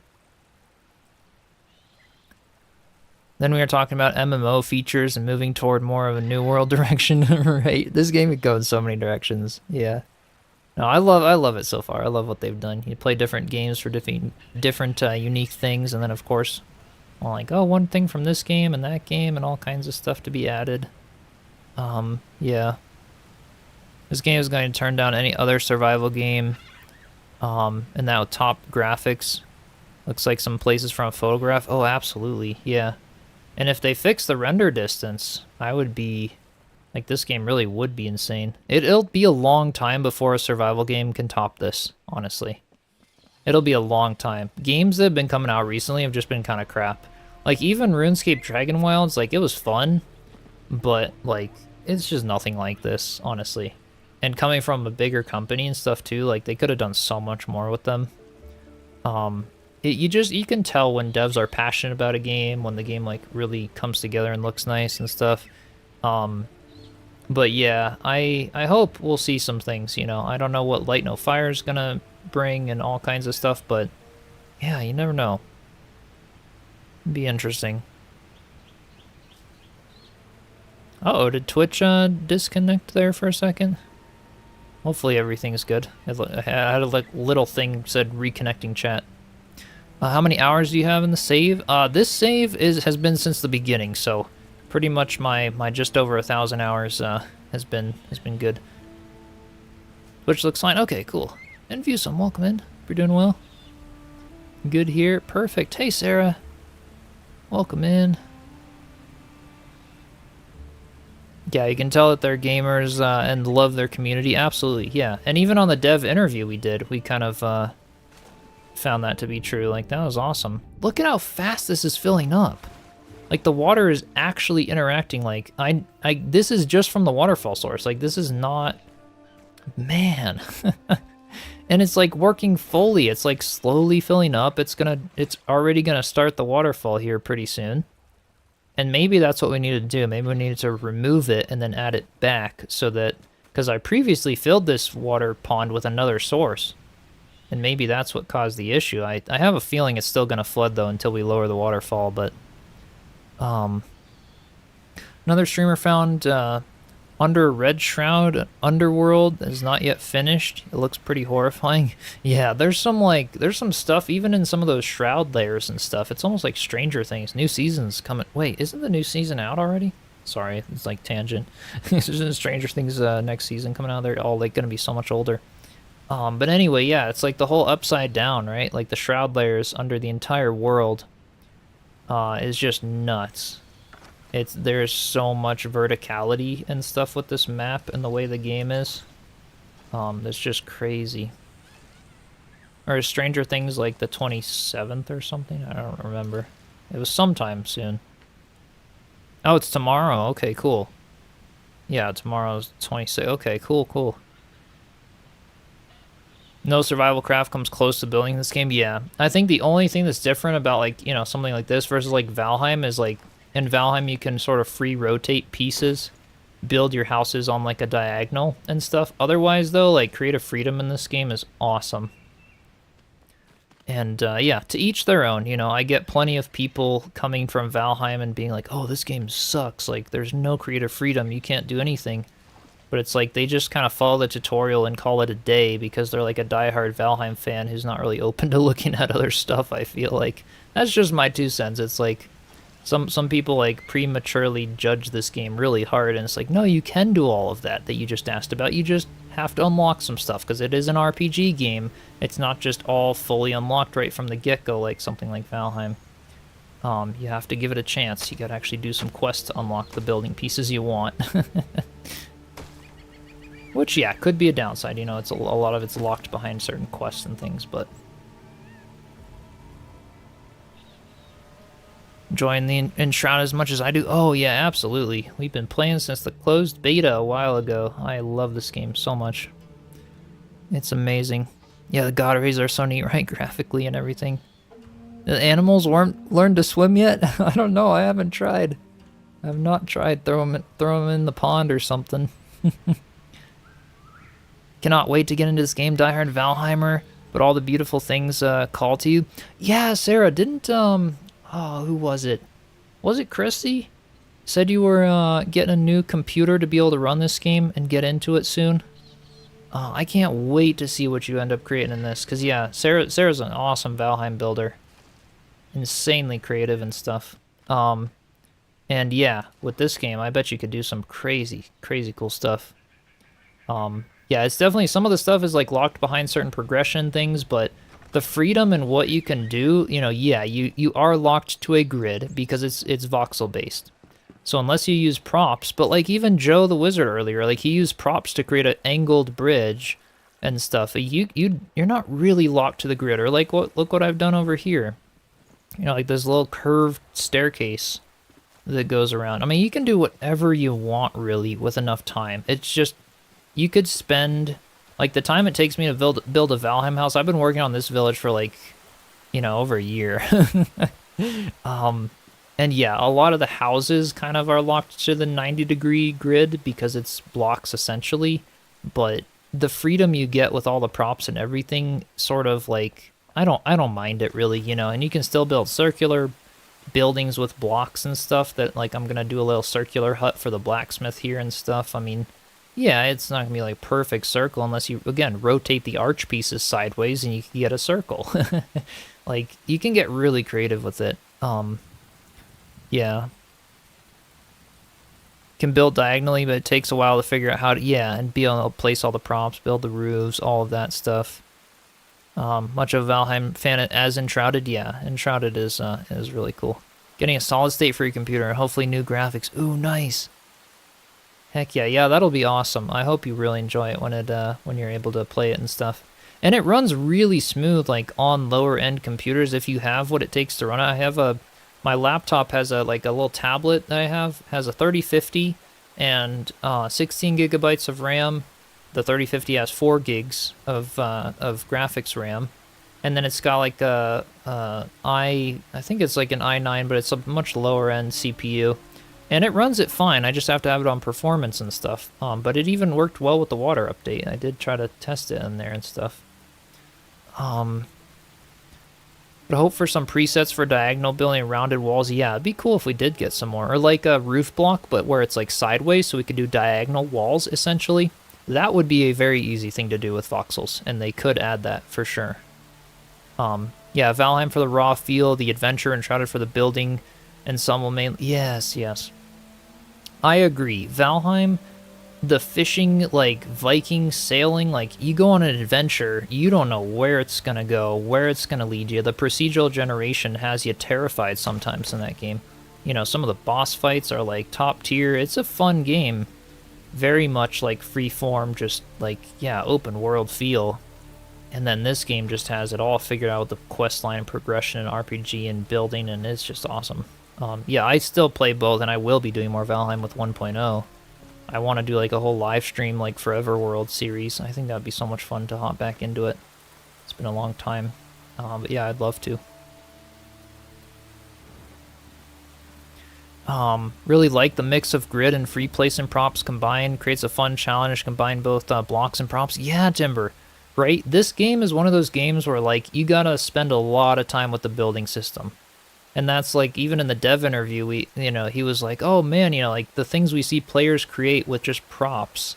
Then we were talking about MMO features and moving toward more of a new world direction, right? This game could go in so many directions. Yeah. No, I love it so far. I love what they've done. You play different games for different unique things, and then of course, well, like, oh, one thing from this game and that game and all kinds of stuff to be added. Yeah. This game is going to turn down any other survival game. And now top graphics. Looks like some places from a photograph. Oh, absolutely, yeah. And if they fix the render distance, I would be... Like, this game really would be insane. It'll be a long time before a survival game can top this, honestly. It'll be a long time. Games that have been coming out recently have just been kind of crap. Like, even RuneScape Dragon Wilds, like, it was fun, but, like, it's just nothing like this, honestly. And coming from a bigger company and stuff, too, like, they could have done so much more with them. You can tell when devs are passionate about a game, when the game, like, really comes together and looks nice and stuff. But yeah, I hope we'll see some things, you know. I don't know what Light No Fire is gonna bring and all kinds of stuff, but yeah, you never know. It'd be interesting. Uh-oh, did Twitch disconnect there for a second? Hopefully everything's good. I had a little thing said reconnecting chat. How many hours do you have in the save? This save has been since the beginning, so pretty much my just over 1,000 hours has been good. Which looks fine. Okay, cool. And Viewsome, welcome in. Hope you're doing well. Good here. Perfect. Hey, Sarah. Welcome in. Yeah, you can tell that they're gamers and love their community. Absolutely, yeah. And even on the dev interview we did, we kind of found that to be true. Like, that was awesome. Look at how fast this is filling up. Like, the water is actually interacting. Like, this is just from the waterfall source. Like, this is not... Man. And it's, like, working fully. It's, like, slowly filling up. It's already gonna start the waterfall here pretty soon. And maybe that's what we need to do. Maybe we need to remove it and then add it back so that... Because I previously filled this water pond with another source. And maybe that's what caused the issue. I have a feeling it's still gonna flood, though, until we lower the waterfall, but... Another streamer found under Red Shroud Underworld is not yet finished. It looks pretty horrifying. Yeah, there's some stuff even in some of those shroud layers and stuff. It's almost like Stranger Things. New season's coming. Wait, isn't the new season out already? Sorry, it's like tangent. Stranger Things next season coming out. They're all like gonna be so much older. But anyway, yeah, it's like the whole upside down, right? Like the shroud layers under the entire world is just nuts. There's so much verticality and stuff with this map and the way the game is. It's just crazy. Or is Stranger Things like the 27th or something? I don't remember. It was sometime soon. Oh, it's tomorrow. Okay, cool. Yeah, tomorrow's 26th. Okay, cool, cool. No survival craft comes close to building this game. Yeah, I think the only thing that's different about, like, you know, something like this versus like Valheim is, like, in Valheim you can sort of free rotate pieces, build your houses on like a diagonal and stuff. Otherwise though, like, creative freedom in this game is awesome. And yeah, to each their own. You know, I get plenty of people coming from Valheim and being like, oh, this game sucks, like there's no creative freedom, you can't do anything. But it's like they just kind of follow the tutorial and call it a day because they're like a diehard Valheim fan who's not really open to looking at other stuff, I feel like. That's just my 2 cents. It's like some people like prematurely judge this game really hard, and it's like, no, you can do all of that you just asked about. You just have to unlock some stuff because it is an RPG game. It's not just all fully unlocked right from the get-go like something like Valheim. You have to give it a chance. You gotta actually do some quests to unlock the building pieces you want. Which, yeah, could be a downside, you know, it's a lot of it's locked behind certain quests and things, but... Enjoying the Enshrouded as much as I do? Oh, yeah, absolutely. We've been playing since the closed beta a while ago. I love this game so much. It's amazing. Yeah, the god rays are so neat, right? Graphically and everything. The animals weren't learned to swim yet? I don't know, I haven't tried. I've not tried. Throw them in the pond or something. Cannot wait to get into this game, diehard Valheimer, but all the beautiful things call to you. Yeah, Sarah, didn't, oh, who was it? Was it Christy? Said you were getting a new computer to be able to run this game and get into it soon. I can't wait to see what you end up creating in this, because, yeah, Sarah's an awesome Valheim builder. Insanely creative and stuff. And, yeah, with this game, I bet you could do some crazy, crazy cool stuff. Yeah, it's definitely, some of the stuff is like locked behind certain progression things, but the freedom and what you can do, you know, yeah, you are locked to a grid because it's voxel based. So unless you use props, but like even Joe the Wizard earlier, like he used props to create an angled bridge and stuff. You're not really locked to the grid, or like look what I've done over here. You know, like this little curved staircase that goes around. I mean, you can do whatever you want really with enough time. It's just, you could spend, like, the time it takes me to build a Valheim house. I've been working on this village for, like, you know, over a year. And yeah, a lot of the houses kind of are locked to the 90-degree grid because it's blocks essentially. But the freedom you get with all the props and everything, sort of like, I don't mind it really, you know. And you can still build circular buildings with blocks and stuff. That, like, I'm gonna do a little circular hut for the blacksmith here and stuff. I mean, yeah, it's not gonna be like perfect circle unless you, again, rotate the arch pieces sideways and you can get a circle. Like, you can get really creative with it. Yeah. Can build diagonally, but it takes a while to figure out how to, yeah, and be able to place all the props, build the roofs, all of that stuff. Much of a Valheim fan as Enshrouded, yeah, Enshrouded is really cool. Getting a solid state for your computer, hopefully new graphics. Ooh, nice. Heck yeah, yeah, that'll be awesome. I hope you really enjoy it when you're able to play it and stuff. And it runs really smooth, like on lower end computers if you have what it takes to run it. I have my laptop has a little tablet that I have, has a 3050 and 16 gigabytes of RAM. The 3050 has 4 gigs of graphics RAM. And then it's got like I think it's like an i9, but it's a much lower end CPU. And it runs it fine. I just have to have it on performance and stuff. But it even worked well with the water update. I did try to test it in there and stuff. But I hope for some presets for diagonal building and rounded walls. Yeah, it'd be cool if we did get some more. Or like a roof block, but where it's like sideways, so we could do diagonal walls, essentially. That would be a very easy thing to do with voxels, and they could add that for sure. Yeah, Valheim for the raw feel, the adventure, Enshrouded for the building, and some will mainly... Yes, yes. I agree. Valheim, the fishing, like, Viking sailing, like, you go on an adventure, you don't know where it's gonna go, where it's gonna lead you. The procedural generation has you terrified sometimes in that game. You know, some of the boss fights are like top tier. It's a fun game. Very much like freeform, just like, yeah, open world feel. And then this game just has it all figured out with the quest line progression and RPG and building, and it's just awesome. Yeah, I still play both, and I will be doing more Valheim with 1.0. I want to do like a whole live stream like Forever World series. I think that would be so much fun to hop back into it. It's been a long time. But yeah, I'd love to. Really like the mix of grid and free place and props combined. Creates a fun challenge, combine both blocks and props. Yeah, Timber, right? This game is one of those games where like you gotta spend a lot of time with the building system. And that's like, even in the dev interview, he was like, oh man, like the things we see players create with just props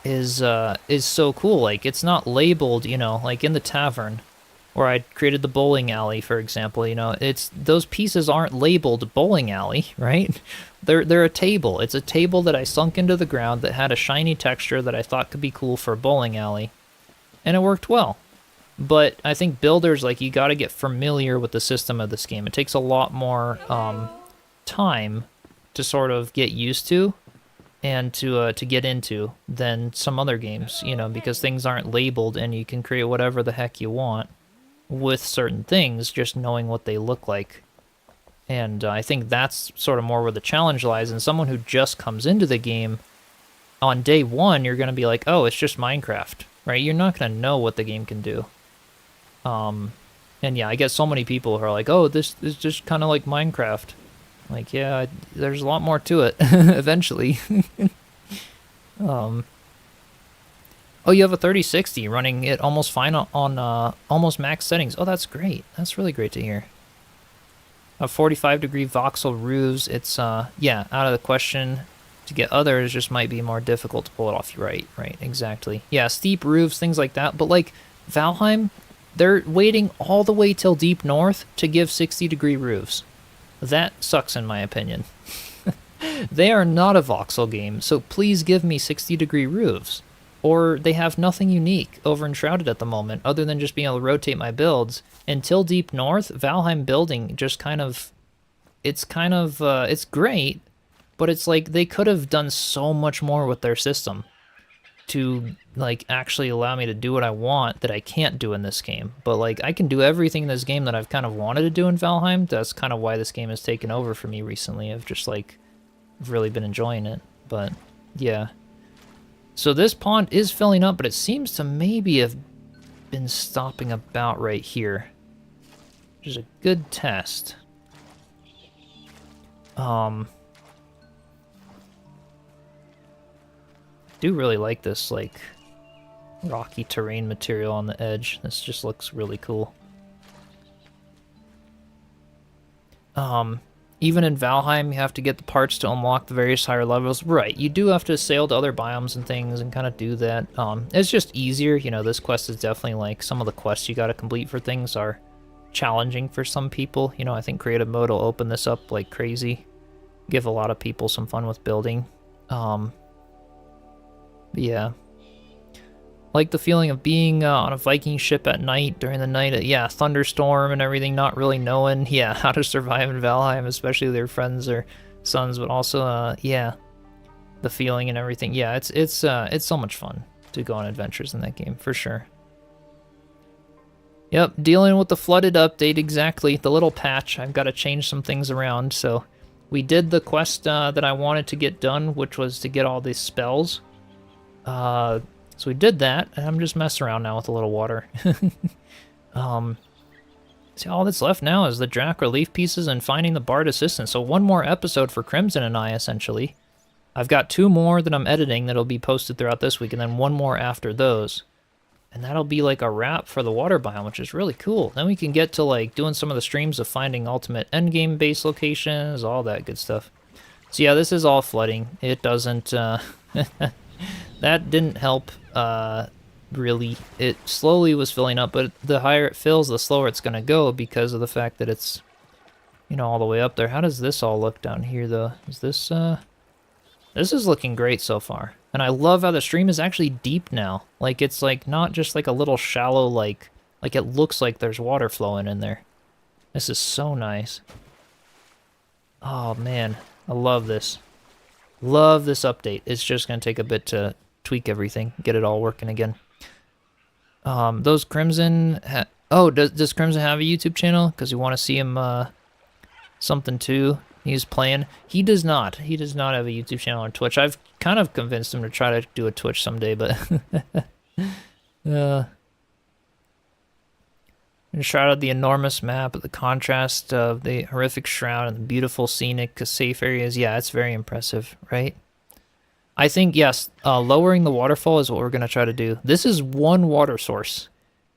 is so cool. Like, it's not labeled, like in the tavern where I created the bowling alley, for example, it's, those pieces aren't labeled bowling alley, right? They're a table. It's a table that I sunk into the ground that had a shiny texture that I thought could be cool for a bowling alley. And it worked well. But I think builders, like, you got to get familiar with the system of this game. It takes a lot more time to sort of get used to and to get into than some other games, because things aren't labeled and you can create whatever the heck you want with certain things, just knowing what they look like. And I think that's sort of more where the challenge lies. And someone who just comes into the game, on day one, you're going to be like, oh, it's just Minecraft, right? You're not going to know what the game can do. And yeah, I get so many people who are like, oh, this is just kind of like Minecraft. Like, yeah, there's a lot more to it, eventually. Oh, you have a 3060 running it almost fine on almost max settings. Oh, that's great. That's really great to hear. A 45-degree voxel roofs, it's, yeah, out of the question. To get others just might be more difficult to pull it off. Right, exactly. Yeah, steep roofs, things like that. But, like, Valheim, they're waiting all the way till deep north to give 60-degree roofs. That sucks in my opinion. They are not a voxel game, so please give me 60-degree roofs. Or they have nothing unique over Enshrouded at the moment, other than just being able to rotate my builds. Until deep north, Valheim building just it's great, but it's like they could have done so much more with their system to, like, actually allow me to do what I want that I can't do in this game. But, like, I can do everything in this game that I've kind of wanted to do in Valheim. That's kind of why this game has taken over for me recently. I've just, like, really been enjoying it. But, yeah. So this pond is filling up, but it seems to maybe have been stopping about right here. Which is a good test. Do really like this, like, rocky terrain material on the edge. This just looks really cool. Even in Valheim, you have to get the parts to unlock the various higher levels. Right, you do have to sail to other biomes and things and kind of do that. It's just easier, this quest is definitely, like, some of the quests you gotta complete for things are challenging for some people. I think creative mode will open this up like crazy. Give a lot of people some fun with building. Yeah. Like the feeling of being on a Viking ship at night during the night. Yeah, thunderstorm and everything, not really knowing, yeah, how to survive in Valheim, especially with their friends or sons, but also, yeah, the feeling and everything. Yeah, it's so much fun to go on adventures in that game, for sure. Yep, dealing with the flooded update, exactly. The little patch, I've got to change some things around, so we did the quest that I wanted to get done, which was to get all these spells. So we did that, and I'm just messing around now with a little water. See, all that's left now is the Drac relief pieces and finding the Bard assistant. So one more episode for Crimson and I, essentially. I've got 2 more that I'm editing that'll be posted throughout this week, and then 1 more after those. And that'll be like a wrap for the water biome, which is really cool. Then we can get to, like, doing some of the streams of finding ultimate endgame base locations, all that good stuff. So yeah, this is all flooding. It doesn't, that didn't help, really. It slowly was filling up, but the higher it fills, the slower it's gonna go because of the fact that it's, all the way up there. How does this all look down here, though? Is this, this is looking great so far. And I love how the stream is actually deep now. Like, it's, like, not just, like, a little shallow, like it looks like there's water flowing in there. This is so nice. Oh man, I love this. Love this update. It's just gonna take a bit to tweak everything, get it all working again. Those Crimson. Oh, does Crimson have a YouTube channel? Because you want to see him something too. He's playing. He does not. He does not have a YouTube channel on Twitch. I've kind of convinced him to try to do a Twitch someday, but Enshrouded, the enormous map, the contrast of the horrific shroud and the beautiful scenic safe areas. Yeah, it's very impressive, right? I think, yes, lowering the waterfall is what we're going to try to do. This is one water source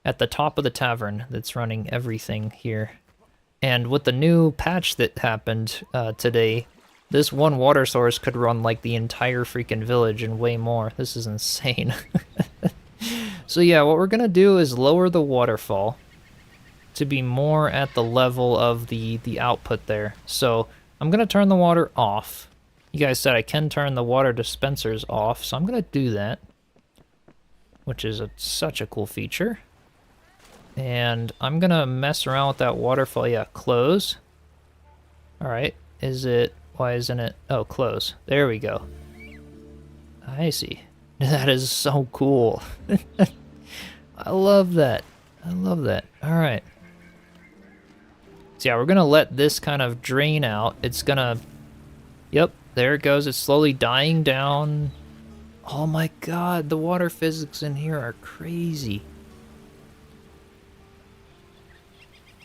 at the top of the tavern that's running everything here. And with the new patch that happened today, this one water source could run like the entire freaking village and way more. This is insane. So yeah, what we're going to do is lower the waterfall to be more at the level of the output there. So I'm going to turn the water off. You guys said I can turn the water dispensers off, so I'm going to do that, which is such a cool feature. And I'm going to mess around with that waterfall. Yeah, close. All right. Why isn't it? Oh, close. There we go. I see. That is so cool. I love that. I love that. All right. So yeah, we're going to let this kind of drain out. It's going to... Yep, there it goes. It's slowly dying down. Oh my god, the water physics in here are crazy.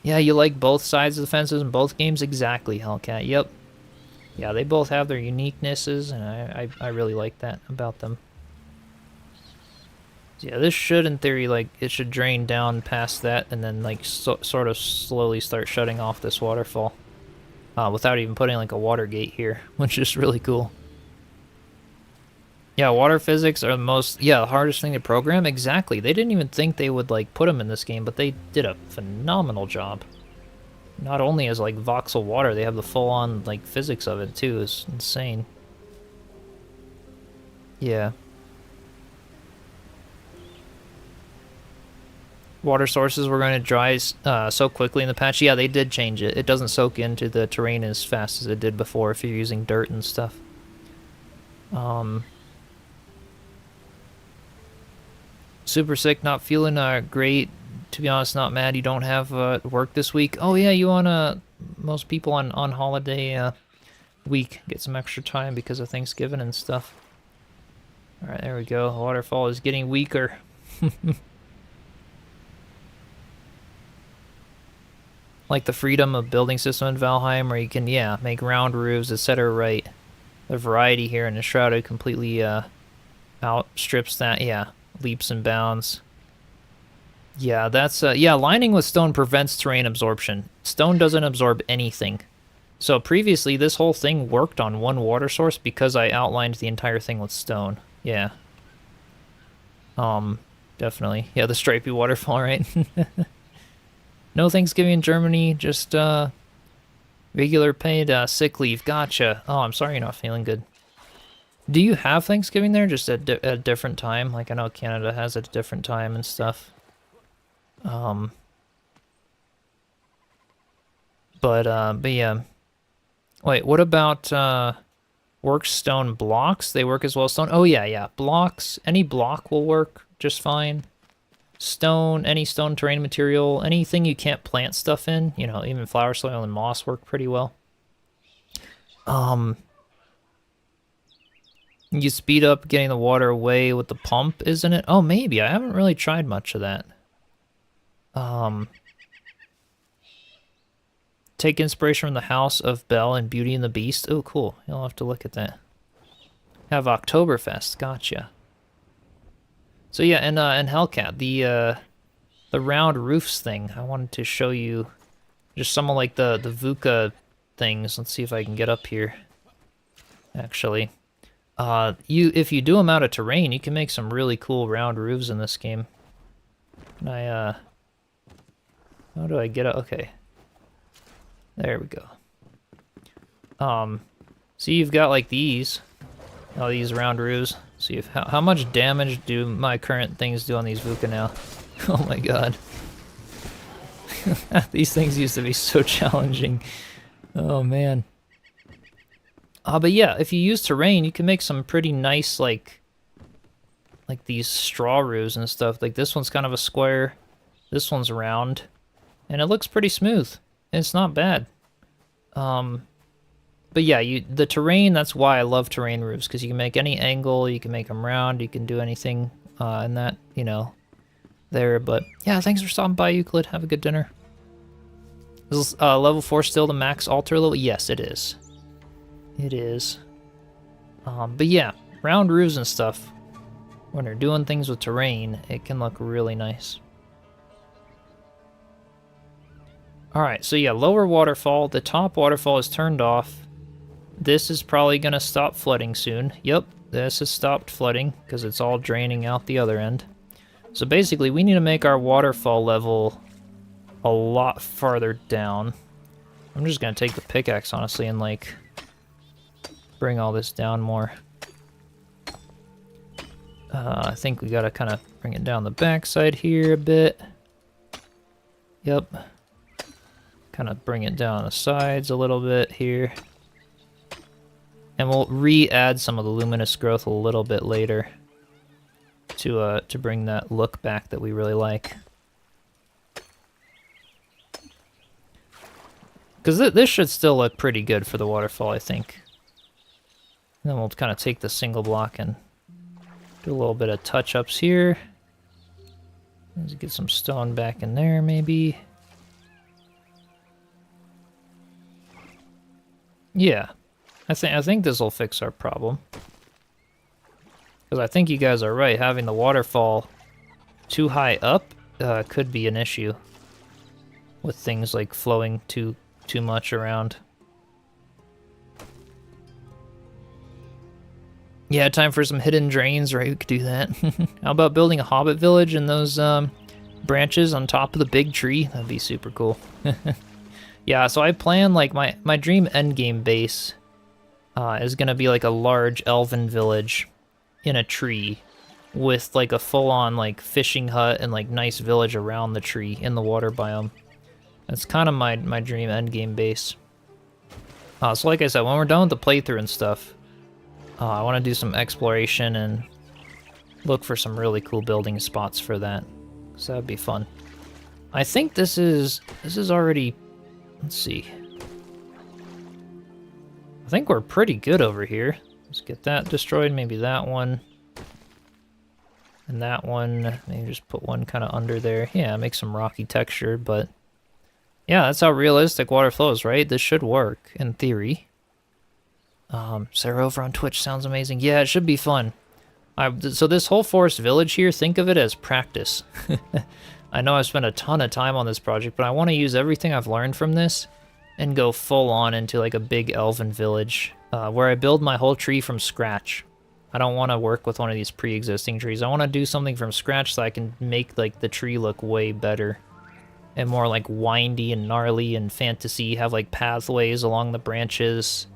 Yeah, you like both sides of the fences in both games? Exactly, Hellcat. Yep. Yeah, they both have their uniquenesses, and I really like that about them. Yeah, this should, in theory, like, it should drain down past that and then, like, sort of slowly start shutting off this waterfall. Without even putting, like, a water gate here, which is really cool. Yeah, water physics are the hardest thing to program. Exactly. They didn't even think they would, like, put them in this game, but they did a phenomenal job. Not only as, like, voxel water, they have the full-on, like, physics of it, too. It's insane. Yeah. Water sources were going to dry so quickly in the patch. Yeah, they did change it. It doesn't soak into the terrain as fast as it did before if you're using dirt and stuff. Super sick, not feeling great. To be honest, not mad you don't have work this week. Oh yeah, you on most people on holiday week get some extra time because of Thanksgiving and stuff. All right, there we go. The waterfall is getting weaker. Like the freedom of building system in Valheim, where you can, yeah, make round roofs, etc. Right. The variety here in Enshrouded completely outstrips that. Yeah, leaps and bounds. Yeah, that's yeah. Lining with stone prevents terrain absorption. Stone doesn't absorb anything. So previously, this whole thing worked on one water source because I outlined the entire thing with stone. Yeah. Definitely. Yeah, the stripy waterfall, right? No Thanksgiving in Germany, just regular paid sick leave. Gotcha. Oh, I'm sorry you're not feeling good. Do you have Thanksgiving there, just at a different time? Like, I know Canada has it at a different time and stuff. But yeah. Wait, what about work stone blocks? They work as well as stone? Oh, yeah. Blocks, any block will work just fine. Stone, any stone terrain material, anything you can't plant stuff in, you know, even flower soil and moss work pretty well. You speed up getting the water away with the pump, isn't it? Oh, maybe. I haven't really tried much of that. Take inspiration from the House of Belle and Beauty and the Beast. Oh, cool. You'll have to look at that. Have Oktoberfest. Gotcha. So yeah, and Hellcat, the round roofs thing. I wanted to show you just some of like the VUCA things. Let's see if I can get up here. Actually, if you do them out of terrain, you can make some really cool round roofs in this game. And how do I get up? Okay, there we go. So you've got like these round roofs. See if how much damage do my current things do on these VUCA now? Oh my god. These things used to be so challenging. Oh man. But yeah, if you use terrain, you can make some pretty nice, like these straw roofs and stuff. Like this one's kind of a square, this one's round, and it looks pretty smooth. It's not bad. But yeah, the terrain, that's why I love terrain roofs, because you can make any angle, you can make them round, you can do anything in that, you know, there. But yeah, thanks for stopping by, Euclid. Have a good dinner. Is level 4 still the max altar level? Yes, it is. It is. But yeah, round roofs and stuff, when they're doing things with terrain, it can look really nice. Alright, so yeah, lower waterfall. The top waterfall is turned off. This is probably going to stop flooding soon. Yep, this has stopped flooding because it's all draining out the other end. So basically, we need to make our waterfall level a lot farther down. I'm just going to take the pickaxe, honestly, and, like, bring all this down more. I think we got to kind of bring it down the backside here a bit. Yep. Kind of bring it down the sides a little bit here. And we'll re-add some of the luminous growth a little bit later to bring that look back that we really like. Because this should still look pretty good for the waterfall, I think. And then we'll kind of take the single block and do a little bit of touch-ups here. Let's get some stone back in there, maybe. Yeah. I think this will fix our problem. Because I think you guys are right, having the waterfall too high up could be an issue with things like flowing too much around. Yeah, time for some hidden drains, right? We could do that. How about building a hobbit village and those branches on top of the big tree? That'd be super cool. Yeah, so I plan, like, my dream endgame base is gonna be like a large elven village in a tree with like a full-on like fishing hut and like nice village around the tree in the water biome. That's kind of my dream endgame base. So like I said, when we're done with the playthrough and stuff, I want to do some exploration and look for some really cool building spots for that, so that'd be fun. I think this is already, let's see. I think we're pretty good over here. Let's get that destroyed, maybe that one. And that one, maybe just put one kind of under there. Yeah, make some rocky texture, but yeah, that's how realistic water flows, right? This should work, in theory. Sarah over on Twitch sounds amazing. Yeah, it should be fun. So this whole forest village here, think of it as practice. I know I've spent a ton of time on this project, but I want to use everything I've learned from this and go full on into like a big elven village where I build my whole tree from scratch. I don't want to work with one of these pre-existing trees. I want to do something from scratch so I can make like the tree look way better and more like windy and gnarly and fantasy, have like pathways along the branches,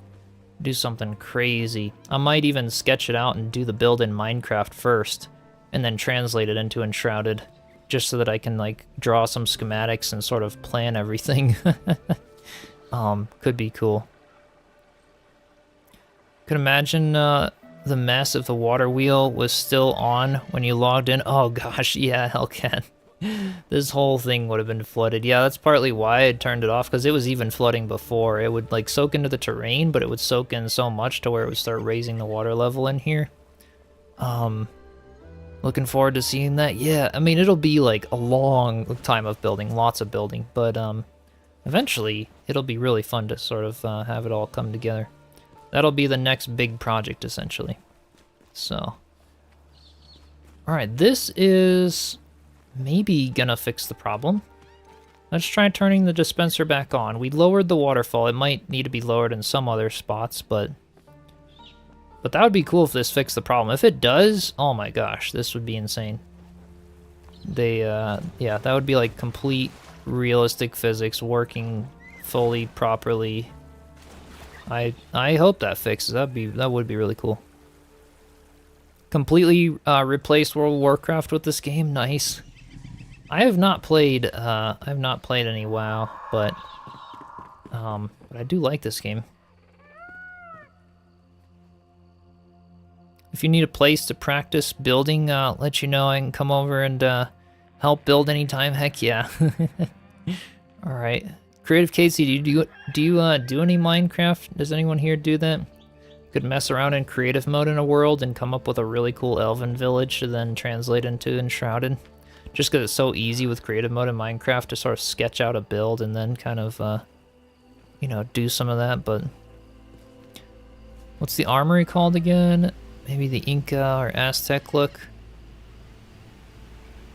do something crazy. I might even sketch it out and do the build in Minecraft first and then translate it into Enshrouded just so that I can like draw some schematics and sort of plan everything. Could be cool. Could imagine the mess if the water wheel was still on when you logged in. Oh gosh, yeah, Hellcat. This whole thing would have been flooded. Yeah, that's partly why I turned it off, because it was even flooding before. It would like soak into the terrain, but it would soak in so much to where it would start raising the water level in here. Looking forward to seeing that. Yeah, I mean, it'll be like a long time of building, lots of building, but eventually it'll be really fun to sort of have it all come together. That'll be the next big project, essentially. So, alright, this is maybe gonna fix the problem. Let's try turning the dispenser back on. We lowered the waterfall. It might need to be lowered in some other spots, but that would be cool if this fixed the problem. If it does, oh my gosh, this would be insane. Yeah, that would be like complete realistic physics working fully properly. I hope that fixes. That would be really cool. Completely replaced World of Warcraft with this game. Nice. I have not played any WoW, but I do like this game. if you need a place to practice building, let you know. I can come over and help build anytime. Heck yeah. All right. Creative Casey, do you do any Minecraft? Does anyone here do that? Could mess around in creative mode in a world and come up with a really cool elven village to then translate into Enshrouded. Just because it's so easy with creative mode in Minecraft to sort of sketch out a build and then kind of, you know, do some of that. But what's the armory called again? Maybe the Inca or Aztec look.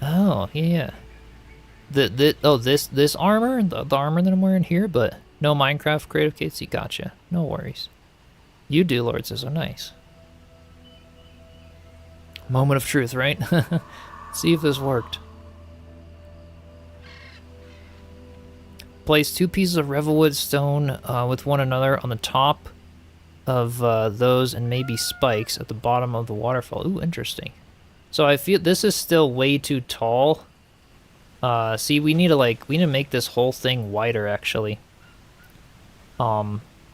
Oh yeah. This armor, the armor that I'm wearing here, but no Minecraft creative Casey. Gotcha. No worries. You do, Lord Sizzle. Nice. Moment of truth, right? See if this worked. Place 2 pieces of Revelwood stone with one another on the top of those and maybe spikes at the bottom of the waterfall. Ooh, interesting. So I feel this is still way too tall. See, we need to make this whole thing wider actually.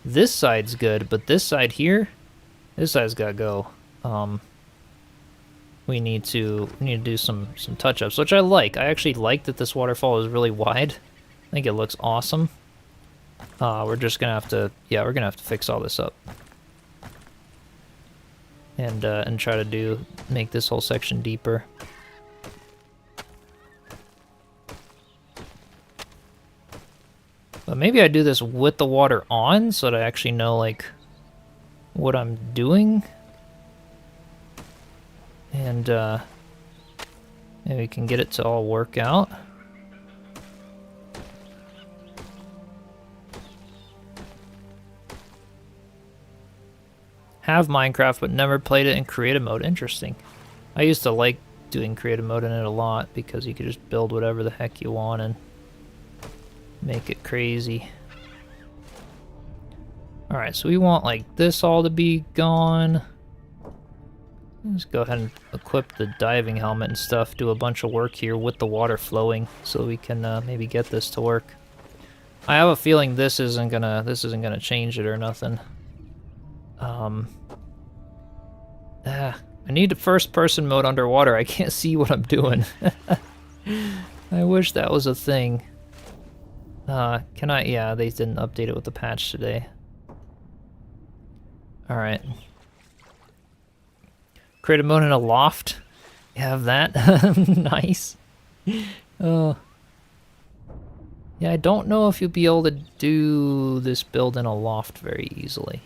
This side's good, but this side here, this side's gotta go. We need to do some touch-ups, which I like. I actually like that this waterfall is really wide. I think it looks awesome. We're just gonna have to, yeah, we're gonna have to fix all this up. And try to make this whole section deeper. But maybe I do this with the water on so that I actually know, like, what I'm doing. And, maybe we can get it to all work out. Have Minecraft, but never played it in creative mode. Interesting. I used to like doing creative mode in it a lot because you could just build whatever the heck you want and make it crazy. Alright, so we want like this all to be gone. Let's go ahead and equip the diving helmet and stuff, do a bunch of work here with the water flowing so we can maybe get this to work. I have a feeling this isn't gonna change it or nothing. I need a first person mode underwater. I can't see what I'm doing. I wish that was a thing. Can I? Yeah, they didn't update it with the patch today. Alright. Creative mode in a loft. You have that. Nice. Yeah, I don't know if you'll be able to do this build in a loft very easily.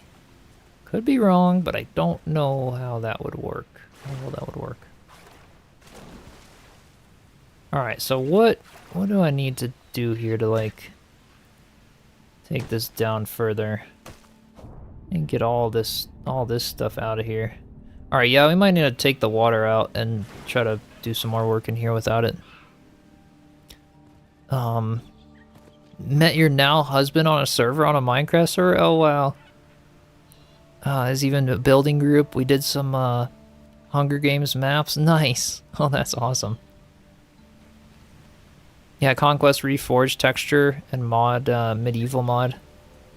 Could be wrong, but I don't know how that would work. How well that would work. Alright, so what do I need to do here to, like, take this down further and get all this stuff out of here? Alright, yeah, we might need to take the water out and try to do some more work in here without it. Met your now husband on a server on a Minecraft server? Oh, wow. There's even a building group. We did some Hunger Games maps. Nice. Oh, that's awesome. Yeah, Conquest Reforged texture and mod, medieval mod.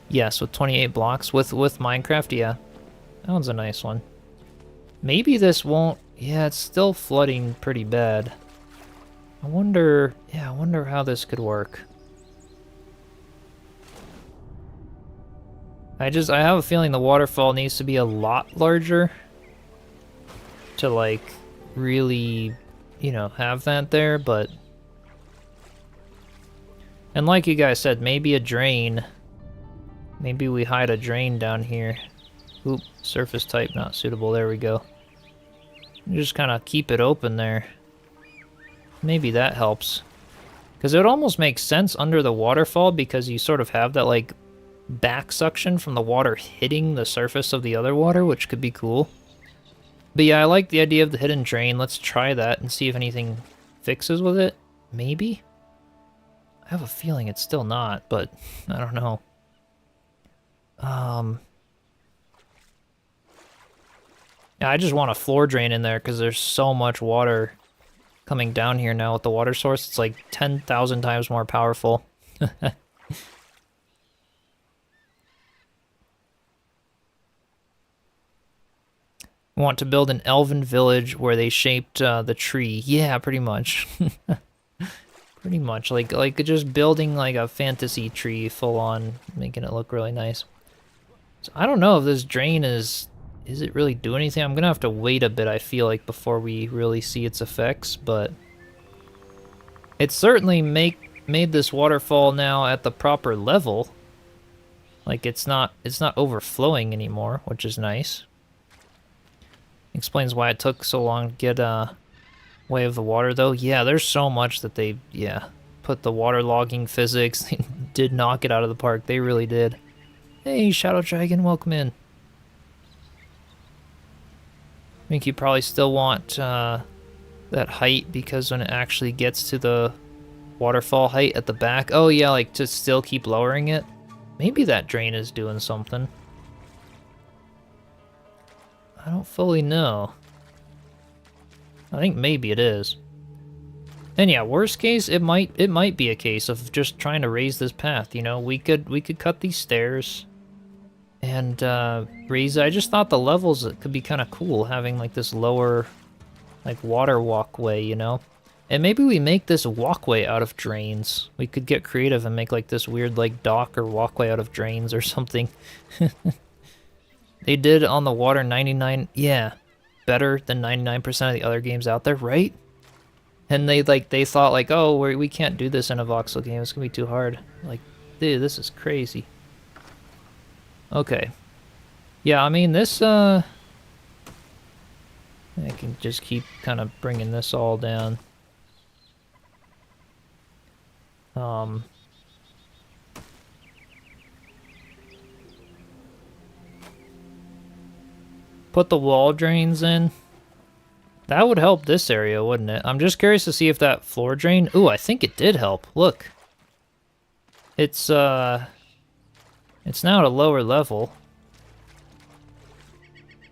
Yes, with 28 blocks. With Minecraft, yeah. That one's a nice one. Maybe this won't... Yeah, it's still flooding pretty bad. I wonder how this could work. I have a feeling the waterfall needs to be a lot larger to, like, really, you know, have that there, but... And like you guys said, maybe a drain. Maybe we hide a drain down here. Oop, surface type not suitable, there we go. Just kind of keep it open there. Maybe that helps. Because it would almost make sense under the waterfall because you sort of have that, like, back suction from the water hitting the surface of the other water, which could be cool. But yeah, I like the idea of the hidden drain. Let's try that and see if anything fixes with it. Maybe? I have a feeling it's still not, but I don't know. Yeah, I just want a floor drain in there because there's so much water coming down here now with the water source. It's like 10,000 times more powerful. We want to build an elven village where they shaped the tree. Yeah, pretty much. Pretty much, like just building like a fantasy tree full on, making it look really nice. So I don't know if this drain is it really doing anything? I'm gonna have to wait a bit, I feel like, before we really see its effects, but it certainly made this waterfall now at the proper level. Like it's not overflowing anymore, which is nice. Explains why it took so long to get way of the water, though. Yeah, there's so much that they, put the water logging physics. They did knock it out of the park. They really did. Hey, Shadow Dragon, welcome in. I think you probably still want that height because when it actually gets to the waterfall height at the back, oh yeah, like to still keep lowering it. Maybe that drain is doing something. I don't fully know. I think maybe it is. And yeah, worst case, it might be a case of just trying to raise this path, you know? We could cut these stairs and raise it. I just thought the levels could be kind of cool having like this lower like water walkway, you know? And maybe we make this walkway out of drains. We could get creative and make like this weird like dock or walkway out of drains or something. They did on the water 99, yeah, better than 99% of the other games out there, right? And they thought like, oh, we can't do this in a voxel game. It's gonna be too hard. Like, dude, this is crazy. Okay. Yeah, I mean this. I can just keep kind of bringing this all down. Put the wall drains in. That would help this area, wouldn't it? I'm just curious to see if that floor drain... Ooh, I think it did help. Look. It's now at a lower level.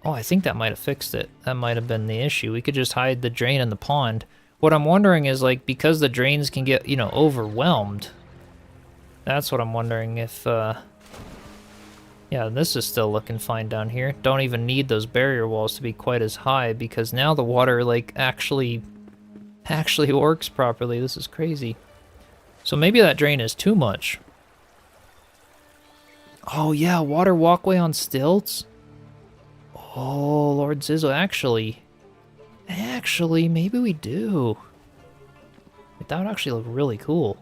Oh, I think that might have fixed it. That might have been the issue. We could just hide the drain in the pond. What I'm wondering is, like, because the drains can get, you know, overwhelmed. That's what I'm wondering if, yeah, this is still looking fine down here. Don't even need those barrier walls to be quite as high because now the water, like, actually works properly. This is crazy. So maybe that drain is too much. Oh, yeah, water walkway on stilts? Oh, Lord Zizzle, actually, maybe we do. That would actually look really cool.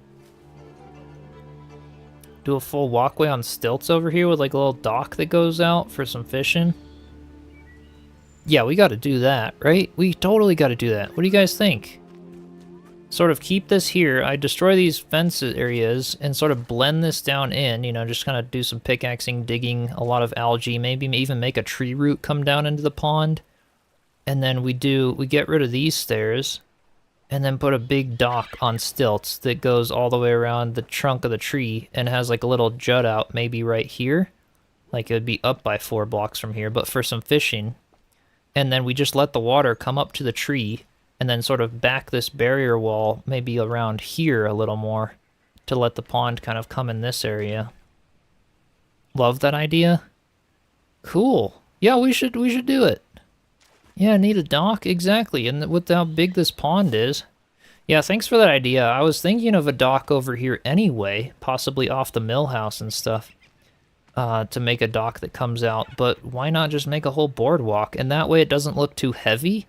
Do a full walkway on stilts over here with like a little dock that goes out for some fishing. Yeah, we gotta do that, right? We totally gotta do that. What do you guys think? Sort of keep this here. I destroy these fence areas and sort of blend this down in, you know, just kind of do some pickaxing, digging a lot of algae, maybe even make a tree root come down into the pond. And then we get rid of these stairs and then put a big dock on stilts that goes all the way around the trunk of the tree and has like a little jut out maybe right here. Like it would be up by 4 blocks from here, but for some fishing. And then we just let the water come up to the tree and then sort of back this barrier wall maybe around here a little more to let the pond kind of come in this area. Love that idea. Cool. Yeah, we should do it. Yeah, need a dock, exactly, and with how big this pond is. Yeah, thanks for that idea. I was thinking of a dock over here anyway, possibly off the mill house and stuff, to make a dock that comes out, but why not just make a whole boardwalk? And that way it doesn't look too heavy,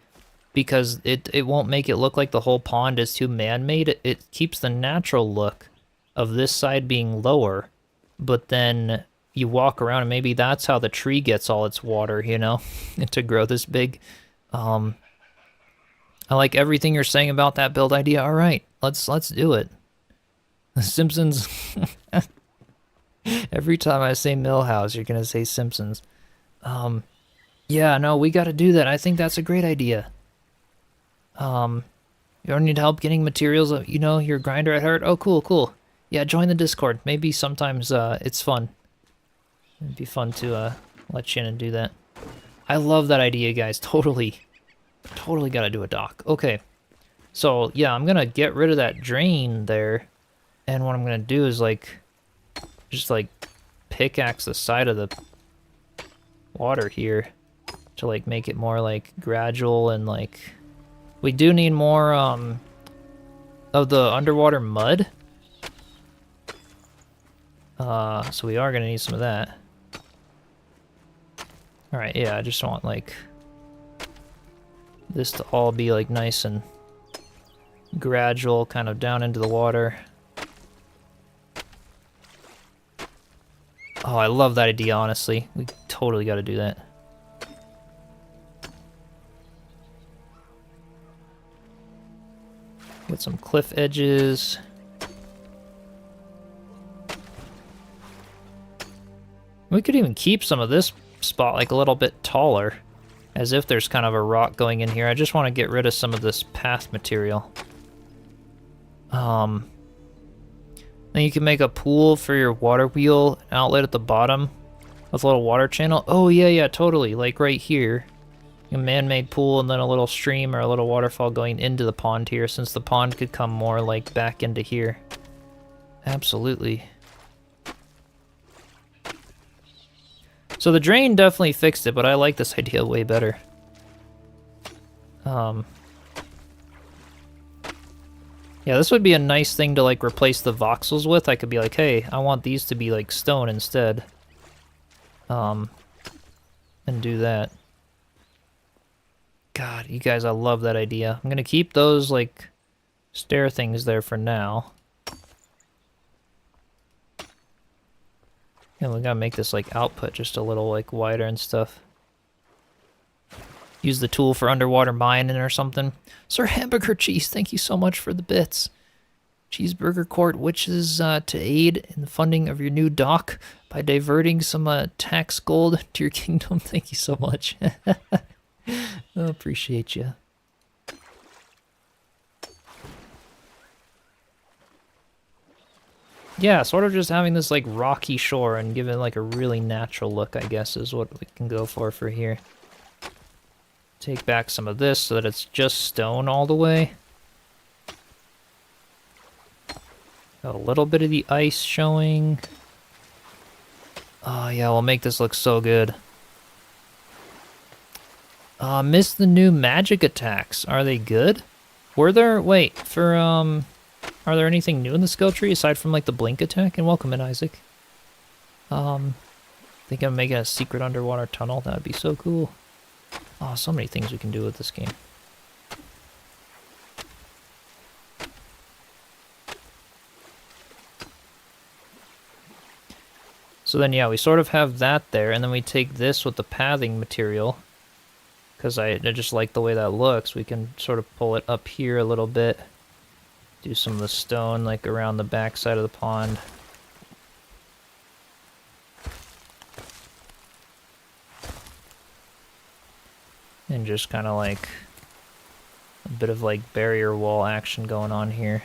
because it won't make it look like the whole pond is too man-made. It keeps the natural look of this side being lower, but then you walk around and maybe that's how the tree gets all its water, you know, to grow this big. I like everything you're saying about that build idea. All right, let's do it. The Simpsons. Every time I say Millhouse, you're gonna say Simpsons. Yeah, no, we got to do that. I think that's a great idea. You don't need help getting materials. You know, your grinder at heart. Oh, cool. Yeah, join the Discord. Maybe sometimes it's fun. It'd be fun to let Shannon do that. I love that idea, guys. Totally gotta do a dock. Okay. So, yeah, I'm gonna get rid of that drain there. And what I'm gonna do is, like, just, like, pickaxe the side of the water here to like make it more like gradual and like we do need more of the underwater mud. So we are gonna need some of that. Alright, yeah, I just want like this to all be like nice and gradual, kind of down into the water. Oh, I love that idea, honestly. We totally gotta do that. Get some cliff edges. We could even keep some of this spot like a little bit taller, as if there's kind of a rock going in here. I just want to get rid of some of this path material. Then you can make a pool for your water wheel outlet at the bottom with a little water channel. Oh yeah, totally. Like right here. A man-made pool and then a little stream or a little waterfall going into the pond here, since the pond could come more like back into here. Absolutely. So the drain definitely fixed it, but I like this idea way better. Yeah, this would be a nice thing to like replace the voxels with. I could be like, hey, I want these to be like stone instead. And do that. God, you guys, I love that idea. I'm gonna keep those, like, stair things there for now. And we gotta make this, like, output just a little, like, wider and stuff. Use the tool for underwater mining or something. Sir Hamburger Cheese, thank you so much for the bits. Cheeseburger Court wishes to aid in the funding of your new dock by diverting some tax gold to your kingdom. Thank you so much. I appreciate you. Yeah, sort of just having this like rocky shore and giving it like a really natural look, I guess, is what we can go for here. Take back some of this so that it's just stone all the way. Got a little bit of the ice showing. Oh yeah, we'll make this look so good. Missed the new magic attacks. Are they good? Were there... Wait, for, are there anything new in the skill tree aside from, like, the blink attack? And welcome in, Isaac. Think I'm making a secret underwater tunnel? That would be so cool. Oh, so many things we can do with this game. So then, yeah, we sort of have that there, and then we take this with the pathing material. Because I just like the way that looks. We can sort of pull it up here a little bit. Do some of the stone like around the back side of the pond. And just kind of like a bit of like barrier wall action going on here.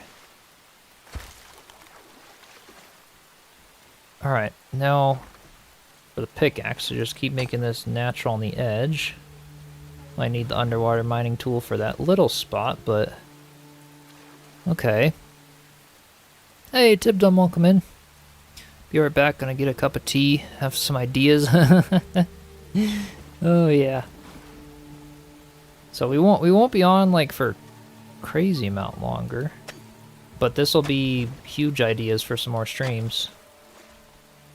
Alright, now for the pickaxe, so just keep making this natural on the edge. I need the underwater mining tool for that little spot, but... Okay. Hey, Tibdom, welcome in. Be right back, gonna get a cup of tea, have some ideas. Oh, yeah. So we won't be on, like, for crazy amount longer. But this will be huge ideas for some more streams.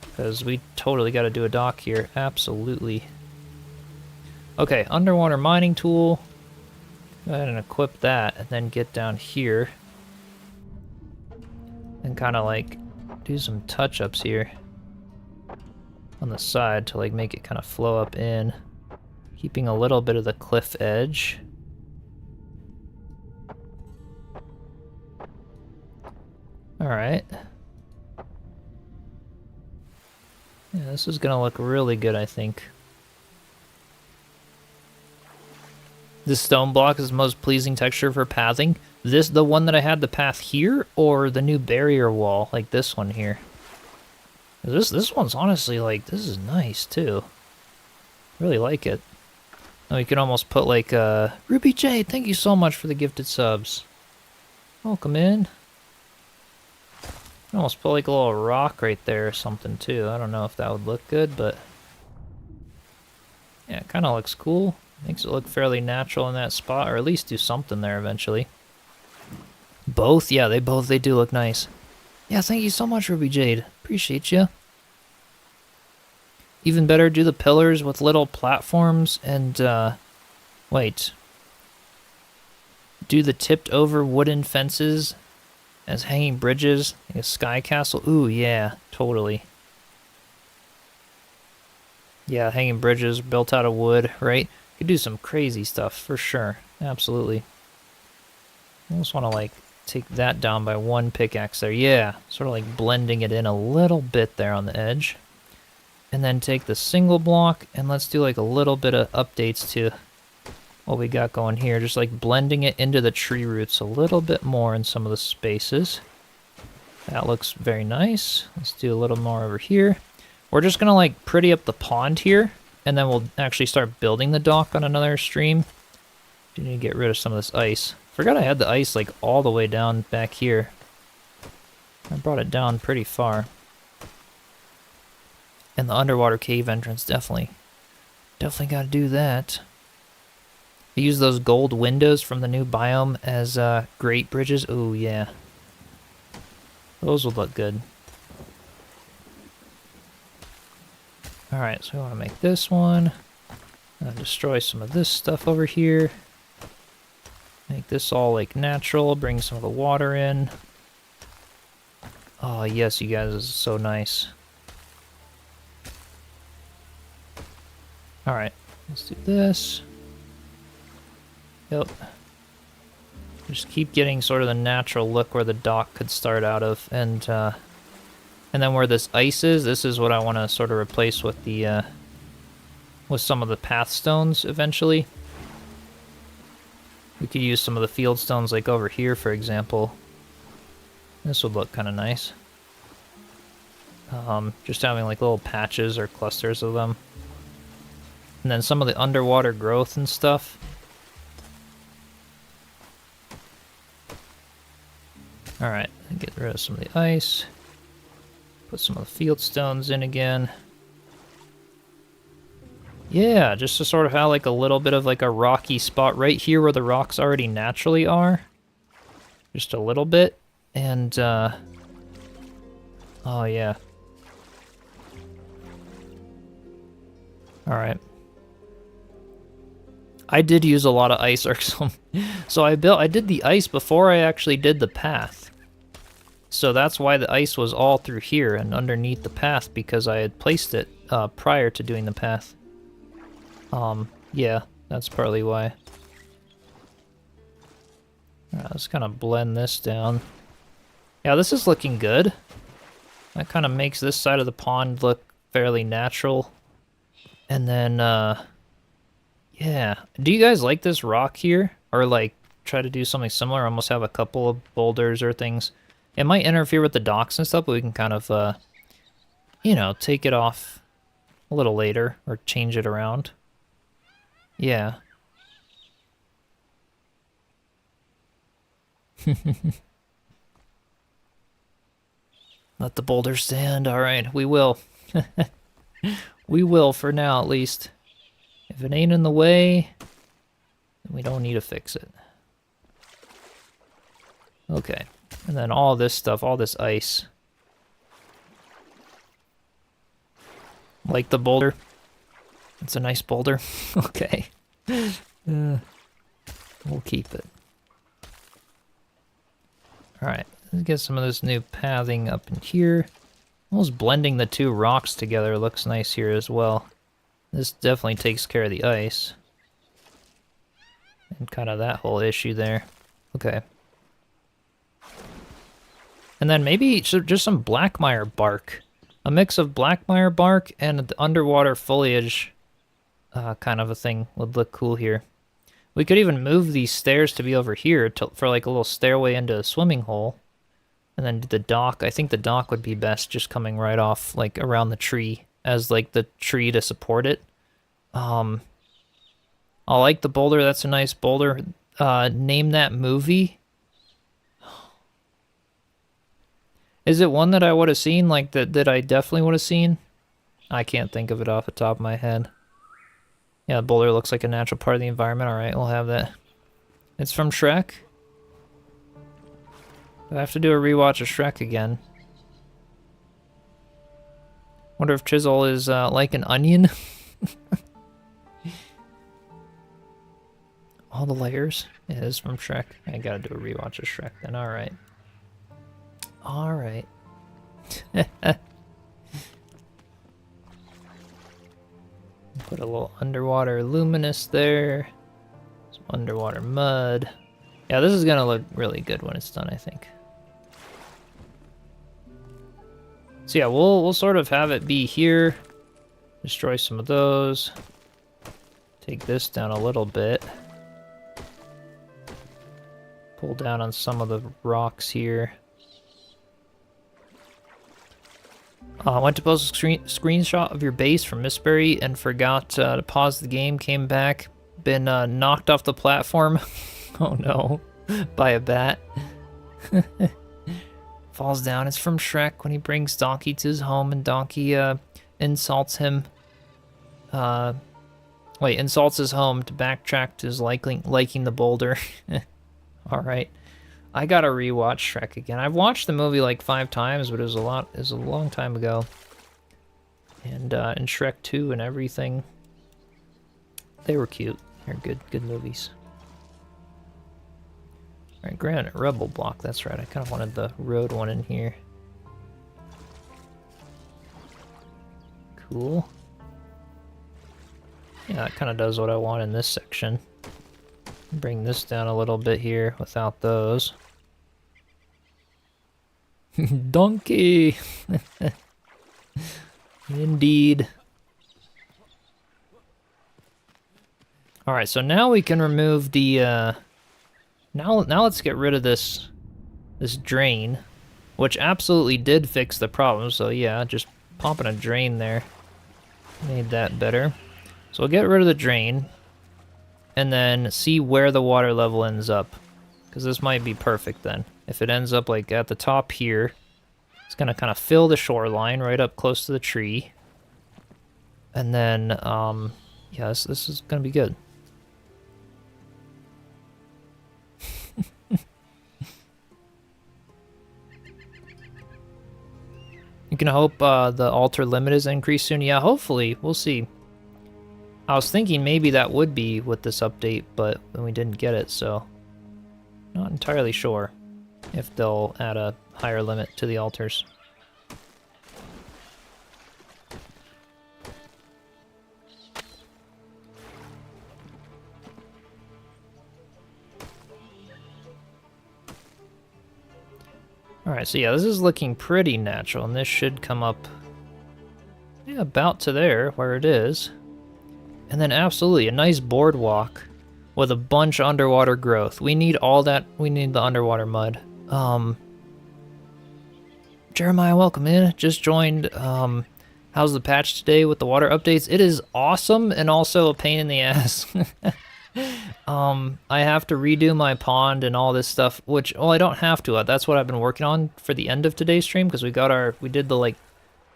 Because we totally gotta do a dock here, absolutely. Okay, underwater mining tool. Go ahead and equip that, and then get down here. And kind of like do some touch-ups here on the side to like make it kind of flow up in. Keeping a little bit of the cliff edge. Alright. Yeah, this is gonna look really good, I think. This stone block is the most pleasing texture for pathing. This, the one that I had the path here, or the new barrier wall, like this one here? This one's honestly, like, this is nice, too. Really like it. And we could almost put, like, Ruby J, thank you so much for the gifted subs. Welcome in. Almost put, like, a little rock right there or something, too. I don't know if that would look good, but... Yeah, it kind of looks cool. Makes it look fairly natural in that spot, or at least do something there eventually. Both? Yeah, they do look nice. Yeah, thank you so much, Ruby Jade. Appreciate you. Even better, do the pillars with little platforms and, wait. Do the tipped over wooden fences as hanging bridges, like a sky castle. Ooh, yeah, totally. Yeah, hanging bridges built out of wood, right? Could do some crazy stuff for sure. Absolutely. I almost want to like take that down by one pickaxe there. Yeah, sort of like blending it in a little bit there on the edge. And then take the single block and let's do like a little bit of updates to what we got going here. Just like blending it into the tree roots a little bit more in some of the spaces. That looks very nice. Let's do a little more over here. We're just gonna like pretty up the pond here, and then we'll actually start building the dock on another stream. Do need to get rid of some of this ice. Forgot I had the ice like all the way down back here. I brought it down pretty far. And the underwater cave entrance, definitely gotta do that. I use those gold windows from the new biome as grate bridges. Oh yeah. Those would look good. Alright, so we want to make this one. Destroy some of this stuff over here. Make this all like natural, bring some of the water in. Oh yes, you guys, this is so nice. Alright, let's do this. Yep. Just keep getting sort of the natural look where the dock could start out of, and then where this ice is, this is what I want to sort of replace with the with some of the path stones eventually. We could use some of the field stones like over here, for example. This would look kind of nice. Just having like little patches or clusters of them. And then some of the underwater growth and stuff. Alright, get rid of some of the ice. Put some of the field stones in again. Yeah, just to sort of have like a little bit of like a rocky spot right here where the rocks already naturally are. Just a little bit. And, oh yeah. Alright. I did use a lot of ice arcs. So I did the ice before I actually did the path. So that's why the ice was all through here and underneath the path, because I had placed it prior to doing the path. Yeah, that's partly why. Alright, let's kind of blend this down. Yeah, this is looking good. That kind of makes this side of the pond look fairly natural. And then, yeah. Do you guys like this rock here? Or, like, try to do something similar? Almost have a couple of boulders or things. It might interfere with the docks and stuff, but we can kind of, you know, take it off a little later. Or change it around. Yeah. Let the boulder stand. Alright, we will. We will for now, at least. If it ain't in the way, then we don't need to fix it. Okay. And then all this stuff, all this ice. Like the boulder. It's a nice boulder. Okay. We'll keep it. Alright, let's get some of this new pathing up in here. Almost blending the two rocks together looks nice here as well. This definitely takes care of the ice. And kind of that whole issue there. Okay. And then maybe just some blackmire bark. A mix of blackmire bark and the underwater foliage kind of a thing would look cool here. We could even move these stairs to be over here for like a little stairway into a swimming hole. And then the dock. I think the dock would be best just coming right off like around the tree as like the tree to support it. I like the boulder. That's a nice boulder. Name that movie. Is it one that I would have seen? Like that I definitely would have seen? I can't think of it off the top of my head. Yeah, the boulder looks like a natural part of the environment. Alright, we'll have that. It's from Shrek. I have to do a rewatch of Shrek again. Wonder if Chisel is like an onion. All the layers. It is from Shrek. I gotta do a rewatch of Shrek then. Alright. Alright. Put a little underwater luminous there. Some underwater mud. Yeah, this is gonna look really good when it's done, I think. So yeah, we'll sort of have it be here. Destroy some of those. Take this down a little bit. Pull down on some of the rocks here. I went to post a screenshot of your base from Mistberry and forgot to pause the game, came back, been knocked off the platform. Oh no, by a bat. Falls down. It's from Shrek when he brings Donkey to his home and Donkey insults him. Insults his home to backtrack to his liking the boulder. Alright. I gotta rewatch Shrek again. I've watched the movie like 5 times, but it was a long time ago. And Shrek 2 and everything. They were cute. They're good movies. Alright, granite rebel block, that's right. I kinda wanted the road one in here. Cool. Yeah, that kinda does what I want in this section. Bring this down a little bit here without those. Donkey! Indeed. Alright, so now we can remove the, Now let's get rid of this drain, which absolutely did fix the problem, so yeah, just popping a drain there made that better. So we'll get rid of the drain, and then see where the water level ends up, because this might be perfect then. If it ends up like at the top here, it's gonna kind of fill the shoreline right up close to the tree. And then, yeah, this is gonna be good. You can hope the altar limit is increased soon. Yeah, hopefully. We'll see. I was thinking maybe that would be with this update, but then we didn't get it, so not entirely sure if they'll add a higher limit to the altars. Alright, so yeah, this is looking pretty natural, and this should come up, yeah, about to there, where it is. And then absolutely a nice boardwalk with a bunch of underwater growth. We need all that. We need the underwater mud. Jeremiah, welcome in. Just joined. How's the patch today with the water updates? It is awesome and also a pain in the ass. I have to redo my pond and all this stuff, which, well, I don't have to. That's what I've been working on for the end of today's stream, because we did the, like,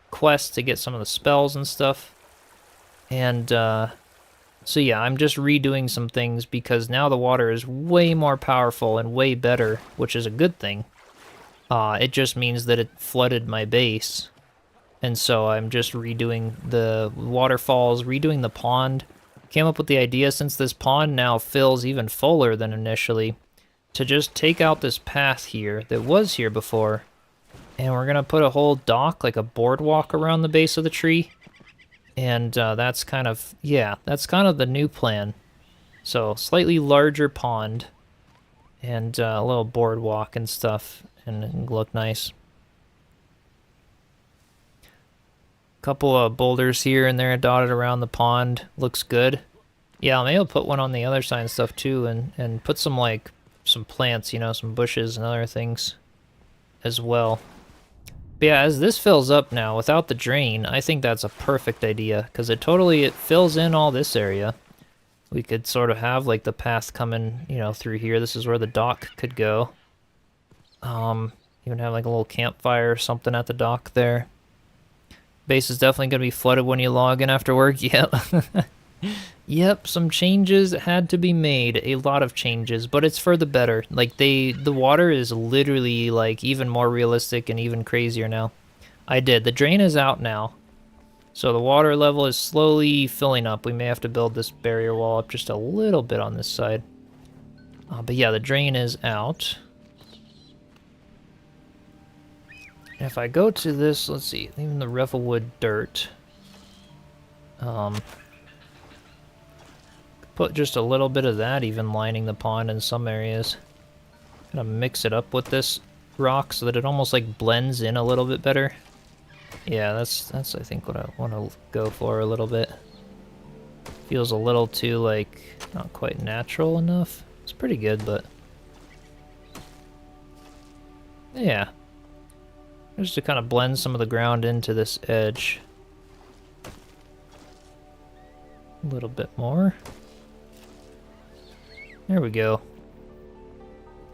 quest to get some of the spells and stuff. And, so yeah, I'm just redoing some things because now the water is way more powerful and way better, which is a good thing. It just means that it flooded my base. And so I'm just redoing the waterfalls, redoing the pond. Came up with the idea, since this pond now fills even fuller than initially, to just take out this path here that was here before. And we're going to put a whole dock, like a boardwalk around the base of the tree. And that's kind of, yeah, that's kind of the new plan. So, slightly larger pond, and a little boardwalk and stuff, and it'll look nice. Couple of boulders here and there dotted around the pond, looks good. Yeah, maybe I'll put one on the other side and stuff too, and put some, like, some plants, you know, some bushes and other things as well. But yeah, as this fills up now, without the drain, I think that's a perfect idea, because it fills in all this area. We could sort of have, like, the path coming, you know, through here. This is where the dock could go. Even have, like, a little campfire or something at the dock there. Base is definitely going to be flooded when you log in after work, yep. Yep, some changes had to be made. A lot of changes, but it's for the better. Like the water is literally like even more realistic and even crazier now. The drain is out now. So the water level is slowly filling up. We may have to build this barrier wall up just a little bit on this side. But yeah, the drain is out. And if I go to this, let's see, even the Revelwood dirt. Put just a little bit of that even lining the pond in some areas. Gonna mix it up with this rock so that it almost like blends in a little bit better. Yeah, that's I think what I want to go for a little bit. Feels a little too like not quite natural enough. It's pretty good, but yeah. Just to kind of blend some of the ground into this edge. A little bit more. There we go.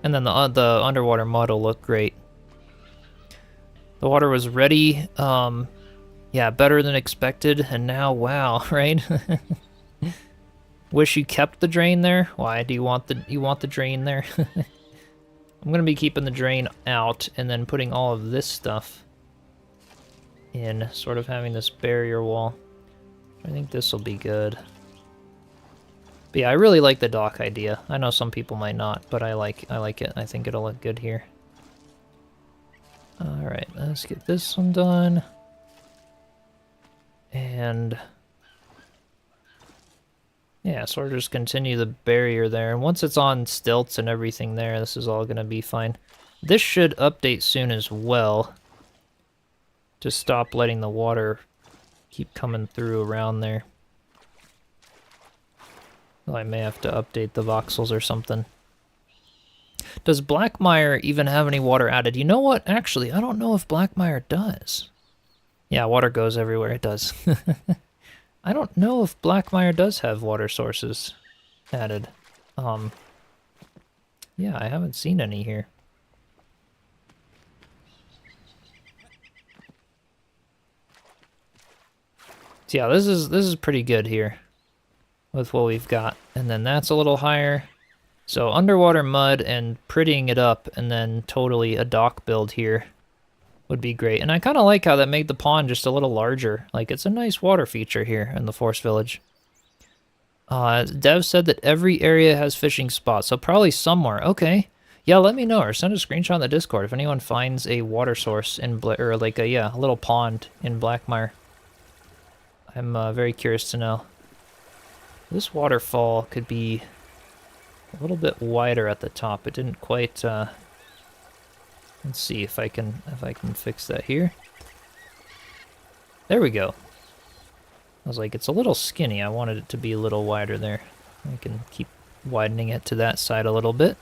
And then the underwater mud will look great. The water was ready. Yeah, better than expected. And now, wow, right? Wish you kept the drain there. Why do you want the drain there? I'm gonna be keeping the drain out and then putting all of this stuff in, sort of having this barrier wall. I think this will be good. But yeah, I really like the dock idea. I know some people might not, but I like it. I think it'll look good here. Alright, let's get this one done. And yeah, sort of just continue the barrier there. And once it's on stilts and everything there, this is all gonna be fine. This should update soon as well. To stop letting the water keep coming through around there. Well, I may have to update the voxels or something. Does Blackmire even have any water added? You know what? Actually, I don't know if Blackmire does. Yeah, water goes everywhere. It does. I don't know if Blackmire does have water sources added. Yeah, I haven't seen any here. So yeah, this is pretty good here with what we've got. And then that's a little higher. So underwater mud and prettying it up and then totally a dock build here would be great. And I kind of like how that made the pond just a little larger. Like, it's a nice water feature here in the Forest Village. Dev said that every area has fishing spots, so probably somewhere. Okay. Yeah, let me know, or send a screenshot in the Discord if anyone finds a water source in, or like a little pond in Blackmire. I'm very curious to know. This waterfall could be a little bit wider at the top. It didn't quite, let's see if I can fix that here. There we go. I was like, it's a little skinny. I wanted it to be a little wider there. I can keep widening it to that side a little bit.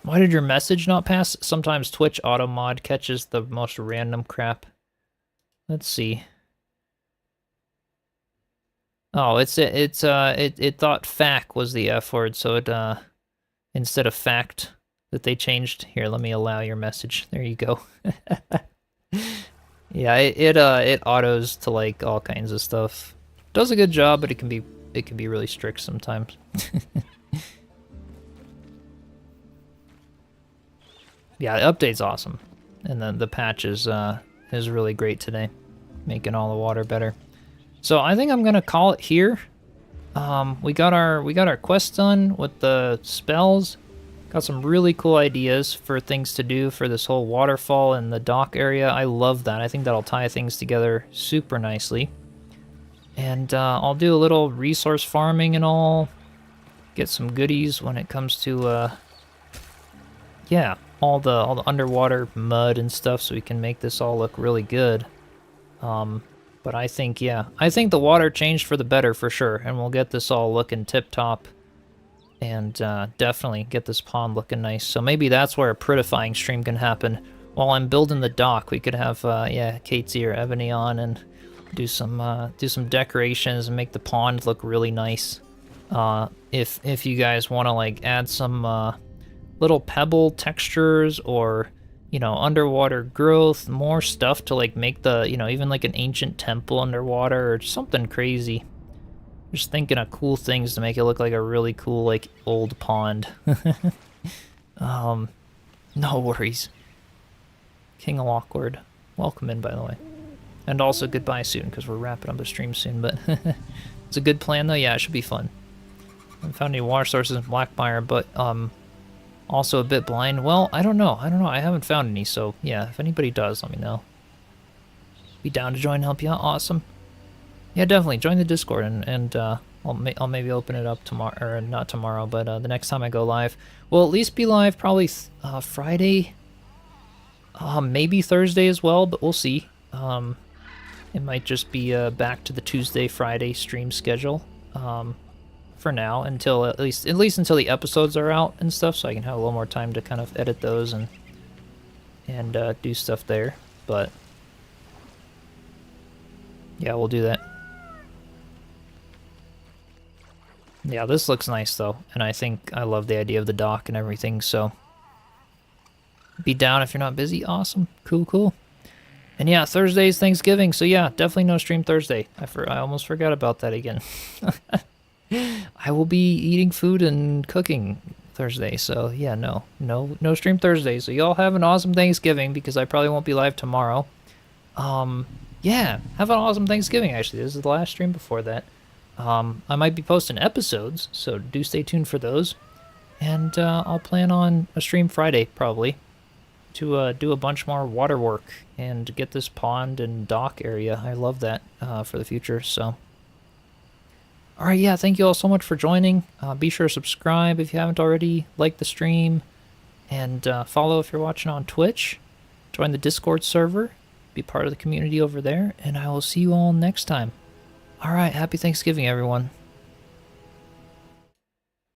Why did your message not pass? Sometimes Twitch auto mod catches the most random crap. Let's see. Oh, it thought fac was the F word, so it instead of fact that they changed. Here, let me allow your message. There you go. Yeah, it autos to like all kinds of stuff. Does a good job, but it can be really strict sometimes. Yeah, the update's awesome, and then the patch is really great today, making all the water better. So I think I'm gonna call it here. We got our quest done with the spells. Got some really cool ideas for things to do for this whole waterfall and the dock area. I love that. I think that'll tie things together super nicely. And I'll do a little resource farming and all. Get some goodies when it comes to yeah, all the underwater mud and stuff, so we can make this all look really good. But I think, yeah, I think the water changed for the better for sure, and we'll get this all looking tip-top, and definitely get this pond looking nice. So maybe that's where a prettifying stream can happen. While I'm building the dock, we could have, yeah, Katesy or Ebony on and do some decorations and make the pond look really nice. If you guys want to like add some little pebble textures or you know, underwater growth, more stuff to like make the, you know, even like an ancient temple underwater or something crazy. Just thinking of cool things to make it look like a really cool, like, old pond. No worries. King of Awkward. Welcome in, by the way. And also goodbye soon, because we're wrapping up the stream soon, but it's a good plan, though. Yeah, it should be fun. I haven't found any water sources in Blackmire, but, also a bit blind. Well, I don't know. I haven't found any, so, yeah, if anybody does, let me know. Be down to join and help you out. Awesome. Yeah, definitely. Join the Discord, and I'll maybe open it up tomorrow, or not tomorrow, but the next time I go live. We'll at least be live probably Friday, maybe Thursday as well, but we'll see. It might just be back to the Tuesday, Friday stream schedule for now, until at least until the episodes are out and stuff, so I can have a little more time to kind of edit those and do stuff there. But yeah, we'll do that. Yeah, this looks nice though, and I think I love the idea of the dock and everything, so be down if you're not busy. Awesome. Cool. And yeah, Thursday's Thanksgiving, so yeah, definitely no stream Thursday. I almost forgot about that again. I will be eating food and cooking Thursday, so yeah, no stream Thursday. So y'all have an awesome Thanksgiving, because I probably won't be live tomorrow. Yeah, have an awesome Thanksgiving, actually. This is the last stream before that. I might be posting episodes, so do stay tuned for those. And I'll plan on a stream Friday, probably, to do a bunch more water work and get this pond and dock area. I love that for the future, so. Alright, yeah, thank you all so much for joining. Be sure to subscribe if you haven't already, like the stream, and follow if you're watching on Twitch. Join the Discord server, be part of the community over there, and I will see you all next time. Alright, happy Thanksgiving, everyone.